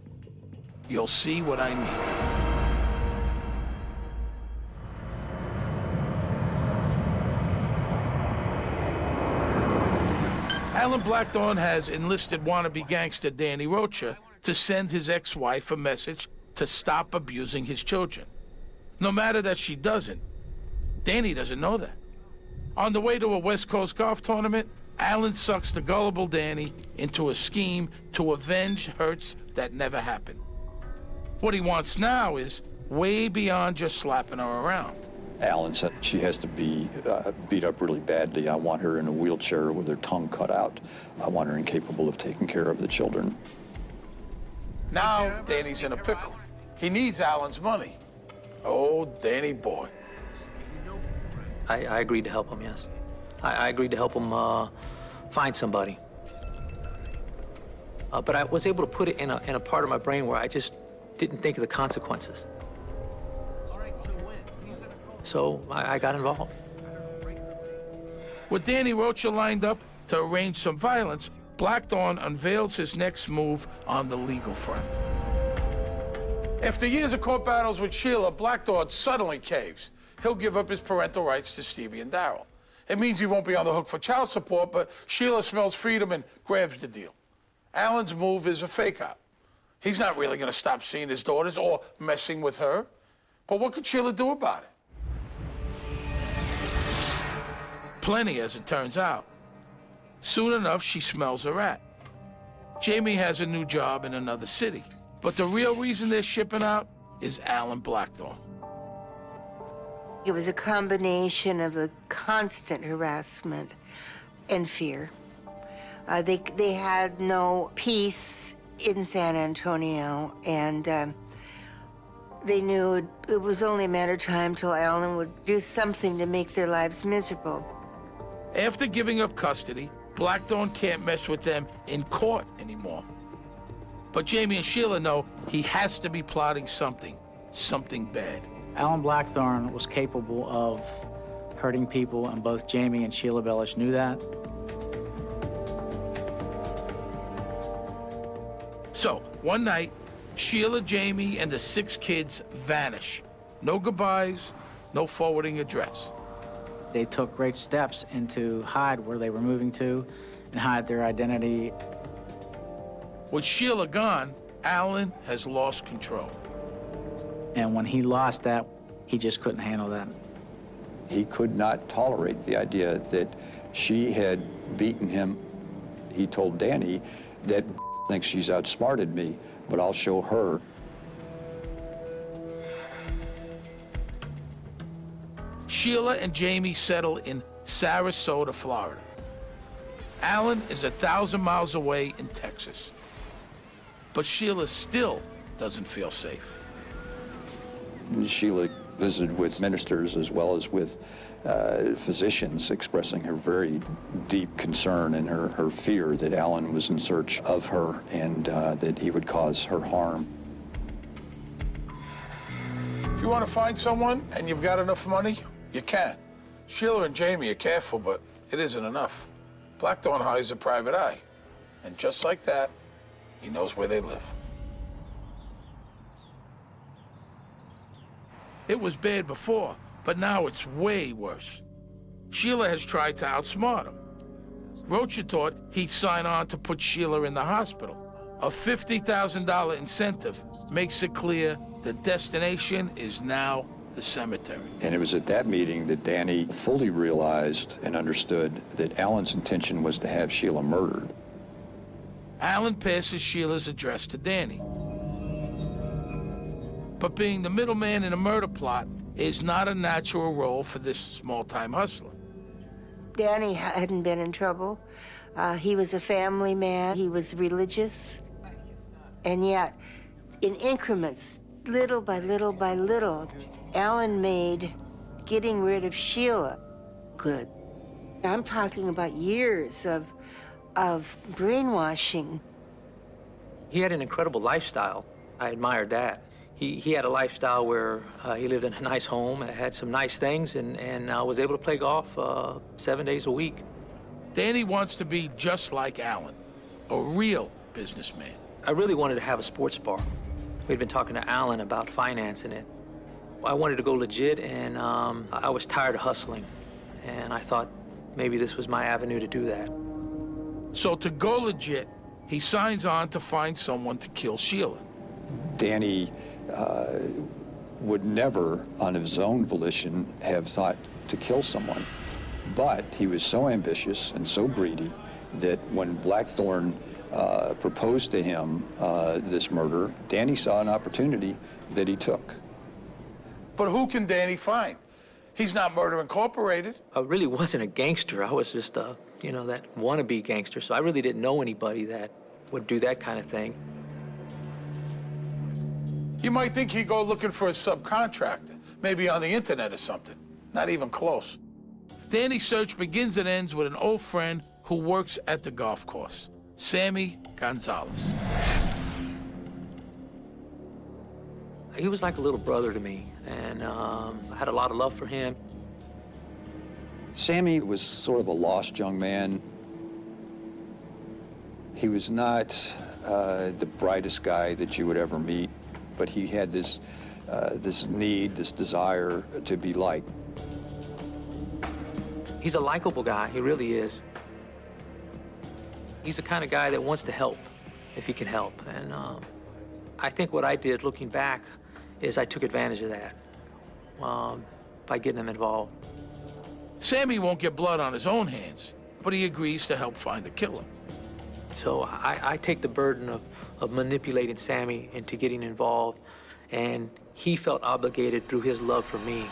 You'll see what I mean. Allan Blackthorne has enlisted wannabe gangster Danny Rocha to send his ex-wife a message to stop abusing his children. No matter that she doesn't, Danny doesn't know that. On the way to a West Coast golf tournament, Allan sucks the gullible Danny into a scheme to avenge hurts that never happened. What he wants now is way beyond just slapping her around. Allan said she has to be beat up really badly. I want her in a wheelchair with her tongue cut out. I want her incapable of taking care of the children. Now Danny's in a pickle. He needs Allan's money. Oh, Danny boy. I agreed to help him, yes. I agreed to help him find somebody. But I was able to put it in a part of my brain where I just didn't think of the consequences. So I got involved. With Danny Rocha lined up to arrange some violence, Blackthorne unveils his next move on the legal front. After years of court battles with Sheila, Blackthorne suddenly caves. He'll give up his parental rights to Stevie and Daryl. It means he won't be on the hook for child support, but Sheila smells freedom and grabs the deal. Allan's move is a fake-out. He's not really going to stop seeing his daughters or messing with her. But what could Sheila do about it? Plenty, as it turns out. Soon enough, she smells a rat. Jamie has a new job in another city. But the real reason they're shipping out is Allan Blackthorne. It was a combination of a constant harassment and fear. They had no peace in San Antonio, and they knew it was only a matter of time till Allan would do something to make their lives miserable. After giving up custody, Blackthorne can't mess with them in court anymore. But Jamie and Sheila know he has to be plotting something bad. Allan Blackthorne was capable of hurting people, and both Jamie and Sheila Bellish knew that. So, one night, Sheila, Jamie, and the 6 kids vanish. No goodbyes, no forwarding address. They took great steps into hide where they were moving to and hide their identity. With Sheila gone, Allan has lost control. And when he lost that, he just couldn't handle that. He could not tolerate the idea that she had beaten him. He told Danny that thinks she's outsmarted me, but I'll show her. Sheila and Jamie settle in Sarasota, Florida. Allan is 1,000 miles away in Texas. But Sheila still doesn't feel safe. Sheila visited with ministers as well as with physicians, expressing her very deep concern and her fear that Allan was in search of her and that he would cause her harm. If you want to find someone and you've got enough money, you can. Sheila and Jamie are careful, but it isn't enough. Blackthorne hires a private eye. And just like that, he knows where they live. It was bad before, but now it's way worse. Sheila has tried to outsmart him. Rocha thought he'd sign on to put Sheila in the hospital. A $50,000 incentive makes it clear the destination is now the cemetery. And it was at that meeting that Danny fully realized and understood that Allan's intention was to have Sheila murdered. Allan passes Sheila's address to Danny. But being the middleman in a murder plot is not a natural role for this small-time hustler. Danny hadn't been in trouble. He was a family man. He was religious. And yet, in increments, little by little by little, Allan made getting rid of Sheila good. I'm talking about years of brainwashing. He had an incredible lifestyle. I admired that. He had a lifestyle where he lived in a nice home, had some nice things, and was able to play golf 7 days a week. Danny wants to be just like Allan, a real businessman. I really wanted to have a sports bar. We'd been talking to Allan about financing it. I wanted to go legit, and I was tired of hustling. And I thought maybe this was my avenue to do that. So to go legit, he signs on to find someone to kill Sheila. Danny would never, on his own volition, have thought to kill someone. But he was so ambitious and so greedy that when Blackthorne proposed to him this murder, Danny saw an opportunity that he took. But who can Danny find? He's not Murder Incorporated. I really wasn't a gangster. I was just that wannabe gangster. So I really didn't know anybody that would do that kind of thing. You might think he'd go looking for a subcontractor, maybe on the internet or something. Not even close. Danny's search begins and ends with an old friend who works at the golf course, Sammy Gonzalez. He was like a little brother to me, and I had a lot of love for him. Sammy was sort of a lost young man. He was not the brightest guy that you would ever meet, but he had this need, this desire to be liked. He's a likable guy, he really is. He's the kind of guy that wants to help, if he can help. And I think what I did, looking back, is I took advantage of that by getting him involved. Sammy won't get blood on his own hands, but he agrees to help find the killer. So I take the burden of manipulating Sammy into getting involved, and he felt obligated through his love for me.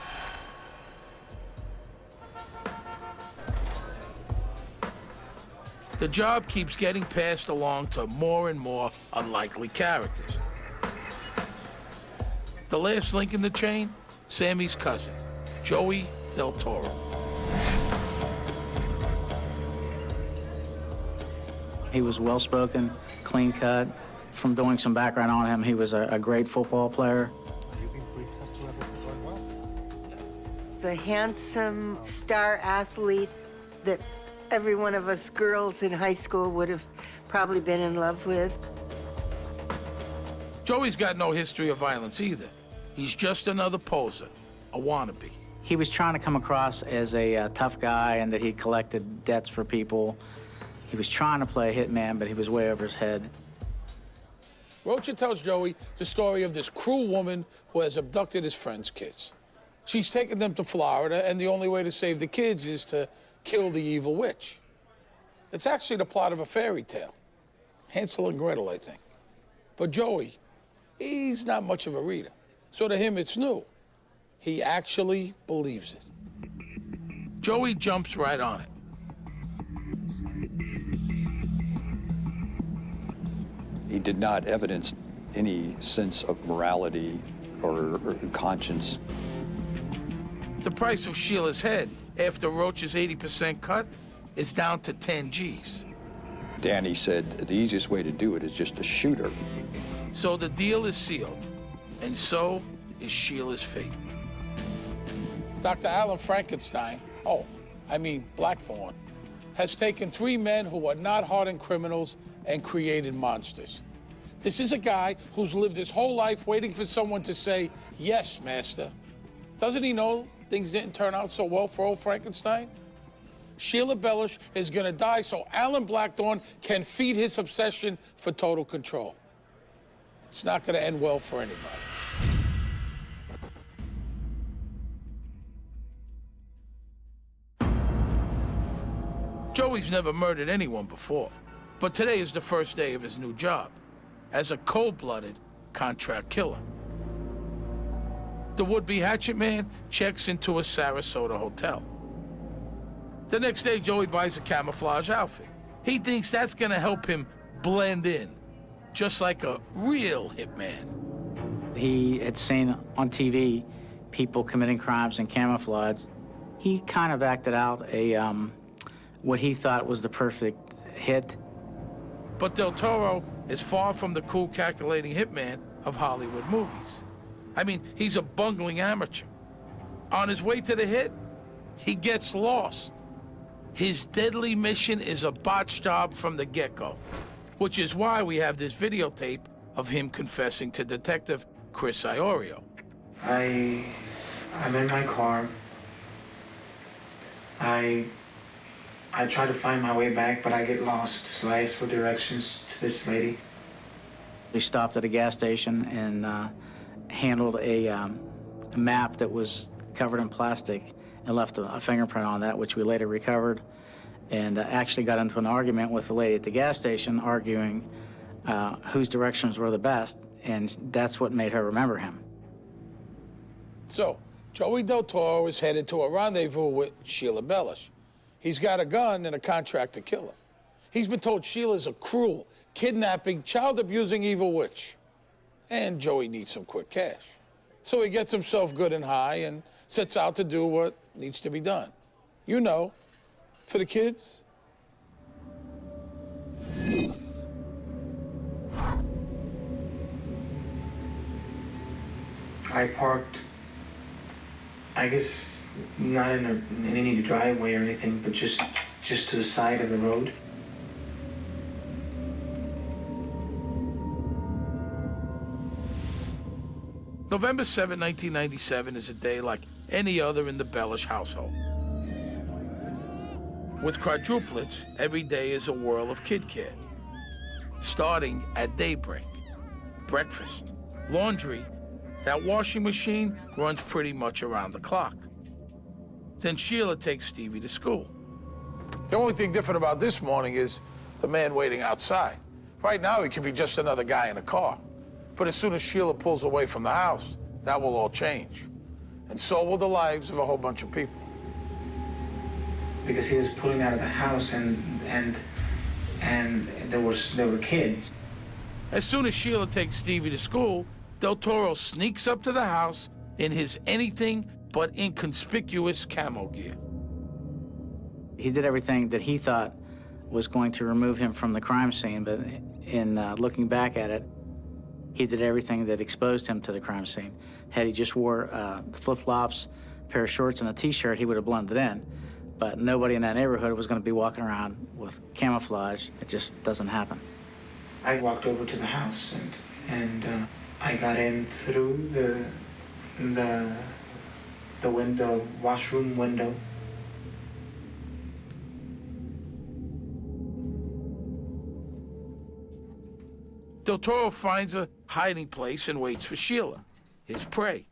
The job keeps getting passed along to more and more unlikely characters. The last link in the chain, Sammy's cousin, Joey Del Toro. He was well-spoken, clean-cut. From doing some background on him, he was a great football player. The handsome star athlete that every one of us girls in high school would have probably been in love with. Joey's got no history of violence either. He's just another poser, a wannabe. He was trying to come across as a tough guy and that he collected debts for people. He was trying to play a hitman, but he was way over his head. Rocha tells Joey the story of this cruel woman who has abducted his friend's kids. She's taken them to Florida, and the only way to save the kids is to kill the evil witch. It's actually the plot of a fairy tale. Hansel and Gretel, I think. But Joey, he's not much of a reader. So to him, it's new. He actually believes it. Joey jumps right on it. He did not evidence any sense of morality or conscience. The price of Sheila's head, after Roach's 80% cut, is down to 10 G's. Danny said the easiest way to do it is just to shoot her. So the deal is sealed, and so is Sheila's fate. Dr. Allan Frankenstein, Blackthorne, has taken 3 men who are not hardened criminals and created monsters. This is a guy who's lived his whole life waiting for someone to say, "Yes, master." Doesn't he know things didn't turn out so well for old Frankenstein? Sheila Bellish is gonna die so Allan Blackthorne can feed his obsession for total control. It's not gonna end well for anybody. Joey's never murdered anyone before, but today is the first day of his new job as a cold-blooded contract killer. The would-be hatchet man checks into a Sarasota hotel. The next day, Joey buys a camouflage outfit. He thinks that's gonna help him blend in, just like a real hitman. He had seen on TV people committing crimes in camouflage. He kind of acted out what he thought was the perfect hit. But Del Toro is far from the cool, calculating hitman of Hollywood movies. I mean, he's a bungling amateur. On his way to the hit, he gets lost. His deadly mission is a botched job from the get-go, which is why we have this videotape of him confessing to Detective Chris Iorio. I'm in my car. I try to find my way back, but I get lost, so I ask for directions to this lady. We stopped at a gas station and handled a map that was covered in plastic and left a fingerprint on that, which we later recovered, and actually got into an argument with the lady at the gas station, arguing whose directions were the best, and that's what made her remember him. So, Joey Del Toro is headed to a rendezvous with Sheila Bellish. He's got a gun and a contract to kill her. He's been told Sheila's a cruel, kidnapping, child-abusing evil witch. And Joey needs some quick cash. So he gets himself good and high and sets out to do what needs to be done. You know, for the kids. I parked, I guess, not in any driveway or anything, but just to the side of the road. November 7, 1997 is a day like any other in the Bellish household. With quadruplets, every day is a whirl of kid care. Starting at daybreak. Breakfast, laundry, that washing machine runs pretty much around the clock. Then Sheila takes Stevie to school. The only thing different about this morning is the man waiting outside. Right now, he could be just another guy in a car. But as soon as Sheila pulls away from the house, that will all change. And so will the lives of a whole bunch of people. Because he was pulling out of the house and there were kids. As soon as Sheila takes Stevie to school, Del Toro sneaks up to the house in his anything but inconspicuous camo gear. He did everything that he thought was going to remove him from the crime scene, but in looking back at it, he did everything that exposed him to the crime scene. Had he just wore flip-flops, a pair of shorts, and a T-shirt, he would have blended in. But nobody in that neighborhood was going to be walking around with camouflage. It just doesn't happen. I walked over to the house and I got in through the window, washroom window. Del Toro finds a hiding place and waits for Sheila, his prey.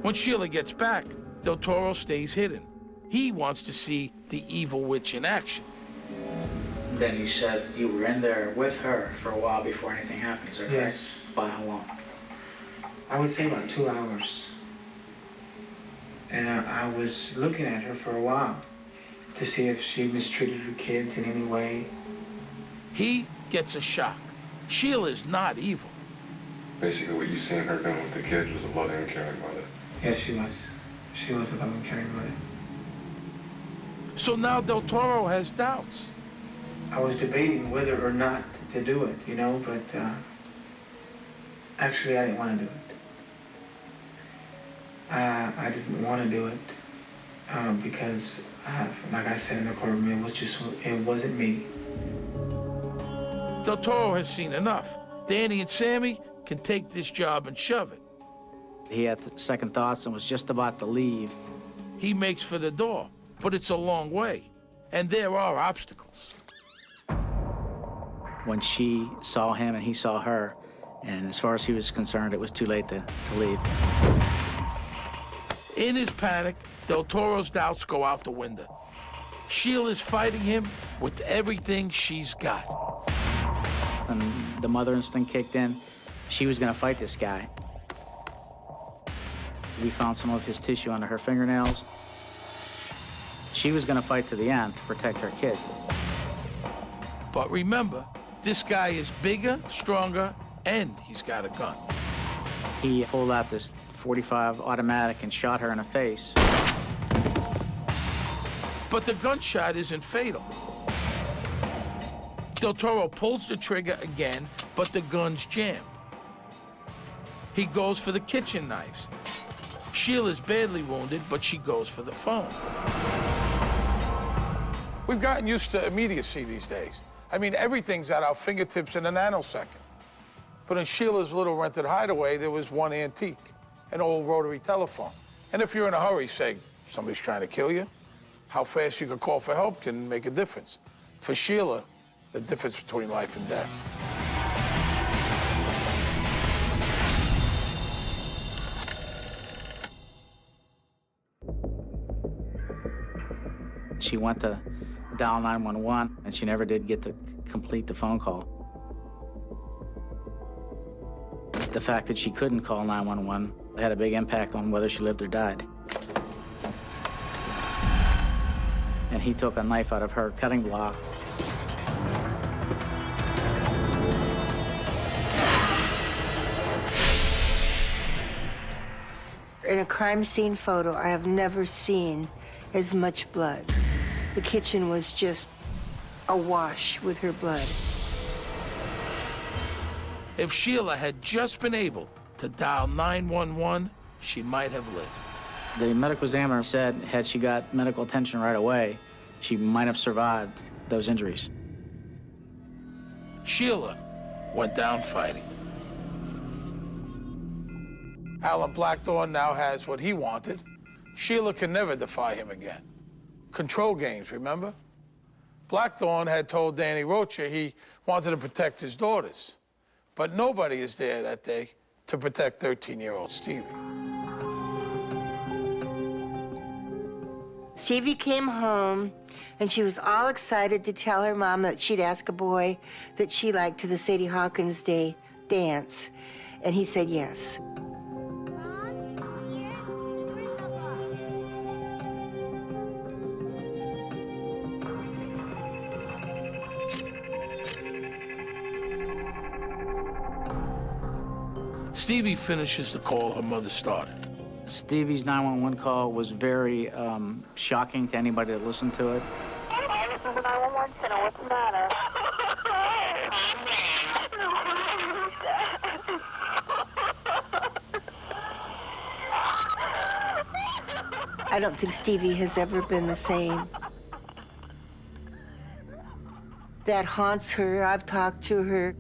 When Sheila gets back, Del Toro stays hidden. He wants to see the evil witch in action. Then you said you were in there with her for a while before anything happened, is that correct? Yes. By how long? I would say about 2 hours. And I was looking at her for a while to see if she mistreated her kids in any way. He gets a shock. Sheila's not evil. Basically, what you seen her doing with the kids was a loving and caring mother. Yes, she was. She was a loving, caring mother. So now Del Toro has doubts. I was debating whether or not to do it, you know, but actually I didn't want to do it. I didn't want to do it because, like I said in the courtroom, it wasn't me. Del Toro has seen enough. Danny and Sammy can take this job and shove it. He had second thoughts and was just about to leave. He makes for the door, but it's a long way, and there are obstacles. When she saw him and he saw her, and as far as he was concerned, it was too late to leave. In his panic, Del Toro's doubts go out the window. Sheila's fighting him with everything she's got. When the mother instinct kicked in, she was gonna fight this guy. We found some of his tissue under her fingernails. She was gonna fight to the end to protect her kid. But remember, this guy is bigger, stronger, and he's got a gun. He pulled out this .45 automatic and shot her in the face. But the gunshot isn't fatal. Del Toro pulls the trigger again, but the gun's jammed. He goes for the kitchen knives. Sheila's badly wounded, but she goes for the phone. We've gotten used to immediacy these days. I mean, everything's at our fingertips in a nanosecond. But in Sheila's little rented hideaway, there was one antique, an old rotary telephone. And if you're in a hurry, say, somebody's trying to kill you, how fast you can call for help can make a difference. For Sheila, the difference between life and death. She went to dial 911, and she never did get to complete the phone call. The fact that she couldn't call 911 had a big impact on whether she lived or died. And he took a knife out of her cutting block. In a crime scene photo, I have never seen as much blood. The kitchen was just awash with her blood. If Sheila had just been able to dial 911, she might have lived. The medical examiner said had she got medical attention right away, she might have survived those injuries. Sheila went down fighting. Allan Blackthorne now has what he wanted. Sheila can never defy him again. Control games, remember? Blackthorne had told Danny Rocha he wanted to protect his daughters, but nobody is there that day to protect 13-year-old Stevie. Stevie came home, and she was all excited to tell her mom that she'd ask a boy that she liked to the Sadie Hawkins Day dance, and he said yes. Stevie finishes the call her mother started. Stevie's 911 call was very shocking to anybody that listened to it. Hi, this is the 911 center. What's the matter? I don't think Stevie has ever been the same. That haunts her. I've talked to her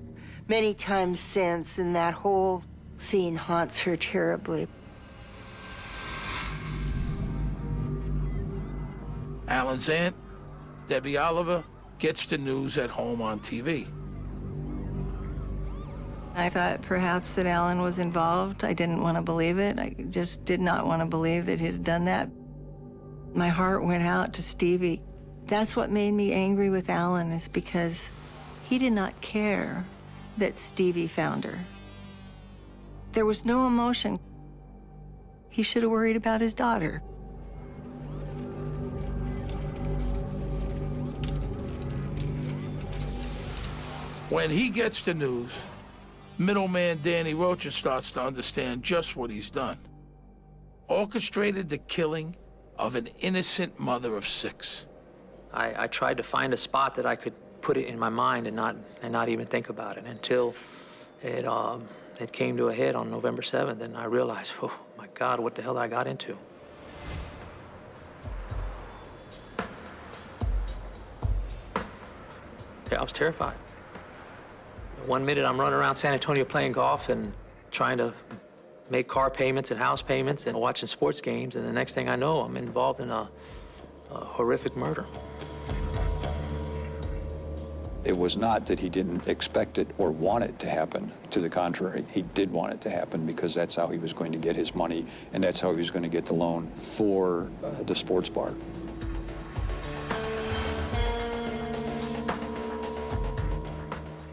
many times since, and that whole scene haunts her terribly. Allan's aunt, Debbie Oliver, gets the news at home on TV. I thought perhaps that Allan was involved. I didn't want to believe it. I just did not want to believe that he had done that. My heart went out to Stevie. That's what made me angry with Allan, is because he did not care that Stevie found her. There was no emotion. He should have worried about his daughter. When he gets the news, middleman Danny Rocha starts to understand just what he's done. Orchestrated the killing of an innocent mother of 6. I tried to find a spot that I could put it in my mind and not even think about it until it came to a head on November 7th, and I realized, oh my God, what the hell I got into. I was terrified. One minute I'm running around San Antonio playing golf and trying to make car payments and house payments and watching sports games, and the next thing I know, I'm involved in a horrific murder. It was not that he didn't expect it or want it to happen. To the contrary, he did want it to happen because that's how he was going to get his money, and that's how he was going to get the loan for the sports bar.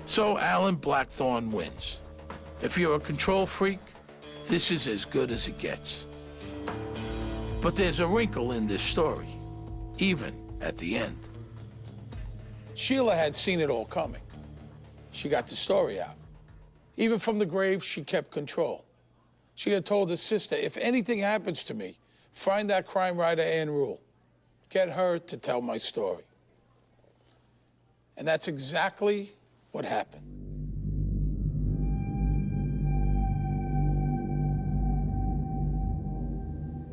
So Allan Blackthorne wins. If you're a control freak, this is as good as it gets. But there's a wrinkle in this story, even at the end. Sheila had seen it all coming. She got the story out. Even from the grave, she kept control. She had told her sister, if anything happens to me, find that crime writer Ann Rule. Get her to tell my story. And that's exactly what happened.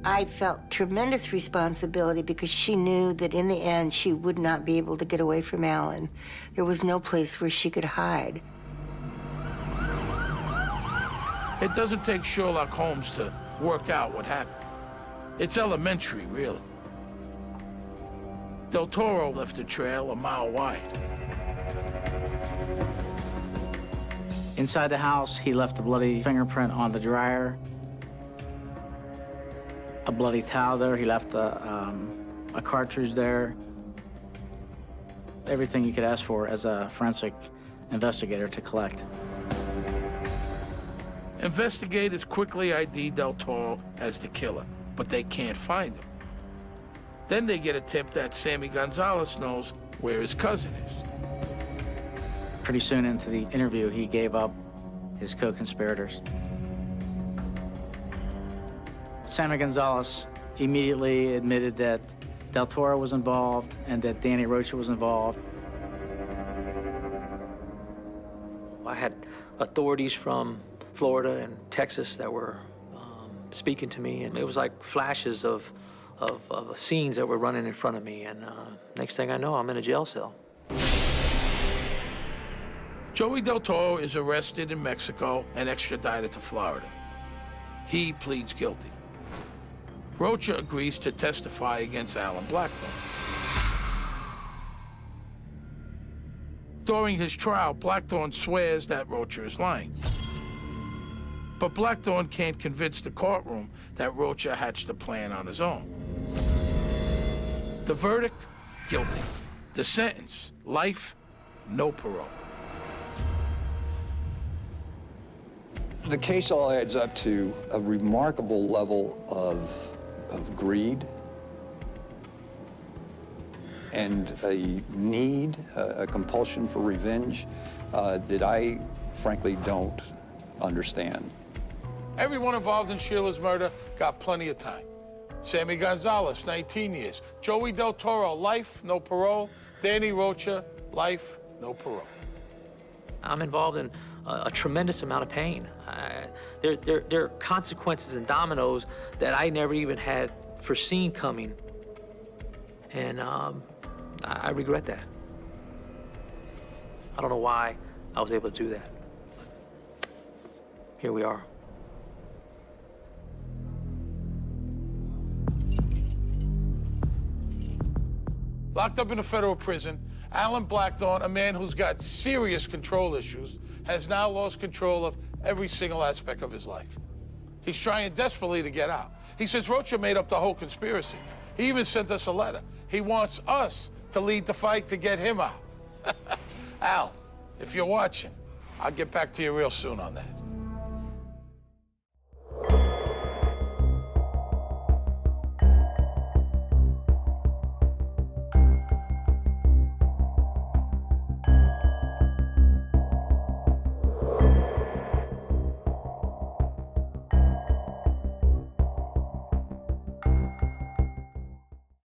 I felt tremendous responsibility because she knew that in the end she would not be able to get away from Allan. There was no place where she could hide. It doesn't take Sherlock Holmes to work out what happened. It's elementary, really. Del Toro left a trail a mile wide. Inside the house, he left a bloody fingerprint on the dryer, a bloody towel there. He left a cartridge there. Everything you could ask for as a forensic investigator to collect. Investigators quickly ID Del Toro as the killer, but they can't find him. Then they get a tip that Sammy Gonzalez knows where his cousin is. Pretty soon into the interview, he gave up his co-conspirators. Sammy Gonzalez immediately admitted that Del Toro was involved and that Danny Rocha was involved. I had authorities from Florida and Texas that were speaking to me, and it was like flashes of scenes that were running in front of me, and next thing I know, I'm in a jail cell. Joey Del Toro is arrested in Mexico and extradited to Florida. He pleads guilty. Rocha agrees to testify against Allan Blackthorne. During his trial, Blackthorne swears that Rocha is lying. But Blackthorne can't convince the courtroom that Rocha hatched the plan on his own. The verdict, guilty. The sentence, life, no parole. The case all adds up to a remarkable level of greed and a need, a compulsion for revenge that I frankly don't understand. Everyone involved in Sheila's murder got plenty of time. Sammy Gonzalez, 19 years. Joey Del Toro, life, no parole. Danny Rocha, life, no parole. I'm involved in a tremendous amount of pain. There are consequences and dominoes that I never even had foreseen coming, and I regret that. I don't know why I was able to do that. Here we are. Locked up in a federal prison, Allan Blackthorne, a man who's got serious control issues, has now lost control of every single aspect of his life. He's trying desperately to get out. He says Rocha made up the whole conspiracy. He even sent us a letter. He wants us to lead the fight to get him out. Al, if you're watching, I'll get back to you real soon on that.